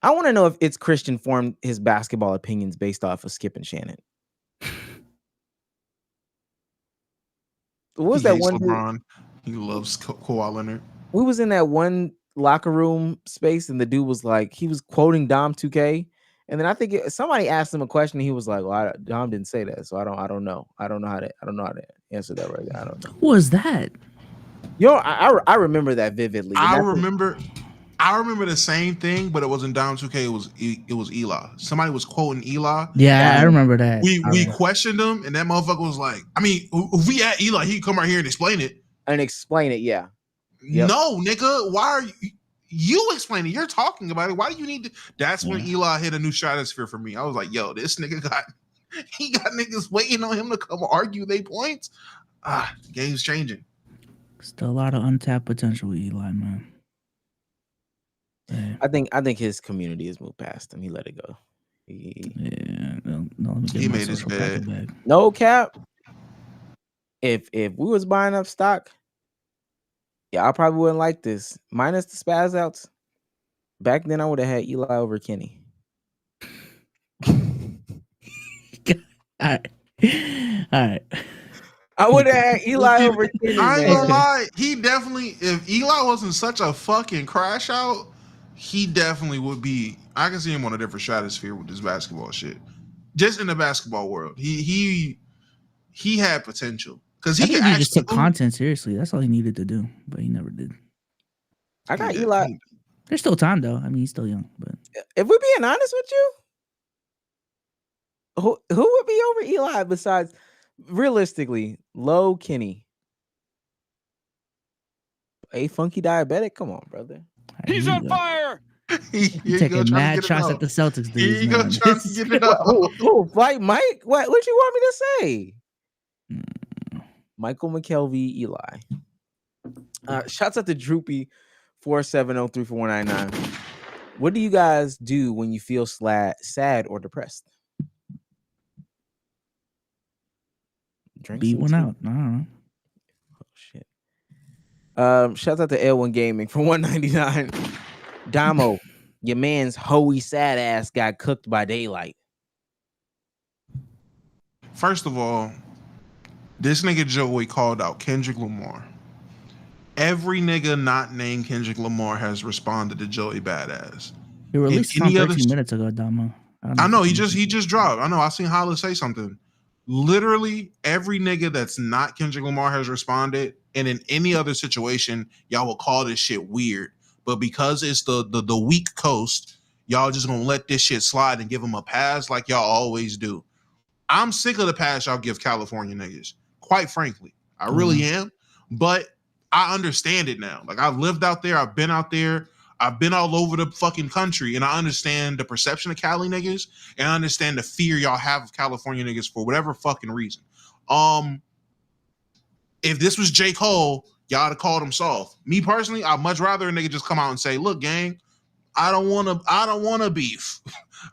I want to know if It's Christian formed his basketball opinions based off of Skip and Shannon. What was that one? LeBron. He loves Kawhi Leonard. We was in that one locker room space, and the dude was like, he was quoting Dom 2K, and then I think somebody asked him a question, and he was like, "Well, Dom didn't say that, so I don't know. I don't know how to answer that right now. I don't know." Who was that? Yo, I remember that vividly. I remember the same thing, but it wasn't Dom 2K. It was Eli. Somebody was quoting Eli. Yeah, I remember that. We questioned him, and that motherfucker was like, I mean, if we at Eli, he'd come right here and explain it. Yeah. Yep. No, nigga, why are you explaining? You're talking about it. Why do you need to? That's when Eli hit a new stratosphere for me. I was like, yo, this nigga got niggas waiting on him to come argue their points. The game's changing. Still a lot of untapped potential with Eli, man. Yeah. I think his community has moved past him. He let it go. He made his bed. No cap. If we was buying up stock, I probably wouldn't like this. Minus the spaz outs. Back then, I would have had Eli over Kenny. All right. I would have had Eli over Kenny, I ain't gonna man. lie. He definitely, if Eli wasn't such a fucking crash out, he definitely would be. I can see him on a different stratosphere with this basketball shit. Just in the basketball world, he had potential because I he could think he just actually took content seriously. That's all he needed to do, but he never did. I got Eli. There's still time though. I mean, he's still young, but If we're being honest with you, who would be over Eli besides, realistically, Low Kenny? A funky diabetic? Come on, brother. He's on fire. He taking mad shots at the Celtics dudes, He go man. trying to get it up. Like Mike? What you want me to say? Michael McKelvey, Eli. Shouts out to Droopy 47034199. What do you guys do when you feel sad or depressed? Drink Beat some one tea. out. I don't know. Oh shit. Shout out to L1 Gaming for 199. Damo, your man's hoey sad ass got cooked by daylight. First of all, this nigga Joey called out Kendrick Lamar. Every nigga not named Kendrick Lamar has responded to Joey Badass. He released If a song any 13 minutes ago, Damo. I know he just dropped. I know I seen Hollis say something. Literally every nigga that's not Kendrick Lamar has responded, and in any other situation, y'all will call this shit weird. But because it's the weak coast, y'all just gonna let this shit slide and give them a pass like y'all always do. I'm sick of the pass y'all give California niggas. Quite frankly, I really am. But I understand it now. Like, I've lived out there, I've been out there, I've been all over the fucking country, and I understand the perception of Cali niggas, and I understand the fear y'all have of California niggas for whatever fucking reason. If this was J. Cole, y'all would have called him soft. Me personally, I'd much rather a nigga just come out and say, look, gang, I don't want to beef.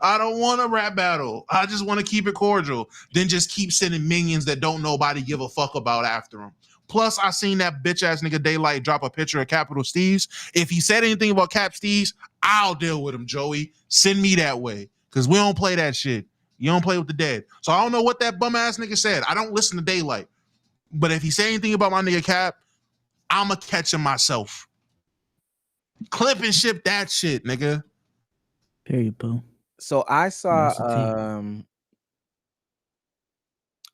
I don't want to rap battle. I just want to keep it cordial. Then just keep sending minions that don't nobody give a fuck about after him. Plus, I seen that bitch ass nigga Daylight drop a picture of Capital Steez. If he said anything about Cap Steez, I'll deal with him, Joey. Send me that way. Because we don't play that shit. You don't play with the dead. So I don't know what that bum ass nigga said. I don't listen to Daylight. But if he say anything about my nigga Cap, I'ma catch him myself. Clip and ship that shit, nigga. Period, Pooh. So I saw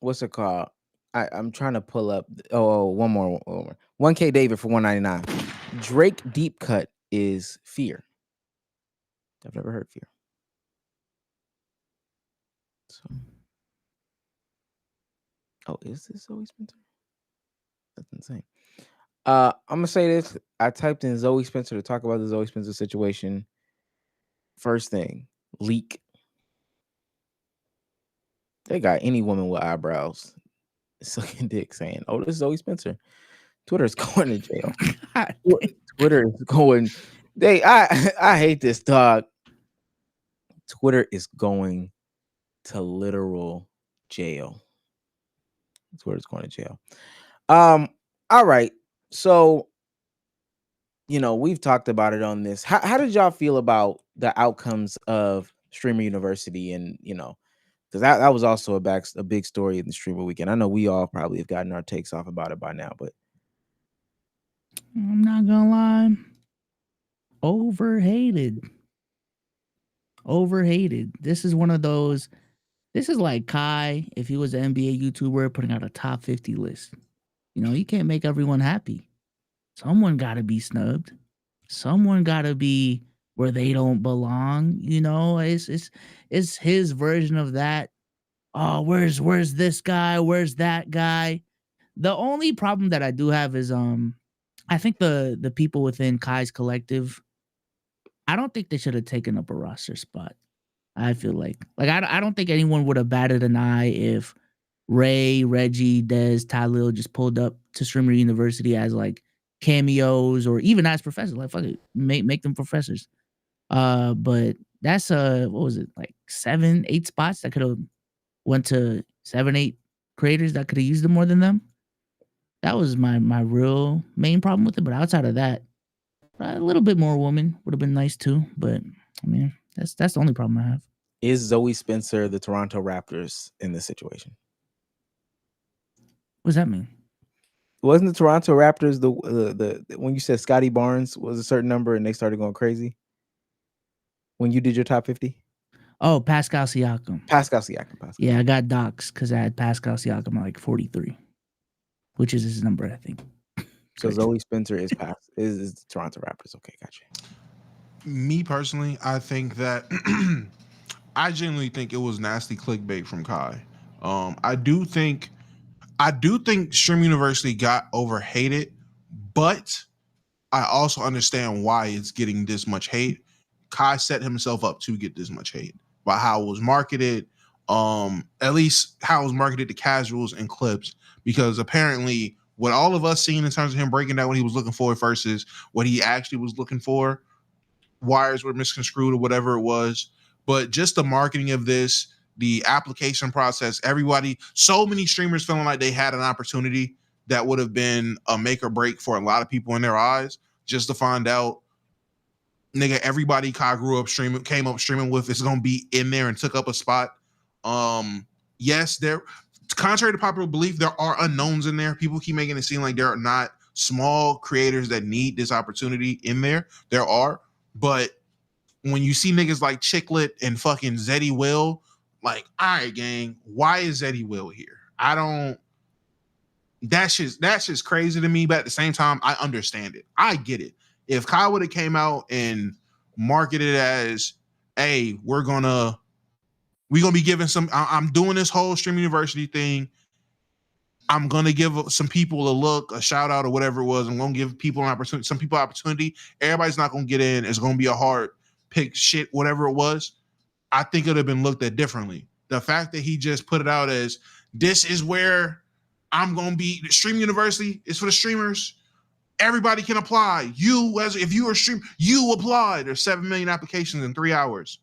what's it called? I'm trying to pull up. One more. 1K David for 199. Drake deep cut is Fear. I've never heard Fear. So, is this Zoe Spencer? That's insane. I'm gonna say this. I typed in Zoe Spencer to talk about the Zoe Spencer situation. First thing, leak. They got any woman with eyebrows sucking dick saying, "Oh, this is Zoe Spencer." Twitter is going to jail. Twitter is going. I hate this dog. Twitter is going to literal jail. Twitter's going to jail. All right. So, we've talked about it on this. How did y'all feel about the outcomes of Streamer University? And, because that was also a big story in the Streamer Weekend. I know we all probably have gotten our takes off about it by now, but I'm not gonna lie. Overhated. This is one of those. This is like Kai if he was an NBA YouTuber putting out a top 50 list. You can't make everyone happy. Someone got to be snubbed. Someone got to be where they don't belong. It's his version of that. Oh, where's this guy? Where's that guy? The only problem that I do have is I think the people within Kai's collective, I don't think they should have taken up a roster spot. I feel like I don't think anyone would have batted an eye if Ray, Reggie, Dez, Talil just pulled up to Streamer University as like cameos or even as professors. Like, fuck it, make them professors. But that's what was it, like 7-8 spots that could have went to 7-8 creators that could have used them more than them. That was my real main problem with it. But outside of that, a little bit more woman would have been nice too. But I mean, that's the only problem I have. Is Zoe Spencer the Toronto Raptors in this situation? What does that mean? Wasn't the Toronto Raptors the when you said Scotty Barnes was a certain number and they started going crazy? When you did your top 50? Oh, Pascal Siakam. Pascal. Yeah, I got doxxed because I had Pascal Siakam at like 43, which is his number, I think. So Zoe Spencer is the Toronto Raptors. Okay, gotcha. Me personally, I think that I genuinely think it was nasty clickbait from Kai. I do think Stream University got overhated, but I also understand why it's getting this much hate. Kai set himself up to get this much hate by how it was marketed, at least how it was marketed to casuals and clips, because apparently what all of us seen in terms of him breaking down what he was looking for versus what he actually was looking for, wires were misconstrued or whatever it was. But just the marketing of this, the application process, everybody, so many streamers feeling like they had an opportunity that would have been a make or break for a lot of people in their eyes, just to find out, nigga, everybody Kai came up streaming with is gonna be in there and took up a spot. Yes, there, contrary to popular belief, there are unknowns in there. People keep making it seem like there are not small creators that need this opportunity in there. There are, but when you see niggas like Chicklet and fucking Zeddy Will, like, all right, gang, why is Zeddy Will here? I don't. That's just crazy to me. But at the same time, I understand it. I get it. If Kai would have came out and marketed as, hey, we're gonna be giving some. I'm doing this whole Stream University thing. I'm gonna give some people a look, a shout out, or whatever it was. I'm gonna give people an opportunity. Some people opportunity. Everybody's not gonna get in. It's gonna be a hard pick shit, whatever it was. I think it would have been looked at differently. The fact that he just put it out as, this is where I'm gonna be. Stream University is for the streamers. Everybody can apply. If you are a streamer, you apply. There's 7 million applications in 3 hours.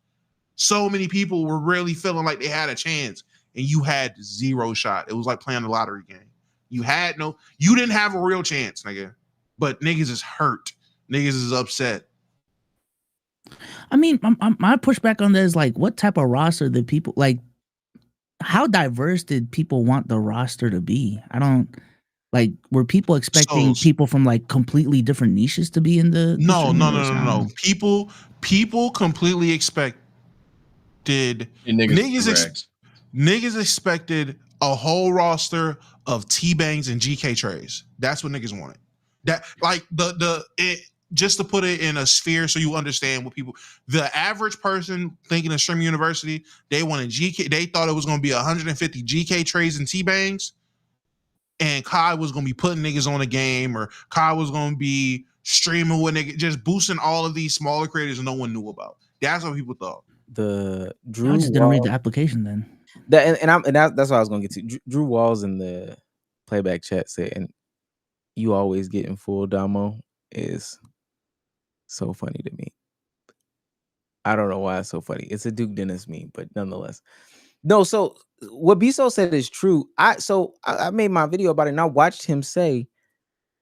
So many people were really feeling like they had a chance, and you had zero shot. It was like playing the lottery game. You didn't have a real chance, nigga. But niggas is hurt. Niggas is upset. I mean, my pushback on that is like, what type of roster did people like? How diverse did people want the roster to be? I don't like. Were people expecting people from like completely different niches to be in the? No. People completely expected niggas expected a whole roster of T-Bangs and GK trays. That's what niggas wanted. That like just to put it in a sphere so you understand what people, the average person thinking of Stream University, they wanted GK. They thought it was going to be 150 GK trays and T-Bangs, and Kai was going to be putting niggas on a game, or Kai was going to be streaming with niggas, just boosting all of these smaller creators no one knew about. That's what people thought. The Drew, I just didn't read the application then. That's what I was going to get to. Drew Walls in the playback chat said, and you always getting full Damo is so funny to me. I don't know why it's so funny. It's a Duke Dennis meme, but nonetheless. No, so what Biso said is true. I made my video about it and I watched him say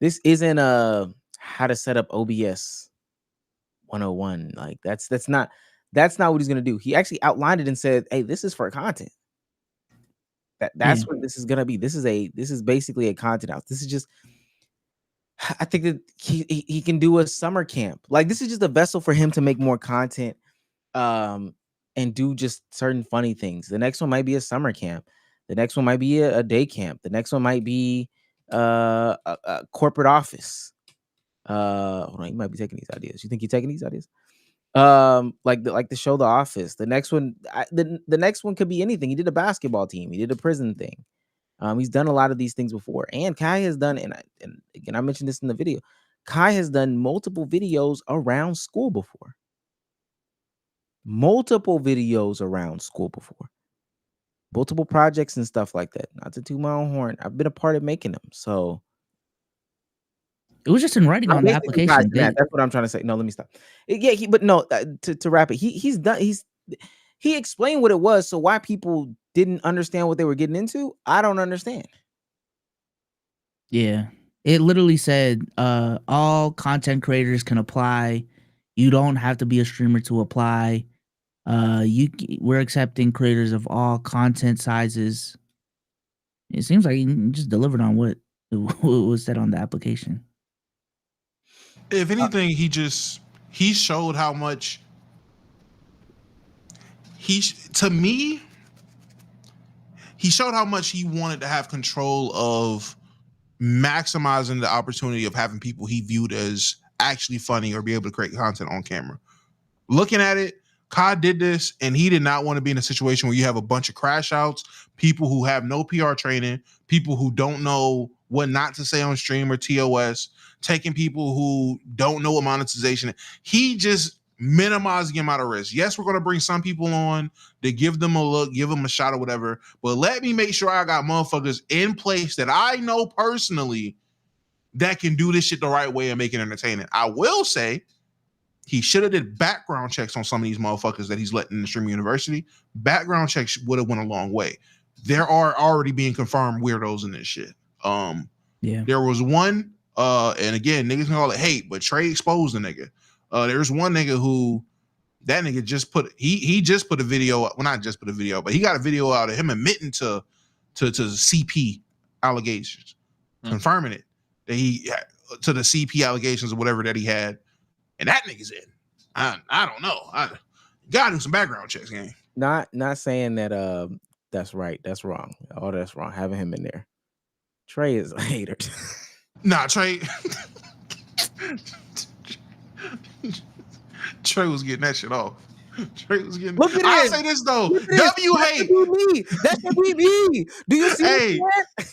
this isn't a how to set up OBS 101. Like that's not what he's gonna do. He actually outlined it and said, hey, this is for content. That's what this is gonna be. This is basically a content house. This is just, I think that he can do a summer camp. Like this is just a vessel for him to make more content, and do just certain funny things. The next one might be a summer camp. The next one might be a day camp. The next one might be a corporate office. Hold on, you might be taking these ideas. You think you're taking these ideas? Like the show The Office. The next one, the next one could be anything. He did a basketball team. He did a prison thing. He's done a lot of these things before, and Kai has done, and again, I mentioned this in the video. Kai has done multiple videos around school before. Multiple projects and stuff like that. Not to toot my own horn, I've been a part of making them. So it was just in writing on the application. That's what I'm trying to say. No, let me stop. To wrap it, he explained what it was. So why people didn't understand what they were getting into, I don't understand. Yeah, it literally said all content creators can apply. You don't have to be a streamer to apply. We're accepting creators of all content sizes. It seems like he just delivered on what was said on the application. If anything, he showed how much to me. He showed how much he wanted to have control of maximizing the opportunity of having people he viewed as actually funny or be able to create content on camera. Looking at it, Kai did this, and he did not want to be in a situation where you have a bunch of crash outs, people who have no PR training, people who don't know what not to say on stream or TOS, taking people who don't know what monetization is. He just minimized the amount of risk. Yes, we're going to bring some people on to give them a look, give them a shot or whatever, but let me make sure I got motherfuckers in place that I know personally that can do this shit the right way and make it entertaining. I will say he should have did background checks on some of these motherfuckers that he's letting in the streaming university. Background checks would have went a long way. There are already being confirmed weirdos in this shit. Yeah. There was one, and again, niggas can call it hate, but Trey exposed the nigga. There's one nigga who that nigga just put he just put a video, well, not just put a video, but he got a video out of him admitting to CP allegations, confirming it that he to the CP allegations or whatever that he had, and that nigga's in. I don't know. I gotta do some background checks, gang. Not saying that that's right. That's wrong. Oh, that's wrong. Having him in there. Trey is a hater. Nah, Trey. Trey was getting that shit off. Trey was getting. Look at I it. say this though. Look at this. W hate. That's what we be. Do you see that?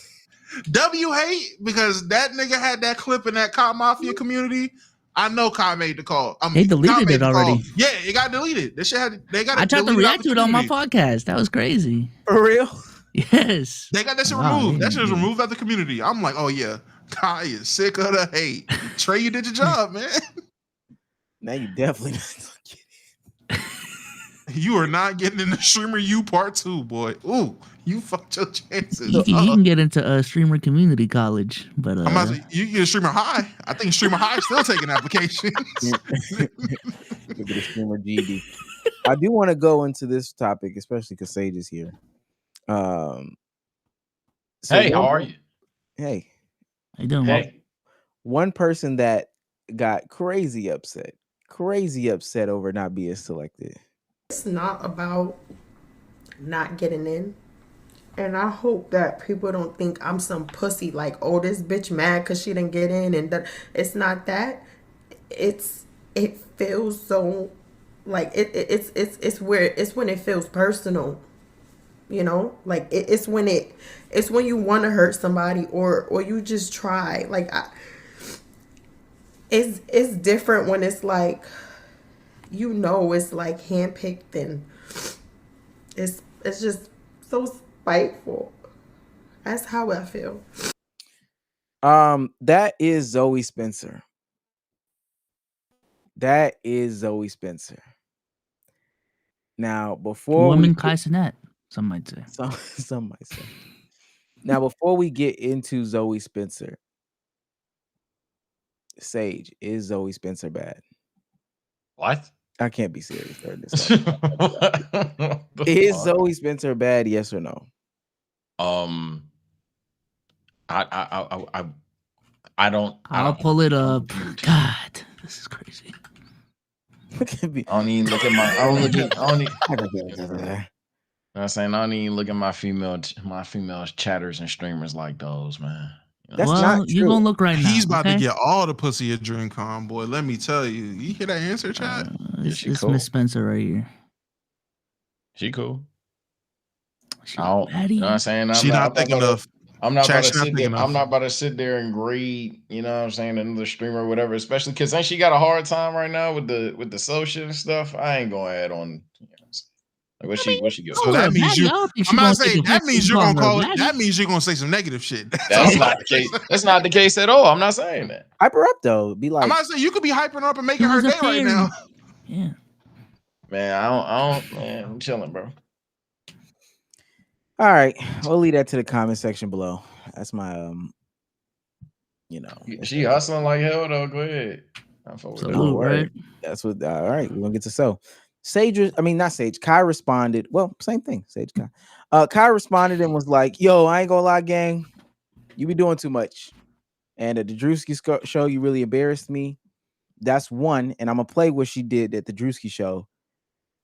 W hate because that nigga had that clip in that cop mafia community. I know Kai made the call. They deleted it already. Yeah, it got deleted. This shit they got. I tried to react to it on my podcast. That was crazy. For real? Yes. They got that shit removed. That shit was removed out the community. I'm like, oh yeah, Kai is sick of the hate. Trey, you did your job, man. Now you definitely not get it. You are not getting in the Streamer U Part 2, boy. Ooh, you fucked your chances. He can get into streamer community college, but I'm about to, you get a Streamer High. I think Streamer High is still taking applications. Look at the Streamer GD. I do want to go into this topic, especially because Sage is here. Hey, how are you? Hey, how you doing? Hey. One person that got crazy upset over not being selected. It's not about not getting in. And I hope that people don't think I'm some pussy, like, oh, this bitch mad because she didn't get in. And that it's not that. It feels so like it's when it feels personal. You know, like it's when you want to hurt somebody or you just try. Like it's different when it's like, you know, it's like handpicked and it's just so spiteful. That's how I feel. That is Zoe Spencer. That is Zoe Spencer. Now, before woman Kaisenet, some might say. Some might say. Now, before we get into Zoe Spencer, Sage, is Zoe Spencer bad? What? I can't be serious during this. Is Zoe Spencer bad? Yes or no? I don't. I'll pull it up. God, this is crazy. Look at me. I don't even look at my. I don't look at. I don't. I'm saying I don't even look at my female chatters and streamers like those, man. You know? That's not true. You're gonna look right now. He's about to get all the pussy at DreamCon, boy. Let me tell you. You hear that answer, chat? It's cool. Miss Spencer right here. She cool. She you know what I'm saying? She's not thinking of. I'm not about to sit there and grade, you know what I'm saying, another streamer or whatever, especially because ain't she got a hard time right now with the social and stuff. I ain't gonna add on. You know, like what she get. So that means you. I'm not saying that means you're gonna call it. That means you're gonna say some negative shit. That's not the case. That's not the case at all. I'm not saying that. Hype her up though. Be like, I'm not saying you could be hyping her up and making her day right now. Yeah. Man, I don't. Man, I'm chilling, bro. all right, we'll leave that to the comment section below. That's my you know. She hustling like hell though. Go ahead. I'm for Salute, right? That's what. All right, we're gonna get to so. Kai responded. Well, same thing. Kai responded and was like, "Yo, I ain't gonna lie, gang. You be doing too much. And at the Drewski show, you really embarrassed me. That's one. And I'm gonna play what she did at the Drewski show.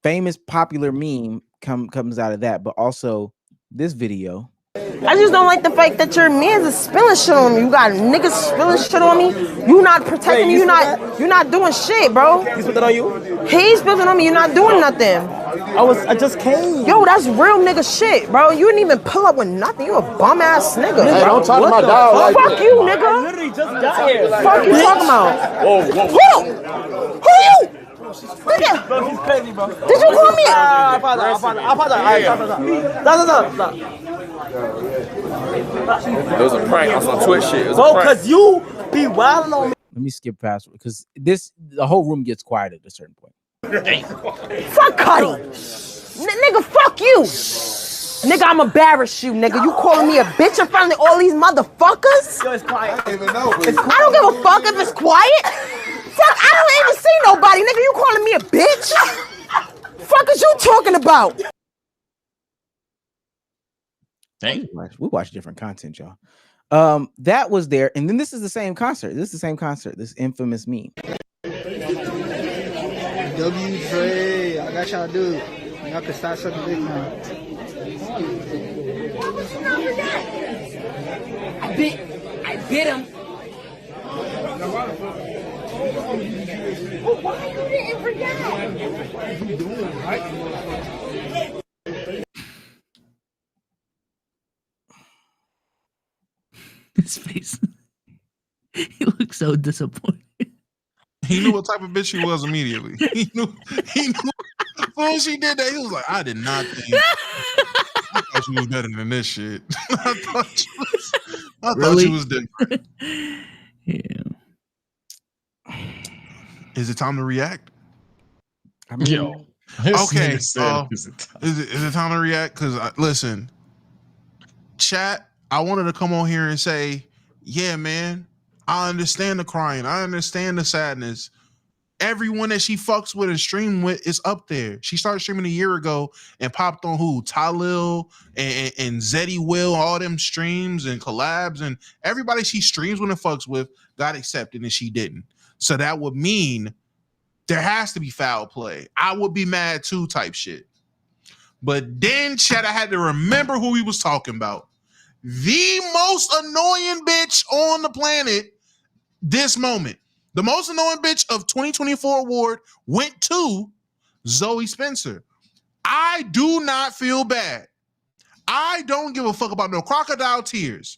Famous popular meme comes out of that, but also this video. I just don't like the fact that your man's is spilling shit on me. You got niggas spilling shit on me. You not protecting me. You're not doing shit, bro. He spilled it on you? He's spilling on me. You're not doing nothing. I just came. Yo, that's real nigga shit, bro. You didn't even pull up with nothing. You a bum ass nigga. Hey, don't talk to my dog like fuck that. you, nigga. I literally just got here. Fuck you talking about? Whoa. Who you? Nigga. Bro, he's crazy, bro. Did you call me? I apologize. All right, stop. It was a prank on some Twitch shit. Bro, because you be wilding on me. Let me skip past it because the whole room gets quiet at a certain point. Fuck Cuddy. Nigga, fuck you. Nigga, I'm embarrassed you, nigga. You calling me a bitch in front of all these motherfuckers? Yo, it's quiet. I don't give a fuck if it's quiet. Fuck, I don't even see nobody, nigga. You calling me a bitch? Fuck is you talking about? Dang. We watch different content, y'all. That was there, and then this is the same concert. This infamous meme. Dre, I got y'all dude. Y'all can start sucking dick now. I bit him. Why you didn't forget? You doing right? His face. He looks so disappointed. He knew what type of bitch she was immediately. He knew. When she did that, he was like, I did not think. I thought she was better than this shit. I thought she was different. Yeah. Is it time to react? I mean, Yo. Okay. Is it time to react? Because listen, chat. I wanted to come on here and say, yeah, man, I understand the crying. I understand the sadness. Everyone that she fucks with and stream with is up there. She started streaming a year ago and popped on who? Talil and Zeddy Will, all them streams and collabs, and everybody she streams with and fucks with got accepted and she didn't. So that would mean there has to be foul play. I would be mad too type shit. But then chat, I had to remember who he was talking about. The most annoying bitch on the planet this moment. The most annoying bitch of 2024 award went to Zoe Spencer. I do not feel bad. I don't give a fuck about no crocodile tears.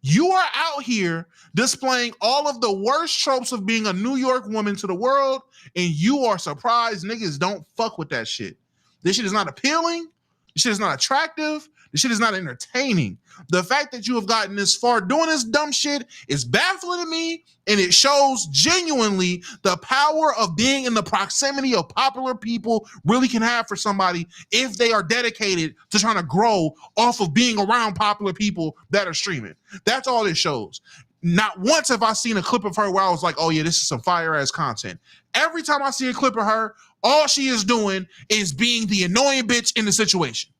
You are out here displaying all of the worst tropes of being a New York woman to the world, and you are surprised niggas don't fuck with that shit. This shit is not appealing. This shit is not attractive. This shit is not entertaining. The fact that you have gotten this far doing this dumb shit is baffling to me, and it shows genuinely the power of being in the proximity of popular people really can have for somebody if they are dedicated to trying to grow off of being around popular people that are streaming. That's all it shows. Not once have I seen a clip of her where I was like, oh yeah, this is some fire ass content. Every time I see a clip of her, all she is doing is being the annoying bitch in the situation.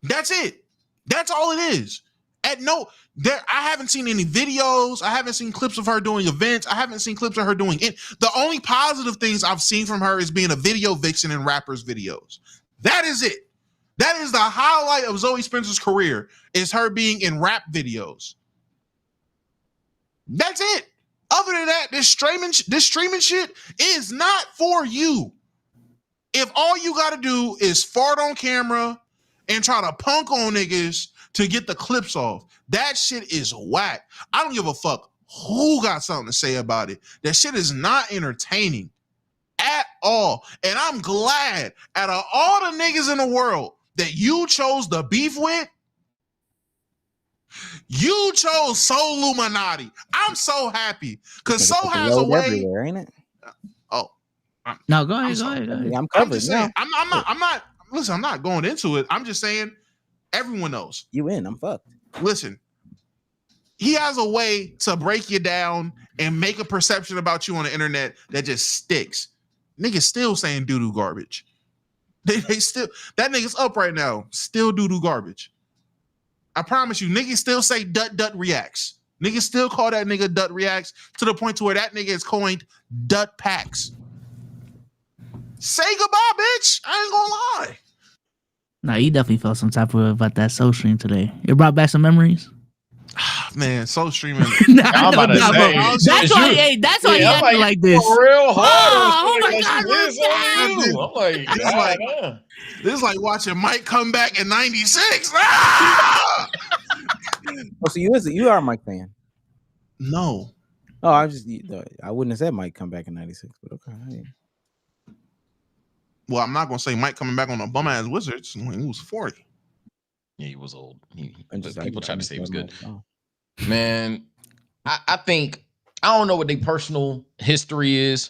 That's it. That's all it is. I haven't seen any videos. I haven't seen clips of her doing events. I haven't seen clips of her doing it. The only positive things I've seen from her is being a video vixen in rappers' videos. That is it. That is the highlight of Zoe Spencer's career, is her being in rap videos. That's it. Other than that, this streaming shit is not for you. If all you got to do is fart on camera and try to punk on niggas to get the clips off, that shit is whack. I don't give a fuck who got something to say about it. That shit is not entertaining at all. And I'm glad out of all the niggas in the world that you chose the beef with, you chose Soul Illuminati. I'm so happy because Soul has a way. Everywhere, ain't it? Oh, no, go ahead. I'm covered. I'm not. Listen, I'm not going into it. I'm just saying, everyone knows. You in? I'm fucked. Listen, he has a way to break you down and make a perception about you on the internet that just sticks. Niggas still saying doo-doo garbage. They still, that nigga's up right now, still doo-doo garbage. I promise you, niggas still say dut reacts. Niggas still call that nigga dut reacts to the point to where that nigga is coined dut packs. Say goodbye, bitch. I ain't gonna lie. Nah, you definitely felt some type of way about that soul stream today. It brought back some memories. Man, soul streaming. I'm about to say. That's why. Hey, that's why he acting like this. Real hard. Oh my God, I'm like, this is like watching Mike come back in '96. Ah! Oh, so you are a Mike fan? No. Oh, I wouldn't have said Mike come back in '96, but okay. Well, I'm not gonna say Mike coming back on a bum ass Wizards when he was 40. Yeah, he was old. Just, people try to say he was good. Oh. Man, I think I don't know what their personal history is,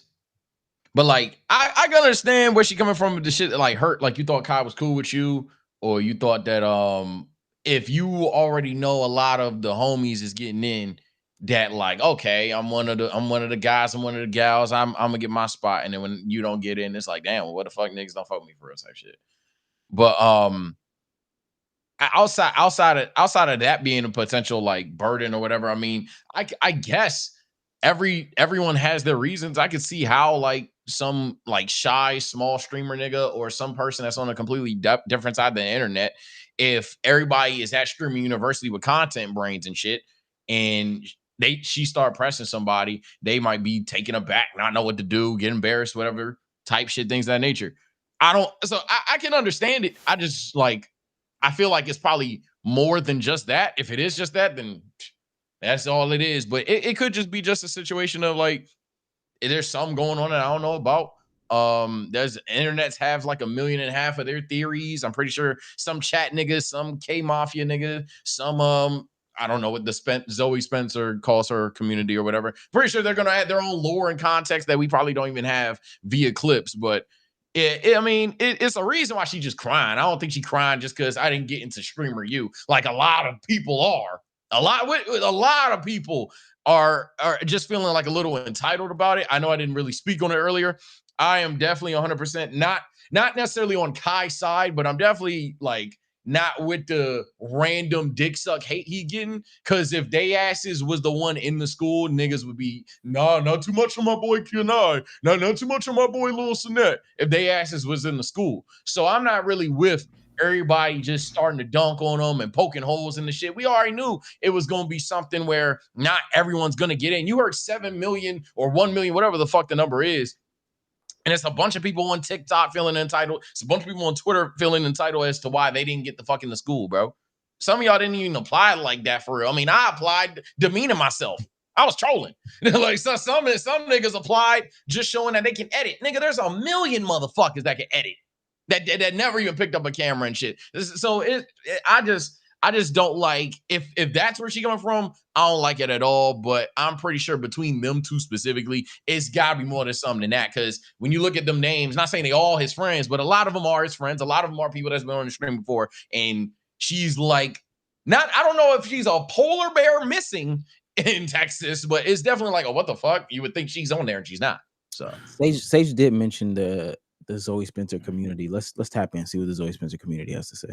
but like I can understand where she coming from with the shit that like hurt. Like you thought Kai was cool with you, or you thought that if you already know a lot of the homies is getting in, that like, okay, I'm one of the guys, I'm one of the gals, I'm gonna get my spot. And then when you don't get in, it's like, damn, well, what the fuck, niggas don't fuck with me for real type shit. But outside of that being a potential like burden or whatever, I mean, I guess everyone has their reasons. I could see how like some like shy small streamer nigga or some person that's on a completely different side of the internet, if everybody is at streaming university with content brains and shit, and she start pressing somebody, they might be taken aback, not know what to do, get embarrassed, whatever type shit, things of that nature. I can understand it. I just like, I feel like it's probably more than just that. If it is just that, then that's all it is. But it could just be just a situation of like, there's something going on that I don't know about. There's internets have like 1.5 million of their theories. I'm pretty sure some chat niggas, some K Mafia nigga, some I don't know what the Zoe Spencer calls her community or whatever. Pretty sure they're gonna add their own lore and context that we probably don't even have via clips. But it's a reason why she just crying. I don't think she crying just because I didn't get into streamer you. Like a lot of people are. A lot of people are just feeling like a little entitled about it. I know I didn't really speak on it earlier. I am definitely 100% not necessarily on Kai's side, but I'm definitely like not with the random dick suck hate he getting. Because if they asses was the one in the school, niggas would be, nah, not too much on my boy Kenai. Not too much on my boy Lil Sinette. If they asses was in the school. So I'm not really with everybody just starting to dunk on them and poking holes in the shit. We already knew it was going to be something where not everyone's going to get in. You heard 7 million or 1 million, whatever the fuck the number is. And it's a bunch of people on TikTok feeling entitled. It's a bunch of people on Twitter feeling entitled as to why they didn't get the fuck into school, bro. Some of y'all didn't even apply like that for real. I mean, I applied demeaning myself. I was trolling. Like some niggas applied just showing that they can edit. Nigga, there's 1 million motherfuckers that can edit. That never even picked up a camera and shit. So I just don't like, if that's where she coming from, I don't like it at all. But I'm pretty sure between them two specifically, it's gotta be more than something than that. Because when you look at them names, not saying they all his friends, but a lot of them are his friends. A lot of them are people that's been on the stream before. And she's like, I don't know if she's a polar bear missing in Texas, but it's definitely like, oh, what the fuck? You would think she's on there and she's not. So Sage did mention the Zoe Spencer community. Let's tap in and see what the Zoe Spencer community has to say.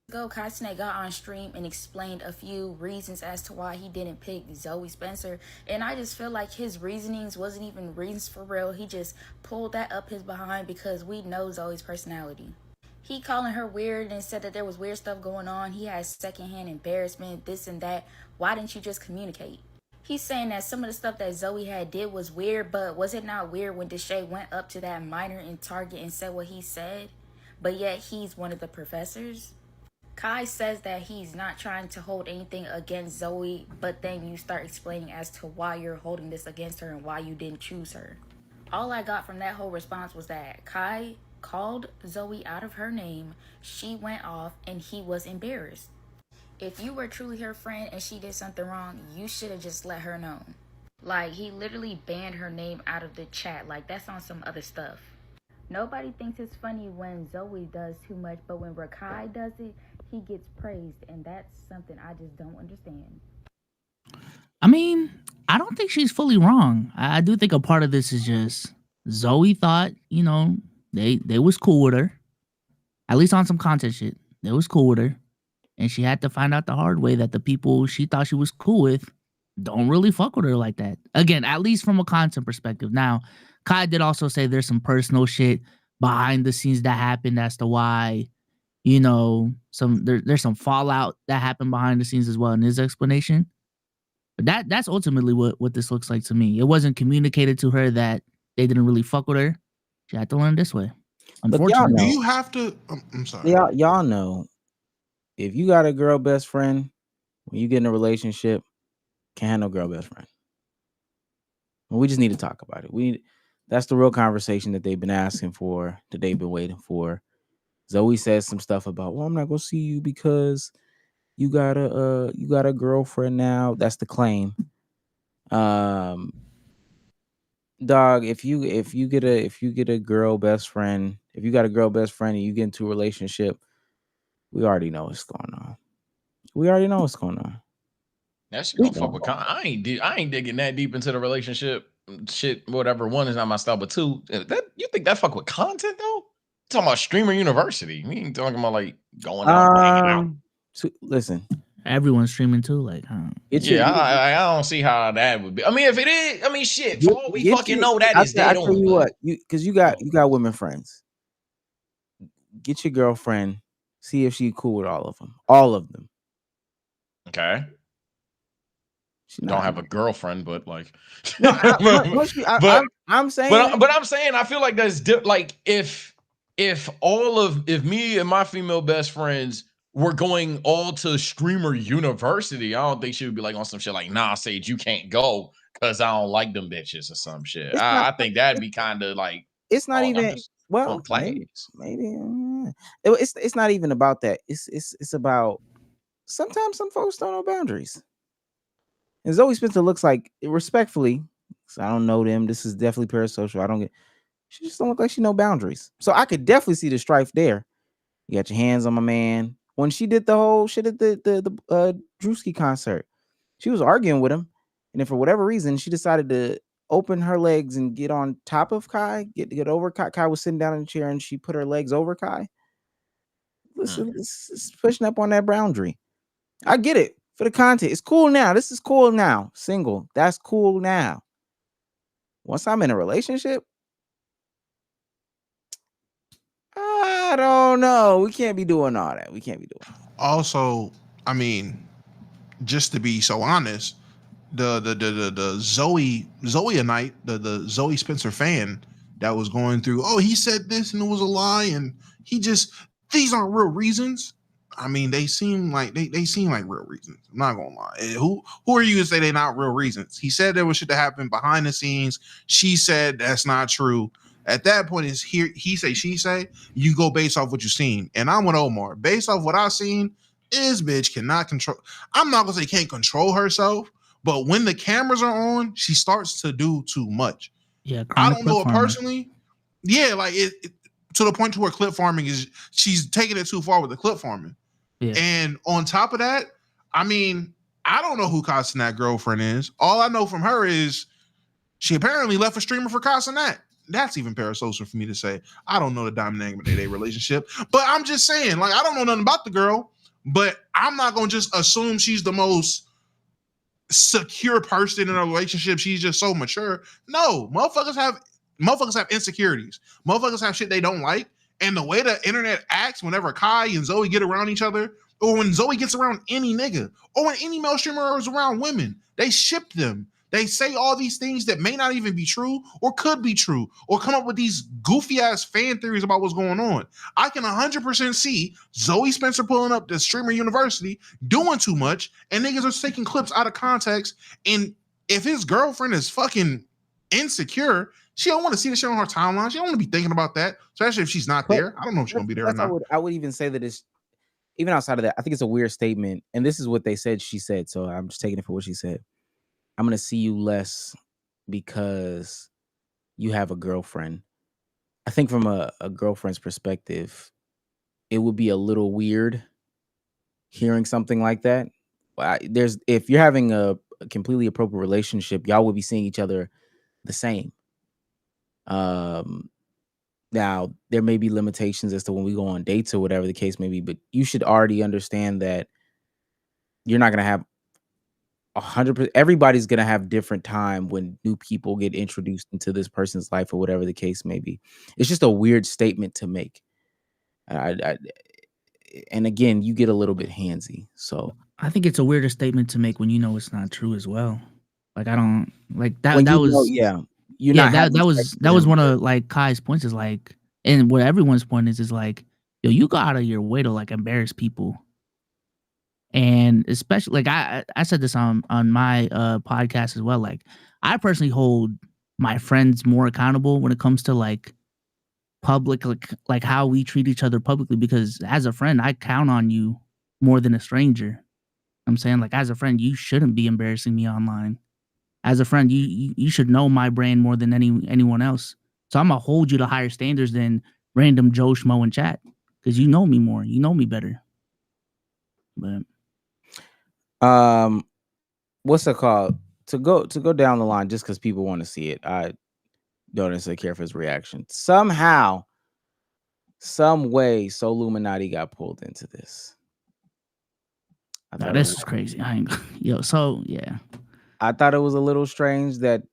Kai Cenat got on stream and explained a few reasons as to why he didn't pick Zoe Spencer, and I just feel like his reasonings wasn't even reasons for real. He just pulled that up his behind because we know Zoe's personality. He calling her weird and said that there was weird stuff going on. He has secondhand embarrassment, this and that. Why didn't you just communicate? He's saying that some of the stuff that Zoe had did was weird, but was it not weird when Deshae went up to that minor in Target and said what he said? But yet he's one of the professors? Kai says that he's not trying to hold anything against Zoe, but then you start explaining as to why you're holding this against her and why you didn't choose her. All I got from that whole response was that Kai called Zoe out of her name, she went off, and he was embarrassed. If you were truly her friend and she did something wrong, you should have just let her know. Like, he literally banned her name out of the chat. Like, that's on some other stuff. Nobody thinks it's funny when Zoe does too much, but when Rakai does it, he gets praised, and that's something I just don't understand. I mean, I don't think she's fully wrong. I do think a part of this is just Zoe thought, they was cool with her. At least on some content shit. They was cool with her. And she had to find out the hard way that the people she thought she was cool with don't really fuck with her like that. Again, at least from a content perspective. Now, Kai did also say there's some personal shit behind the scenes that happened as to why, there's some fallout that happened behind the scenes as well in his explanation. But that's ultimately what this looks like to me. It wasn't communicated to her that they didn't really fuck with her. She had to learn this way. Unfortunately. Do you have to? I'm sorry. Y'all know, if you got a girl best friend, when you get in a relationship, can't have no girl best friend. Well, we just need to talk about it. That's the real conversation that they've been asking for, that they've been waiting for. Zoe says some stuff about, well, I'm not gonna see you because you got a girlfriend now. That's the claim. Dog, if you get a girl best friend, if you got a girl best friend and you get into a relationship, we already know what's going on. That shit gonna fuck with I ain't digging that deep into the relationship shit. Whatever. One is not my style, but two, you think that fuck with content though? Talking about streamer university. We ain't talking about like going out, hanging out. So, listen, everyone's streaming too. Like, I don't see how that would be. I mean, if it is, shit. For all we fucking know, that is dead on. I tell you what, because you got women friends. Get your girlfriend. See if she cool with all of them. All of them. Okay. She don't have a girlfriend, but like, I'm saying, but I'm saying, I feel like that's like if me and my female best friends were going all to streamer university, I don't think she would be like on some shit like, nah, Sage, you can't go because I don't like them bitches or some shit. I think that'd be kind of like, it's not even maybe it's not even about that. It's about sometimes some folks don't know boundaries. And Zoe Spencer looks like, respectfully, so I don't know them. This is definitely parasocial. She just don't look like she know boundaries. So I could definitely see the strife there. You got your hands on my man. When she did the whole shit at the Drewski concert, she was arguing with him, and then for whatever reason, she decided to open her legs and get on top of Kai, get over Kai. Kai was sitting down in the chair, and she put her legs over Kai. Listen, it's pushing up on that boundary. I get it. For the content, it's cool now. This is cool now. Single, that's cool now. Once I'm in a relationship, I don't know. We can't be doing all that. Also, I mean, just to be so honest, the Zoe-anite, the Zoe Spencer fan that was going through, oh, he said this and it was a lie, and these aren't real reasons. I mean, they seem like real reasons. I'm not gonna lie. Who are you to say they're not real reasons? He said there was shit that happened behind the scenes. She said that's not true. At that point, is he say, she say. You go based off what you've seen, and I'm with Omar. Based off what I've seen, this bitch cannot control. I'm not gonna say can't control herself, but when the cameras are on, she starts to do too much. Yeah, I don't know it personally. Yeah, like it to the point to where clip farming she's taking it too far with the clip farming. Yeah. And on top of that, I mean, I don't know who Casanat girlfriend is. All I know from her is she apparently left a streamer for Casanat. That's even parasocial for me to say. I don't know the dynamic of their relationship, but I'm just saying, like, I don't know nothing about the girl, but I'm not gonna just assume she's the most secure person in a relationship. She's just so mature. No, motherfuckers have insecurities. Motherfuckers have shit they don't like. And the way the internet acts whenever Kai and Zoe get around each other, or when Zoe gets around any nigga, or when any male streamer is around women, they ship them. They say all these things that may not even be true or could be true, or come up with these goofy ass fan theories about what's going on. I can 100% see Zoe Spencer pulling up the streamer university, doing too much, and niggas are taking clips out of context. And if his girlfriend is fucking insecure, she don't want to see the shit on her timeline. She don't want to be thinking about that, especially if she's not there. I don't know if she's gonna be there or not. I would even say that it's, even outside of that, I think it's a weird statement. And this is what they said she said, so I'm just taking it for what she said. I'm gonna see you less because you have a girlfriend. I think from a girlfriend's perspective, it would be a little weird hearing something like that. If you're having a completely appropriate relationship, y'all would be seeing each other the same. Now there may be limitations as to when we go on dates or whatever the case may be, but you should already understand that you're not gonna have 100%. Everybody's gonna have different time when new people get introduced into this person's life or whatever the case may be. It's just a weird statement to make. And again, you get a little bit handsy. So I think it's a weirder statement to make when you know it's not true as well. Like I don't like that. when That you was know, yeah, you're yeah. not That having that sex was with him, one but of like Kai's points is like, and what everyone's point is like, yo, you go out of your way to like embarrass people. And especially like I said this on my podcast as well. Like I personally hold my friends more accountable when it comes to like public like how we treat each other publicly, because as a friend I count on you more than a stranger. I'm saying, like, as a friend you shouldn't be embarrassing me online. As a friend you should know my brand more than anyone else. So I'm gonna hold you to higher standards than random Joe Schmo in chat, because you know me more, you know me better. But what's it called? To go down the line just because people want to see it. I don't necessarily care for his reaction. Somehow, some way, So Illuminati got pulled into this. nah, this is crazy. I ain't yo. So yeah, I thought it was a little strange that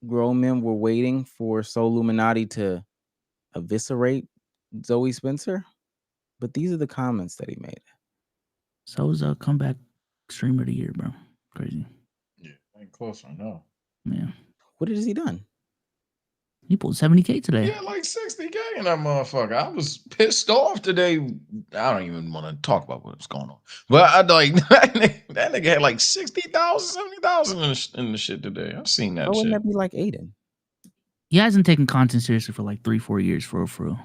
grown men were waiting for So Illuminati to eviscerate Zoe Spencer, but these are the comments that he made. So's a comeback streamer of the year, bro. Crazy. Yeah, ain't close right now. Yeah. What has he done? He pulled 70K today. Yeah, like 60K in that motherfucker. I was pissed off today. I don't even want to talk about what's going on. But I like that nigga had like 60,000, 70,000 in the shit today. I've seen that Why wouldn't shit. that be like Aiden? He hasn't taken content seriously for like 3-4 years for real.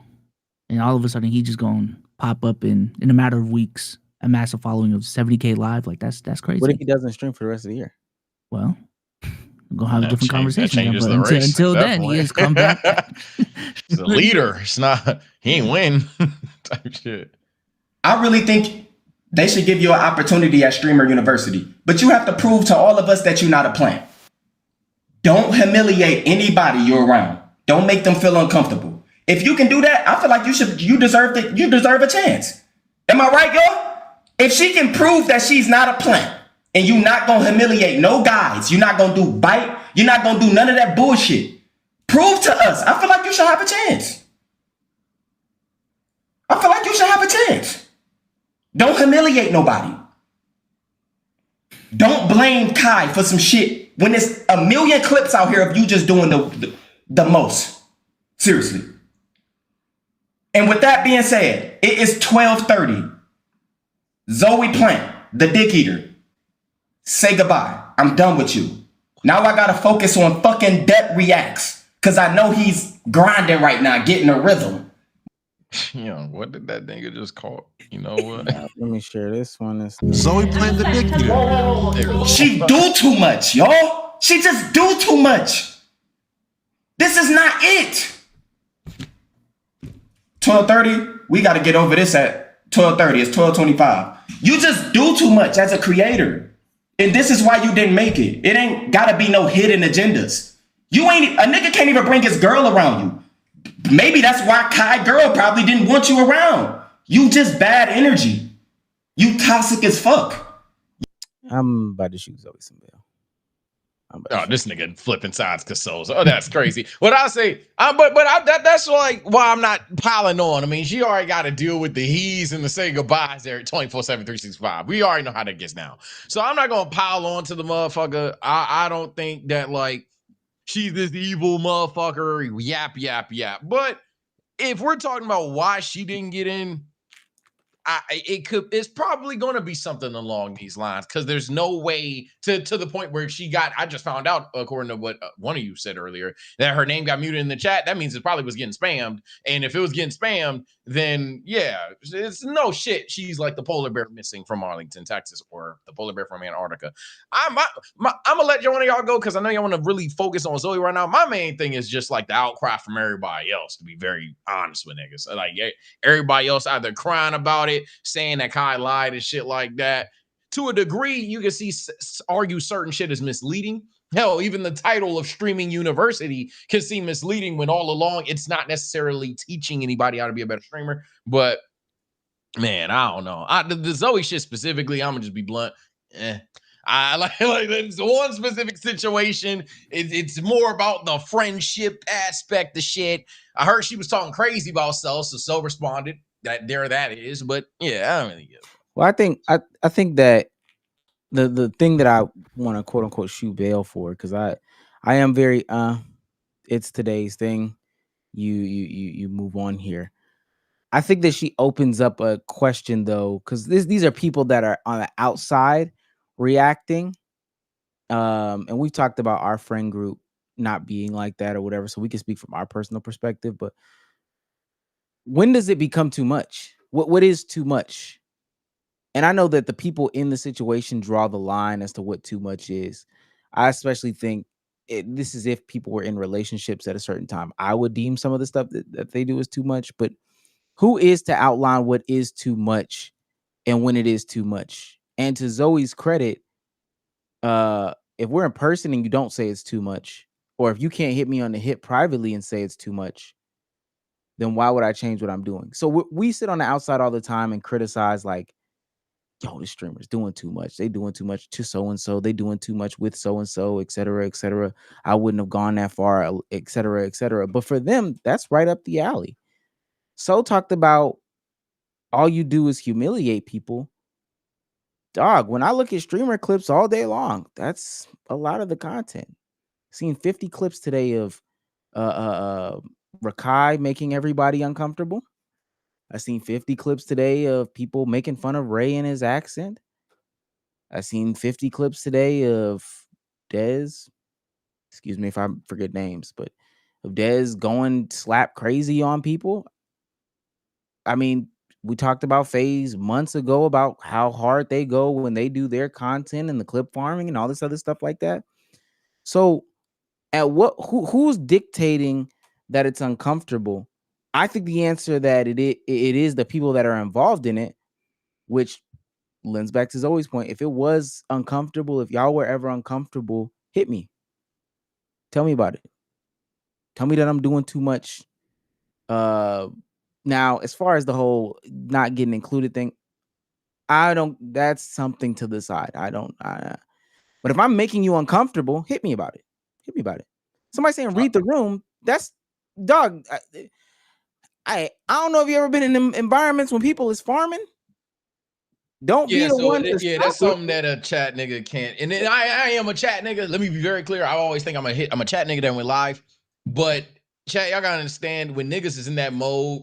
And all of a sudden he just gonna pop up in a matter of weeks a massive following of 70K live. Like that's crazy. What if he doesn't stream for the rest of the year? Well, we're gonna have a That different conversation then, changes but the race until at that then he point. has come back. He's a leader. It's not he ain't win type shit. I really think they should give you an opportunity at Streamer University, but you have to prove to all of us that you're not a plant. Don't humiliate anybody you're around. Don't make them feel uncomfortable. If you can do that, I feel like you deserve a chance. Am I right, y'all? If she can prove that she's not a plant and you're not gonna humiliate no guys, you're not gonna do bite, you're not gonna do none of that bullshit. Prove to us. I feel like you should have a chance. I feel like you should have a chance. Don't humiliate nobody. Don't blame Kai for some shit when there's a million clips out here of you just doing the most. Seriously. And with that being said, it is 12:30. Zoe Plant, the dick eater. Say goodbye. I'm done with you. Now I gotta focus on fucking Debt Reacts, because I know he's grinding right now, getting a rhythm. Yo, what did that nigga just call? You know what? Let me share this one. Zoe Plant the dick eater. She do too much, y'all. She just do too much. This is not it. 12:30. We got to get over this at 12:30. It's 12:25. You just do too much as a creator. And this is why you didn't make it. It ain't got to be no hidden agendas. A nigga can't even bring his girl around you. Maybe that's why Kai girl probably didn't want you around. You just bad energy. You toxic as fuck. I'm about to shoot Zoe some bail. Oh, this nigga flipping sides consoles. Oh, that's crazy. What I say, that's like why I'm not piling on. I mean, she already got to deal with the he's and the say goodbyes there at 24/7, 365. We already know how that gets now. So I'm not gonna pile on to the motherfucker. I don't think that like she's this evil motherfucker. Yap. But if we're talking about why she didn't get in, it's probably going to be something along these lines, because there's no way to the point where I just found out, according to what one of you said earlier, that her name got muted in the chat. That means it probably was getting spammed. And if it was getting spammed, then yeah, it's no shit. She's like the polar bear missing from Arlington, Texas, or the polar bear from Antarctica. I'm gonna let one of y'all go, because I know y'all want to really focus on Zoe right now. My main thing is just like the outcry from everybody else, to be very honest with niggas. Like everybody else either crying about it, saying that Kai lied and shit like that. To a degree, you can argue certain shit is misleading. Hell, even the title of streaming university can seem misleading when all along it's not necessarily teaching anybody how to be a better streamer. But man, I don't know. The Zoe shit specifically, I'm gonna just be blunt. I like it's one specific situation. It's more about the friendship aspect of shit. I heard she was talking crazy about Cell, so Cell responded that is. But yeah, I don't really get it. Well, I think that the thing that I want to quote unquote shoot bail for, because I am very it's today's thing. You move on here. I think that she opens up a question though, because these are people that are on the outside reacting. And we've talked about our friend group not being like that or whatever, so we can speak from our personal perspective. But when does it become too much? What is too much? And I know that the people in the situation draw the line as to what too much is. I especially think this is if people were in relationships at a certain time. I would deem some of the stuff that they do as too much. But who is to outline what is too much and when it is too much? And to Zoe's credit, if we're in person and you don't say it's too much, or if you can't hit me on the hip privately and say it's too much, then why would I change what I'm doing? So we sit on the outside all the time and criticize like, yo, this streamer's doing too much. They doing too much to so-and-so. They doing too much with so-and-so, et cetera, et cetera. I wouldn't have gone that far, et cetera, et cetera. But for them, that's right up the alley. So talked about all you do is humiliate people. Dog, when I look at streamer clips all day long, that's a lot of the content. Seen 50 clips today of Rakai making everybody uncomfortable. I've seen 50 clips today of people making fun of Ray and his accent. I've seen 50 clips today of Dez. Excuse me if I forget names, but of Dez going slap crazy on people. I mean, we talked about FaZe months ago about how hard they go when they do their content and the clip farming and all this other stuff like that. So at who's dictating that it's uncomfortable? I think the answer that it is the people that are involved in it, which lends back to Zoe's point. If it was uncomfortable, if y'all were ever uncomfortable, hit me. Tell me about it. Tell me that I'm doing too much. Now, as far as the whole not getting included thing, that's something to the side. But if I'm making you uncomfortable, hit me about it. Hit me about it. Somebody saying read the room. That's dog. I don't know if you ever been in them environments when people is farming. Don't be the one. That's something that a chat nigga can't. And then I am a chat nigga. Let me be very clear. I always think I'm a chat nigga that went live. But chat, y'all gotta understand when niggas is in that mode,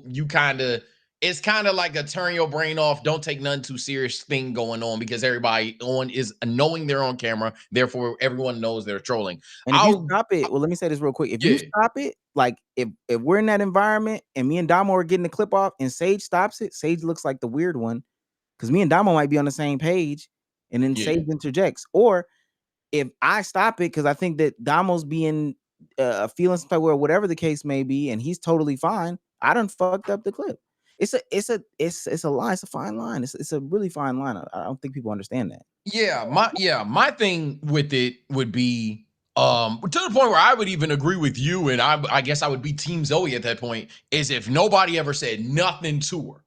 it's kind of like a turn your brain off, don't take none too serious thing going on because everybody on is knowing they're on camera. Therefore, everyone knows they're trolling. And if you stop it, well, let me say this real quick. If you stop it, like if we're in that environment and me and Damo are getting the clip off and Sage stops it, Sage looks like the weird one because me and Damo might be on the same page and then Sage interjects. Or if I stop it because I think that Damo's being feeling some type of way or whatever the case may be, and he's totally fine, I done fucked up the clip. It's a line. It's a fine line. It's a really fine line. I don't think people understand that. My thing with it would be to the point where I would even agree with you, and I guess I would be Team Zoe at that point, is if nobody ever said nothing to her.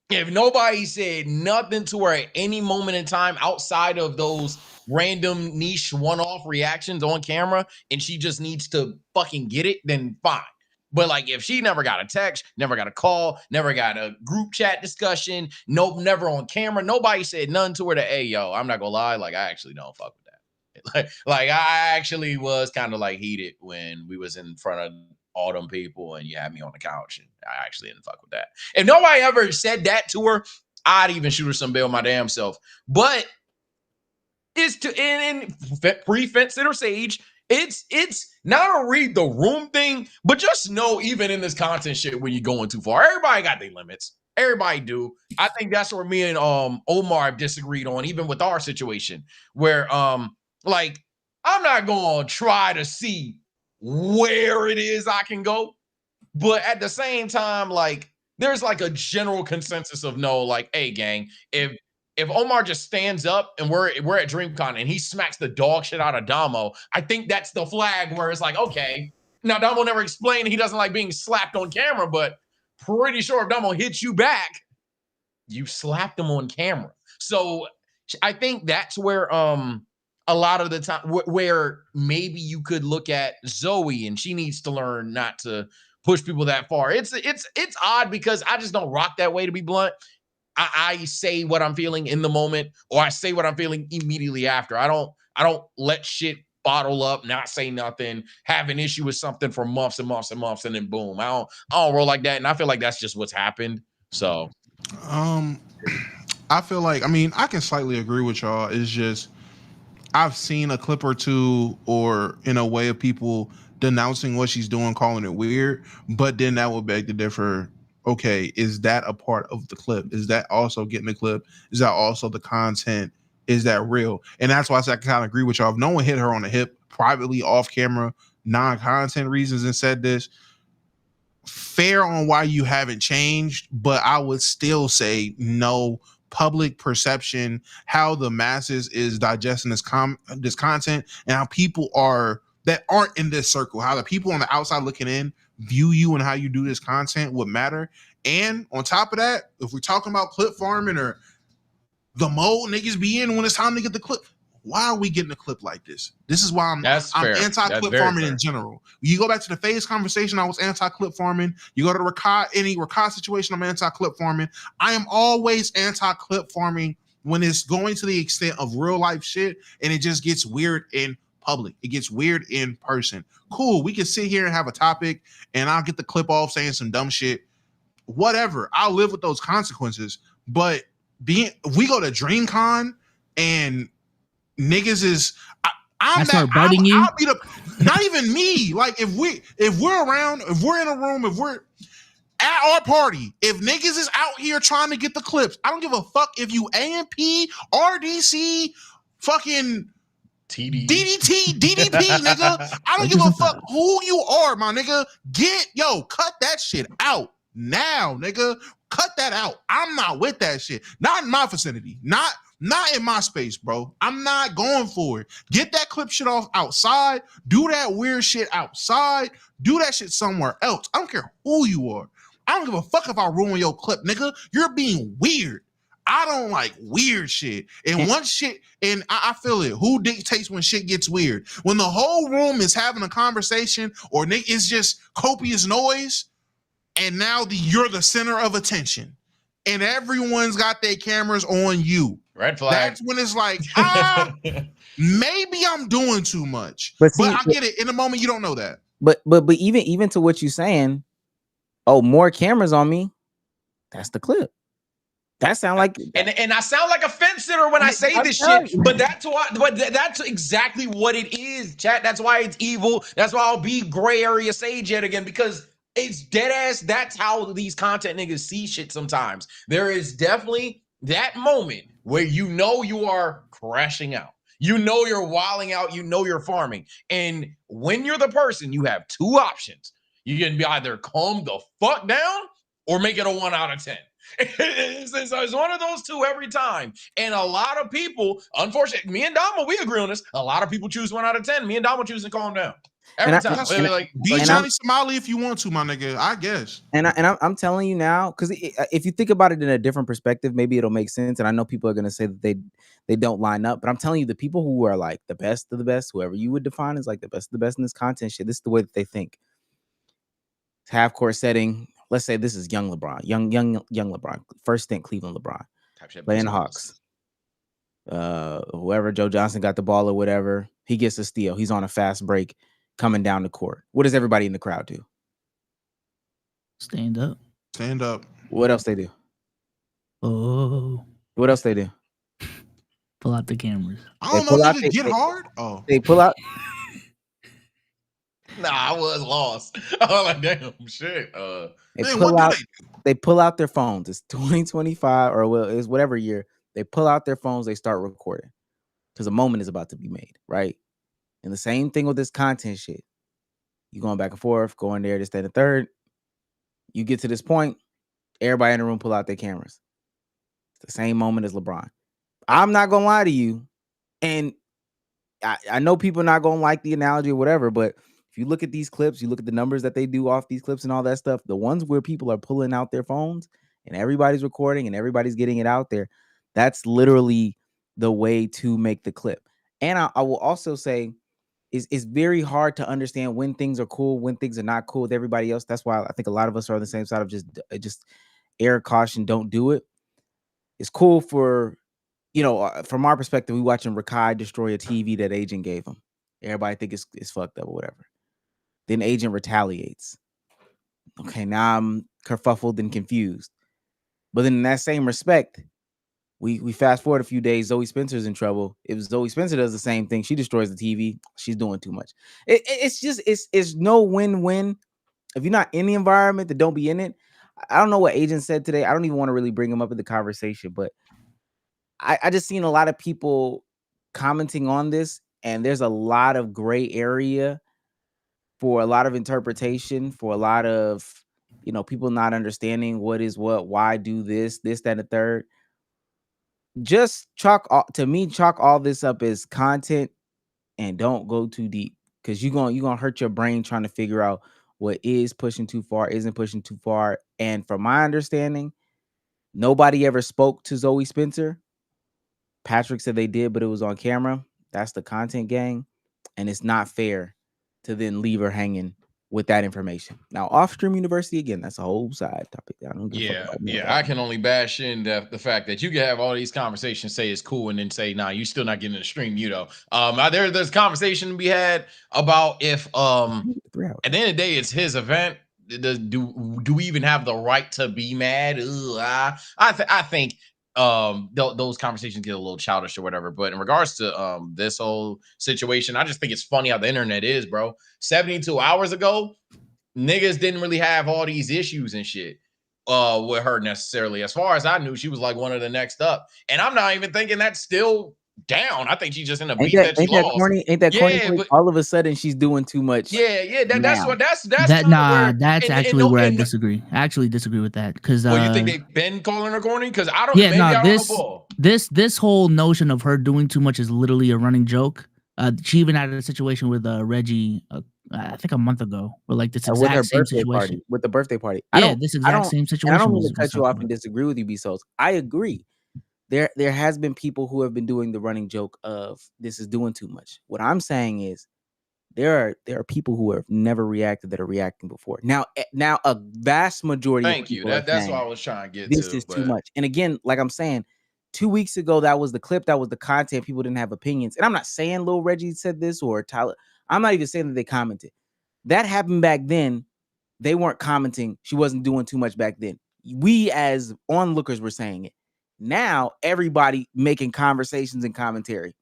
If nobody said nothing to her at any moment in time outside of those random niche one-off reactions on camera, and she just needs to fucking get it, then fine. But like if she never got a text, never got a call, never got a group chat discussion, never on camera, nobody said nothing to her that, hey, yo, I'm not gonna lie, like I actually don't fuck with that. Like I actually was kind of like heated when we was in front of all them people and you had me on the couch and I actually didn't fuck with that. If nobody ever said that to her, I'd even shoot her some bail my damn self. But it's in pre-fence or Sage. It's not a read the room thing, but just know even in this content shit when you're going too far, everybody got their limits. Everybody do. I think that's where me and Omar have disagreed on, even with our situation, where like I'm not gonna try to see where it is I can go, but at the same time, like there's like a general consensus of no, like, hey gang, if if Omar just stands up and we're at DreamCon and he smacks the dog shit out of Damo, I think that's the flag where it's like, okay. Now, Damo never explained he doesn't like being slapped on camera, but pretty sure if Damo hits you back, you slapped him on camera. So I think that's where a lot of the time where maybe you could look at Zoe and she needs to learn not to push people that far. It's odd because I just don't rock that way, to be blunt. I say what I'm feeling in the moment, or I say what I'm feeling immediately after. I don't let shit bottle up, not say nothing, have an issue with something for months and months and months, and then boom. I don't roll like that. And I feel like that's just what's happened. So I feel like, I mean, I can slightly agree with y'all. It's just I've seen a clip or two, or in a way of people denouncing what she's doing, calling it weird, but then that would beg to differ. Okay, is that a part of the clip? Is that also getting the clip? Is that also the content? Is that real? And that's why I kind of agree with y'all. If no one hit her on the hip privately, off camera, non-content reasons, and said this, fair on why you haven't changed, but I would still say no. Public perception, how the masses is digesting this content, and how people are that aren't in this circle, how the people on the outside looking in view you and how you do this content would matter. And on top of that, if we're talking about clip farming or the mode niggas be in when it's time to get the clip, why are we getting a clip like this? This is why I'm anti-clip farming in general. You go back to the phase conversation, I was anti-clip farming. You go to the any Rakai situation, I'm anti-clip farming. I am always anti-clip farming when it's going to the extent of real life shit and it just gets weird in public. It gets weird in person. Cool, we can sit here and have a topic and I'll get the clip off saying some dumb shit. Whatever, I'll live with those consequences. But we go to DreamCon and niggas is I'll be not even me. Like if we're around, if we're in a room, if we're at our party, if niggas is out here trying to get the clips, I don't give a fuck if you AMP, RDC, fucking DDT, DDP, nigga. I don't give a fuck who you are, my nigga. Cut that shit out now, nigga. Cut that out. I'm not with that shit. Not in my vicinity. Not in my space, bro. I'm not going for it. Get that clip shit off outside. Do that weird shit outside. Do that shit somewhere else. I don't care who you are. I don't give a fuck if I ruin your clip, nigga. You're being weird. I don't like weird shit. And once shit, and I feel it. Who dictates when shit gets weird? When the whole room is having a conversation or it's just copious noise, and now you're the center of attention, and everyone's got their cameras on you. Red flag. That's when it's like, maybe I'm doing too much. But I get it. In the moment, you don't know that. But even to what you're saying, more cameras on me. That's the clip. That sound like, and I sound like a fence sitter when I say this shit, but that's why. But that's exactly what it is, chat. That's why it's evil. That's why I'll be gray area sage yet again, because it's dead ass. That's how these content niggas see shit sometimes. There is definitely that moment where you know you are crashing out. You know you're wilding out. You know you're farming. And when you're the person, you have two options. You can be either calm the fuck down or make it a 1 out of 10. It's one of those two every time. And a lot of people, unfortunately, me and Damo, we agree on this. A lot of people choose 1 out of 10. Me and Damo choose to calm down. Every time. Be Johnny Somali if you want to, my nigga. I guess. And I'm telling you now, because if you think about it in a different perspective, maybe it'll make sense. And I know people are going to say that they don't line up, but I'm telling you, the people who are like the best of the best, whoever you would define as like the best of the best in this content shit, this is the way that they think. Half court setting. Let's say this is young LeBron, young LeBron, first stint Cleveland LeBron, playing the Hawks. Whoever, Joe Johnson got the ball or whatever, he gets a steal. He's on a fast break coming down the court. What does everybody in the crowd do? Stand up. Stand up. What else they do? Oh. What else they do? Pull out the cameras. I don't know if they get hard. Oh. They pull out. Nah, I was lost. I was like, damn, shit. They pull out their phones. It's 2025 or it's whatever year. They pull out their phones. They start recording because a moment is about to be made, right? And the same thing with this content shit. You going back and forth, going there, this, that, and the third. You get to this point, everybody in the room pull out their cameras. It's the same moment as LeBron. I'm not gonna lie to you, and I know people are not gonna like the analogy or whatever, but if you look at these clips, you look at the numbers that they do off these clips and all that stuff, the ones where people are pulling out their phones and everybody's recording and everybody's getting it out there, that's literally the way to make the clip. And I will also say it's very hard to understand when things are cool, when things are not cool with everybody else. That's why I think a lot of us are on the same side of just air caution, don't do it. It's cool for, from our perspective, we watching Rakai destroy a TV that Agent gave him. Everybody think it's fucked up or whatever. Then Agent retaliates. Okay, now I'm kerfuffled and confused. But then in that same respect, we fast forward a few days, Zoe Spencer's in trouble. If Zoe Spencer does the same thing, she destroys the TV, she's doing too much. It's no win-win. If you're not in the environment, then don't be in it. I don't know what Agent said today. I don't even want to really bring him up in the conversation, but I just seen a lot of people commenting on this, and there's a lot of gray area for a lot of interpretation, for a lot of, people not understanding what is what, why do this, that, and the third. Just chalk all this up as content and don't go too deep, because you're gonna hurt your brain trying to figure out what is pushing too far, isn't pushing too far. And from my understanding, nobody ever spoke to Zoe Spencer. Patrick said they did, but it was on camera. That's the content gang, and it's not fair to then leave her hanging with that information. Now, off-stream university, again, that's a whole side topic. I don't give a fuck about Yeah. I can only bash in the fact that you can have all these conversations, say it's cool, and then say, nah, you still not getting in the stream, There's conversation to be had about if at the end of the day, it's his event. Do we even have the right to be mad? I think those conversations get a little childish or whatever. But in regards to this whole situation, I just think it's funny how the internet is, bro. 72 hours ago, niggas didn't really have all these issues and shit with her necessarily. As far as I knew, she was like one of the next up, and I'm not even thinking that's still down. I think she's just in a beef that she lost. Corny? Ain't that corny? But all of a sudden she's doing too much. That's actually where I disagree. I actually disagree with that, because you think they've been calling her corny? Because I don't. Yeah, this whole notion of her doing too much is literally a running joke. She even had a situation with Reggie, I think a month ago, where like this exact same situation with the birthday party. This exact same situation. I don't mean to cut you off and disagree with you, B-Souls. I agree. There has been people who have been doing the running joke of this is doing too much. What I'm saying is there are people who have never reacted that are reacting before. Now a vast majority Thank of you. people That's what I was trying to get this to. Is too much. And again, like I'm saying, 2 weeks ago, that was the clip, that was the content. People didn't have opinions. And I'm not saying Lil Reggie said this or Tyler. I'm not even saying that they commented. That happened back then. They weren't commenting. She wasn't doing too much back then. We as onlookers were saying it. Now everybody making conversations and commentary.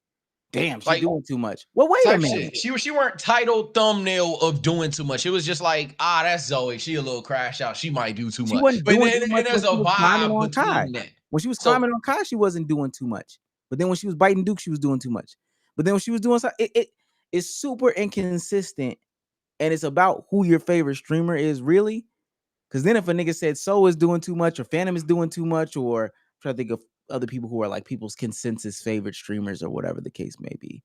Damn, she's doing too much. Well, wait a minute. She weren't titled thumbnail of doing too much. It was just like, that's Zoe. She a little crash out. She might do too much. But there's a vibe between that. When she was climbing on Kai, she wasn't doing too much. But then when she was biting Duke, she was doing too much. But then when she was doing something, it's super inconsistent. And it's about who your favorite streamer is, really. Because then if a nigga said So is doing too much, or Phantom is doing too much, or I'm trying to think of other people who are like people's consensus favorite streamers or whatever the case may be.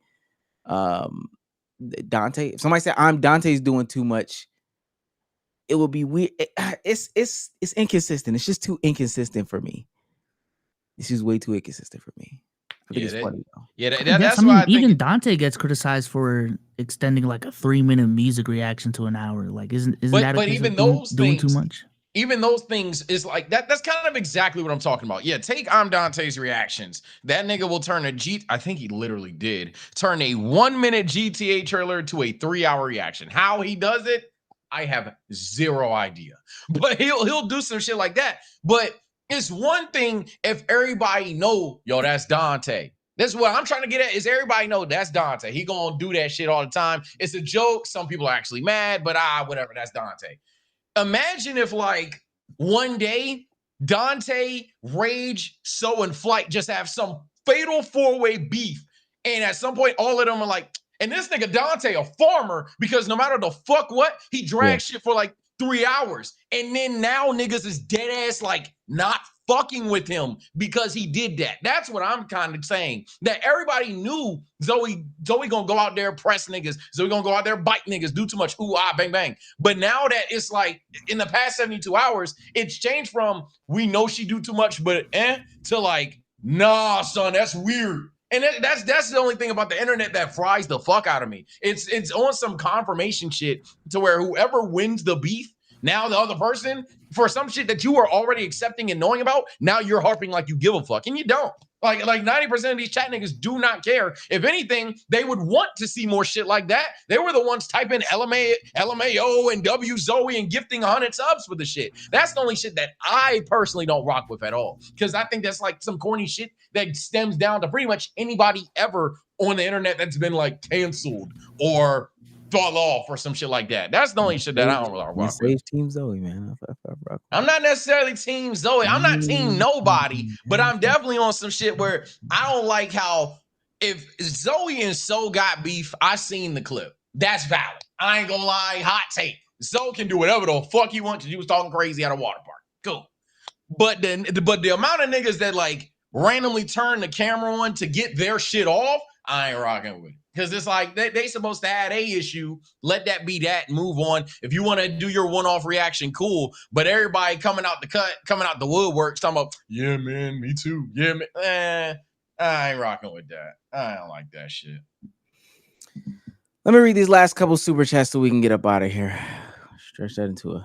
Dante. If somebody said Dante's doing too much, it would be weird. It's inconsistent. It's just too inconsistent for me. This is way too inconsistent for me. I think it's funny though. Yeah, that's why I think even Dante gets criticized for extending like a 3-minute music reaction to an hour. Like, isn't that? But even those doing things, too much. Even those things is like that. That's kind of exactly what I'm talking about. Yeah, take Dante's reactions. That nigga will turn I think he literally did turn a 1-minute GTA trailer to a 3-hour reaction. How he does it, I have zero idea. But he'll do some shit like that. But it's one thing if everybody know, yo, that's Dante. That's what I'm trying to get at, is everybody know that's Dante. He gonna do that shit all the time. It's a joke. Some people are actually mad, but whatever, that's Dante. Imagine if like one day Dante, Rage, So, and Flight just have some fatal 4-way beef. And at some point, all of them are like, and this nigga Dante a farmer, because no matter the fuck what, he drags shit for like 3 hours. And then now niggas is dead ass like not fucking with him because he did that. That's what I'm kind of saying. That everybody knew Zoe gonna go out there, press niggas. Zoe gonna go out there, bite niggas, do too much, ooh, ah, bang, bang. But now that it's like in the past 72 hours, it's changed from we know she do too much, but to like, nah, son, that's weird. And that's the only thing about the internet that fries the fuck out of me. It's on some confirmation shit to where whoever wins the beef, now the other person, for some shit that you were already accepting and knowing about, now you're harping like you give a fuck, and you don't. Like 90% of these chat niggas do not care. If anything, they would want to see more shit like that. They were the ones typing LMAO and W Zoe and gifting 100 subs for the shit. That's the only shit that I personally don't rock with at all. Because I think that's like some corny shit that stems down to pretty much anybody ever on the internet that's been like canceled or fall off or some shit like that. That's the only shit that I don't rock with. Save Team Zoe, man. I'm not necessarily Team Zoe. I'm not Team nobody, but I'm definitely on some shit where I don't like how if Zoe and So got beef, I seen the clip. That's valid. I ain't gonna lie, hot take. Zoe can do whatever the fuck he wants to. He was talking crazy at a water park. Cool. But the amount of niggas that like randomly turn the camera on to get their shit off, I ain't rocking with it. Because it's like they supposed to have a issue. Let that be that and move on. If you want to do your one-off reaction, cool. But everybody coming out the woodwork, talking about, yeah, man, me too. Yeah, man. I ain't rocking with that. I don't like that shit. Let me read these last couple super chats so we can get up out of here. Stretch that into an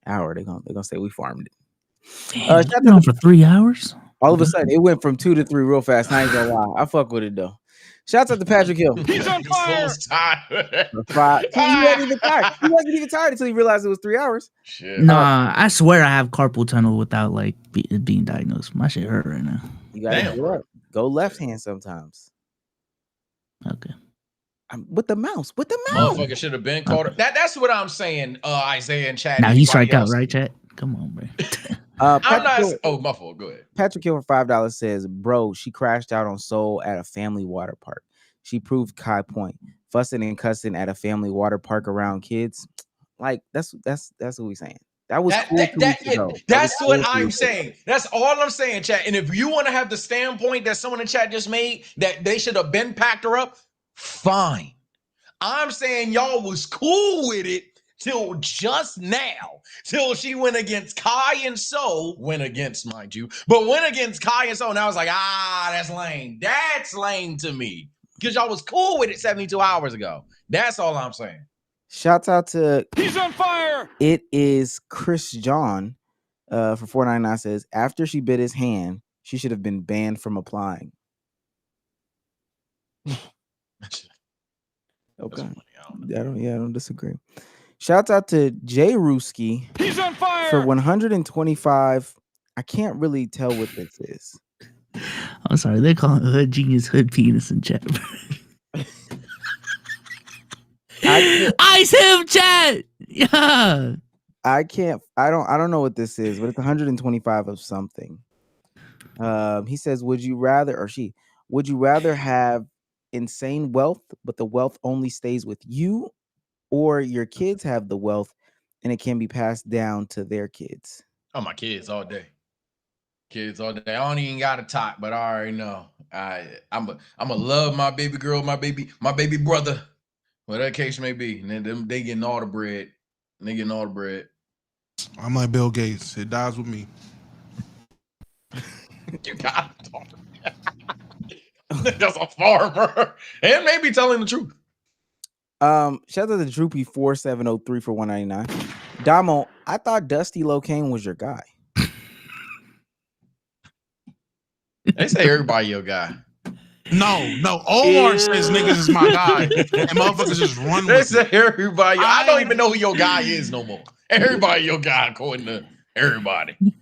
hour. They're gonna say we farmed it. Damn, been on for 3 hours. All of a sudden, it went from 2 to 3 real fast. I ain't gonna lie. I fuck with it though. Shouts out to Patrick Hill. He's on fire. He wasn't even tired. He wasn't even tired until he realized it was 3 hours. Shit. Nah, I swear I have carpal tunnel without like being diagnosed. My shit hurt right now. You gotta go left hand sometimes. Okay. With the mouse. Motherfucker should have been called. That's what I'm saying, Isaiah and Chad. Now he strike out, right, Chad? Come on, bro. My fault. Go ahead. Patrick Hill for $5 says, bro, she crashed out on Soul at a family water park. She proved Kai point. Fussing and cussing at a family water park around kids. Like, that's what we saying. That was that's what I'm saying. That's all I'm saying, chat. And if you want to have the standpoint that someone in chat just made that they should have been packed her up, fine. I'm saying y'all was cool with it till just now, till she went against Kai and So, went against Kai and So, and I was like, that's lame. That's lame to me. Because y'all was cool with it 72 hours ago. That's all I'm saying. Shouts out to He's on fire. It is Chris John for $4.99 says, after she bit his hand, she should have been banned from applying. Okay. I don't disagree. Shouts out to Jay Ruski. He's on fire for 125. I can't really tell what this is. I'm sorry, they call it Hood Genius Hood Penis in chat. Ice him, chat. Yeah. I don't know what this is, but it's 125 of something. He says, would you rather have insane wealth, but the wealth only stays with you, or your kids have the wealth and it can be passed down to their kids? Oh, my kids all day. Kids all day. I don't even got to talk, but I already know. I'm a love my baby girl, my baby brother, whatever that case may be. And then they getting all the bread. I'm like Bill Gates. It dies with me. You got to talk. That's a farmer. And maybe telling the truth. Shout out to Droopy 4703 for $199. Damo, I thought Dusty Locane was your guy. They say everybody your guy. No. Omar says niggas is my guy, and motherfuckers just run they with say it. Everybody. I don't even know who your guy is no more. Everybody your guy, according to everybody. He's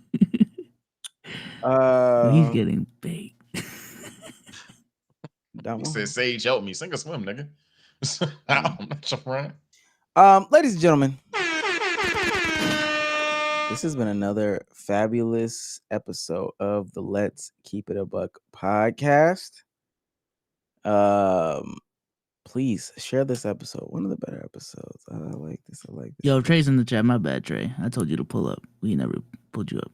getting big. He said, Sage, help me. Sink or swim, nigga. I'm not your friend. Ladies and gentlemen, this has been another fabulous episode of the Let's Keep It a Buck podcast. Please share this episode. One of the better episodes. I like this. Yo, Trey's in the chat. My bad, Trey. I told you to pull up. We never pulled you up.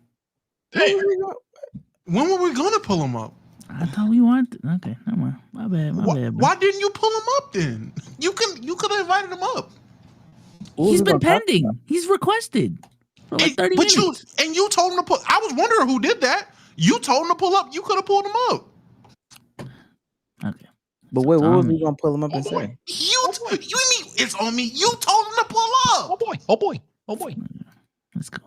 When were we gonna pull him up? I thought we wanted. Okay, never mind. My bad. My bad. Bro. Why didn't you pull him up then? You could have invited him up. He's been pending. He's requested for like 30 minutes. You told him to pull. I was wondering who did that. You told him to pull up. You could have pulled him up. Okay. But wait, what was we gonna pull him up and say? You mean it's on me? You told him to pull up. Oh boy. Let's go.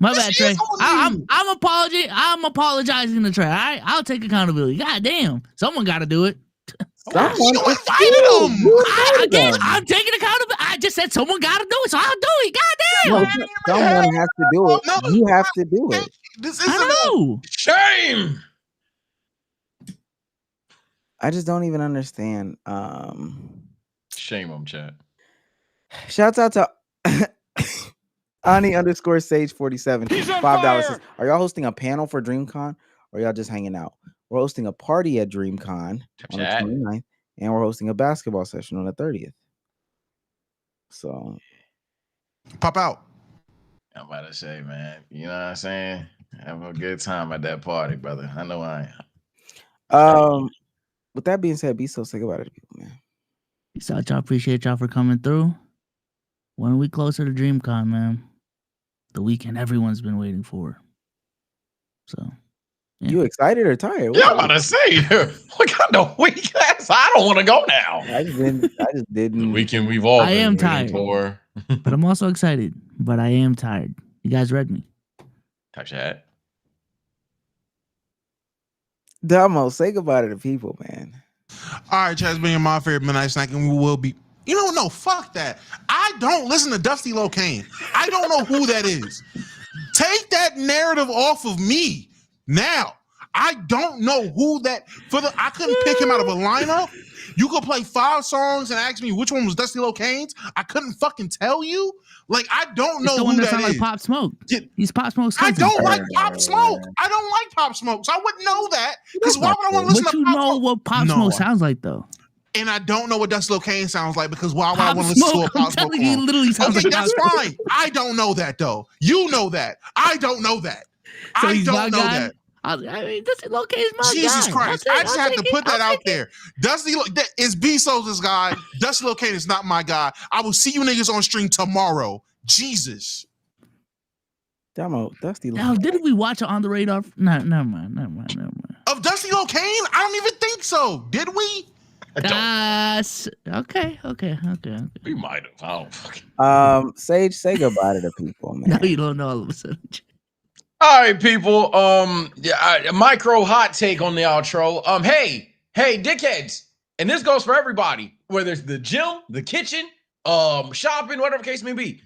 My bad, Trey. I'm apologizing to Trey. All right, I'll take accountability. God damn, someone got to do it. Someone invited him. I'm taking accountability. I just said someone got to do it, so I'll do it. God damn. Someone has to do it. No, you have to do it. This isn't shame. I just don't even understand. Shame on chat. Shouts out to Ani_Sage47. $5. Are y'all hosting a panel for DreamCon or y'all just hanging out? We're hosting a party at DreamCon on the 29th, and we're hosting a basketball session on the 30th. So pop out. I'm about to say, man, you know what I'm saying? Have a good time at that party, brother. I know I am. With that being said, be so sick about it, people, man. Peace out, y'all. Appreciate y'all for coming through. 1 week closer to DreamCon, man. The weekend everyone's been waiting for. So, yeah. You excited or tired? Yeah, I'm about to say, what kind of weekend? I don't want to go now. I just didn't. The weekend we've all I been am waiting tired. for. But I'm also excited. But I am tired. You guys read me. Type chat. Damo, say goodbye to the people, man. All right, Chad's been my favorite midnight snack, and we will be. You know, no, fuck that. I don't listen to Dusty Locane. I don't know who that is. Take that narrative off of me now. I don't know who that. I couldn't pick him out of a lineup. You could play 5 songs and ask me which one was Dusty Locane's. I couldn't fucking tell you. Like, I don't know who that is. Like Pop Smoke. He's Pop Smoke's I cousin. don't like Pop Smoke. I don't like Pop Smoke, so I wouldn't know that. Because why would I want to listen But to you Pop know Smoke? what Pop Smoke sounds like, though. And I don't know what Dusty Locane sounds like because why would I Pop want to listen to a Smoke, Pop I'm Smoke telling you, song? literally sounds Okay, like that's Pop Smoke. fine. I don't know that, though. You know that. I don't know that. So I he's my don't know guy? that. I mean, Dusty Locane's my guy. Jesus Christ. I just had to put that out there. Dusty is Bezos' guy. Dusty Locane is not my guy. I will see you niggas on stream tomorrow. Jesus. Damo, Dusty Locane. Now, didn't we watch it on the radar? No, never mind. Of Dusty Locane? I don't even think so. Did we? Okay. We might have. I don't fucking. Sage, say goodbye to the people, man. No, you don't know all of a sudden. All right, people. A micro hot take on the outro. Hey, dickheads, and this goes for everybody, whether it's the gym, the kitchen, shopping, whatever the case may be.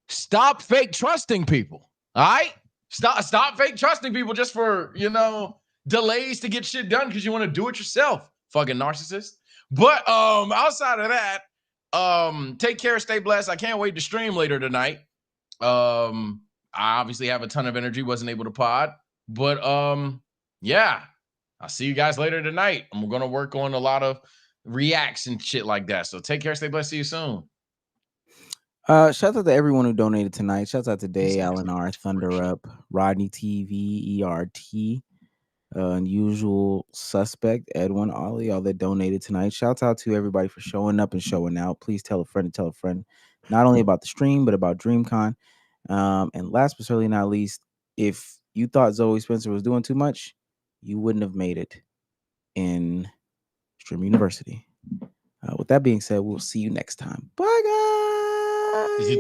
Stop fake trusting people. All right, stop fake trusting people just for delays to get shit done because you want to do it yourself. Fucking narcissist. But outside of that, take care, stay blessed. I can't wait to stream later tonight. I obviously have a ton of energy, wasn't able to pod, but yeah, I'll see you guys later tonight. I'm gonna work on a lot of reacts and shit like that. So take care, stay blessed, see you soon. Shout out to everyone who donated tonight. Shout out to Day, Alan R, Thunder Up, Rodney TV, ERT, Unusual Suspect, Edwin, all y'all that donated tonight. Shout out to everybody for showing up and showing out. Please tell a friend to tell a friend, not only about the stream, but about DreamCon. And last but certainly not least, if you thought Zoe Spencer was doing too much, you wouldn't have made it in Stream University. With that being said, we'll see you next time. Bye, guys.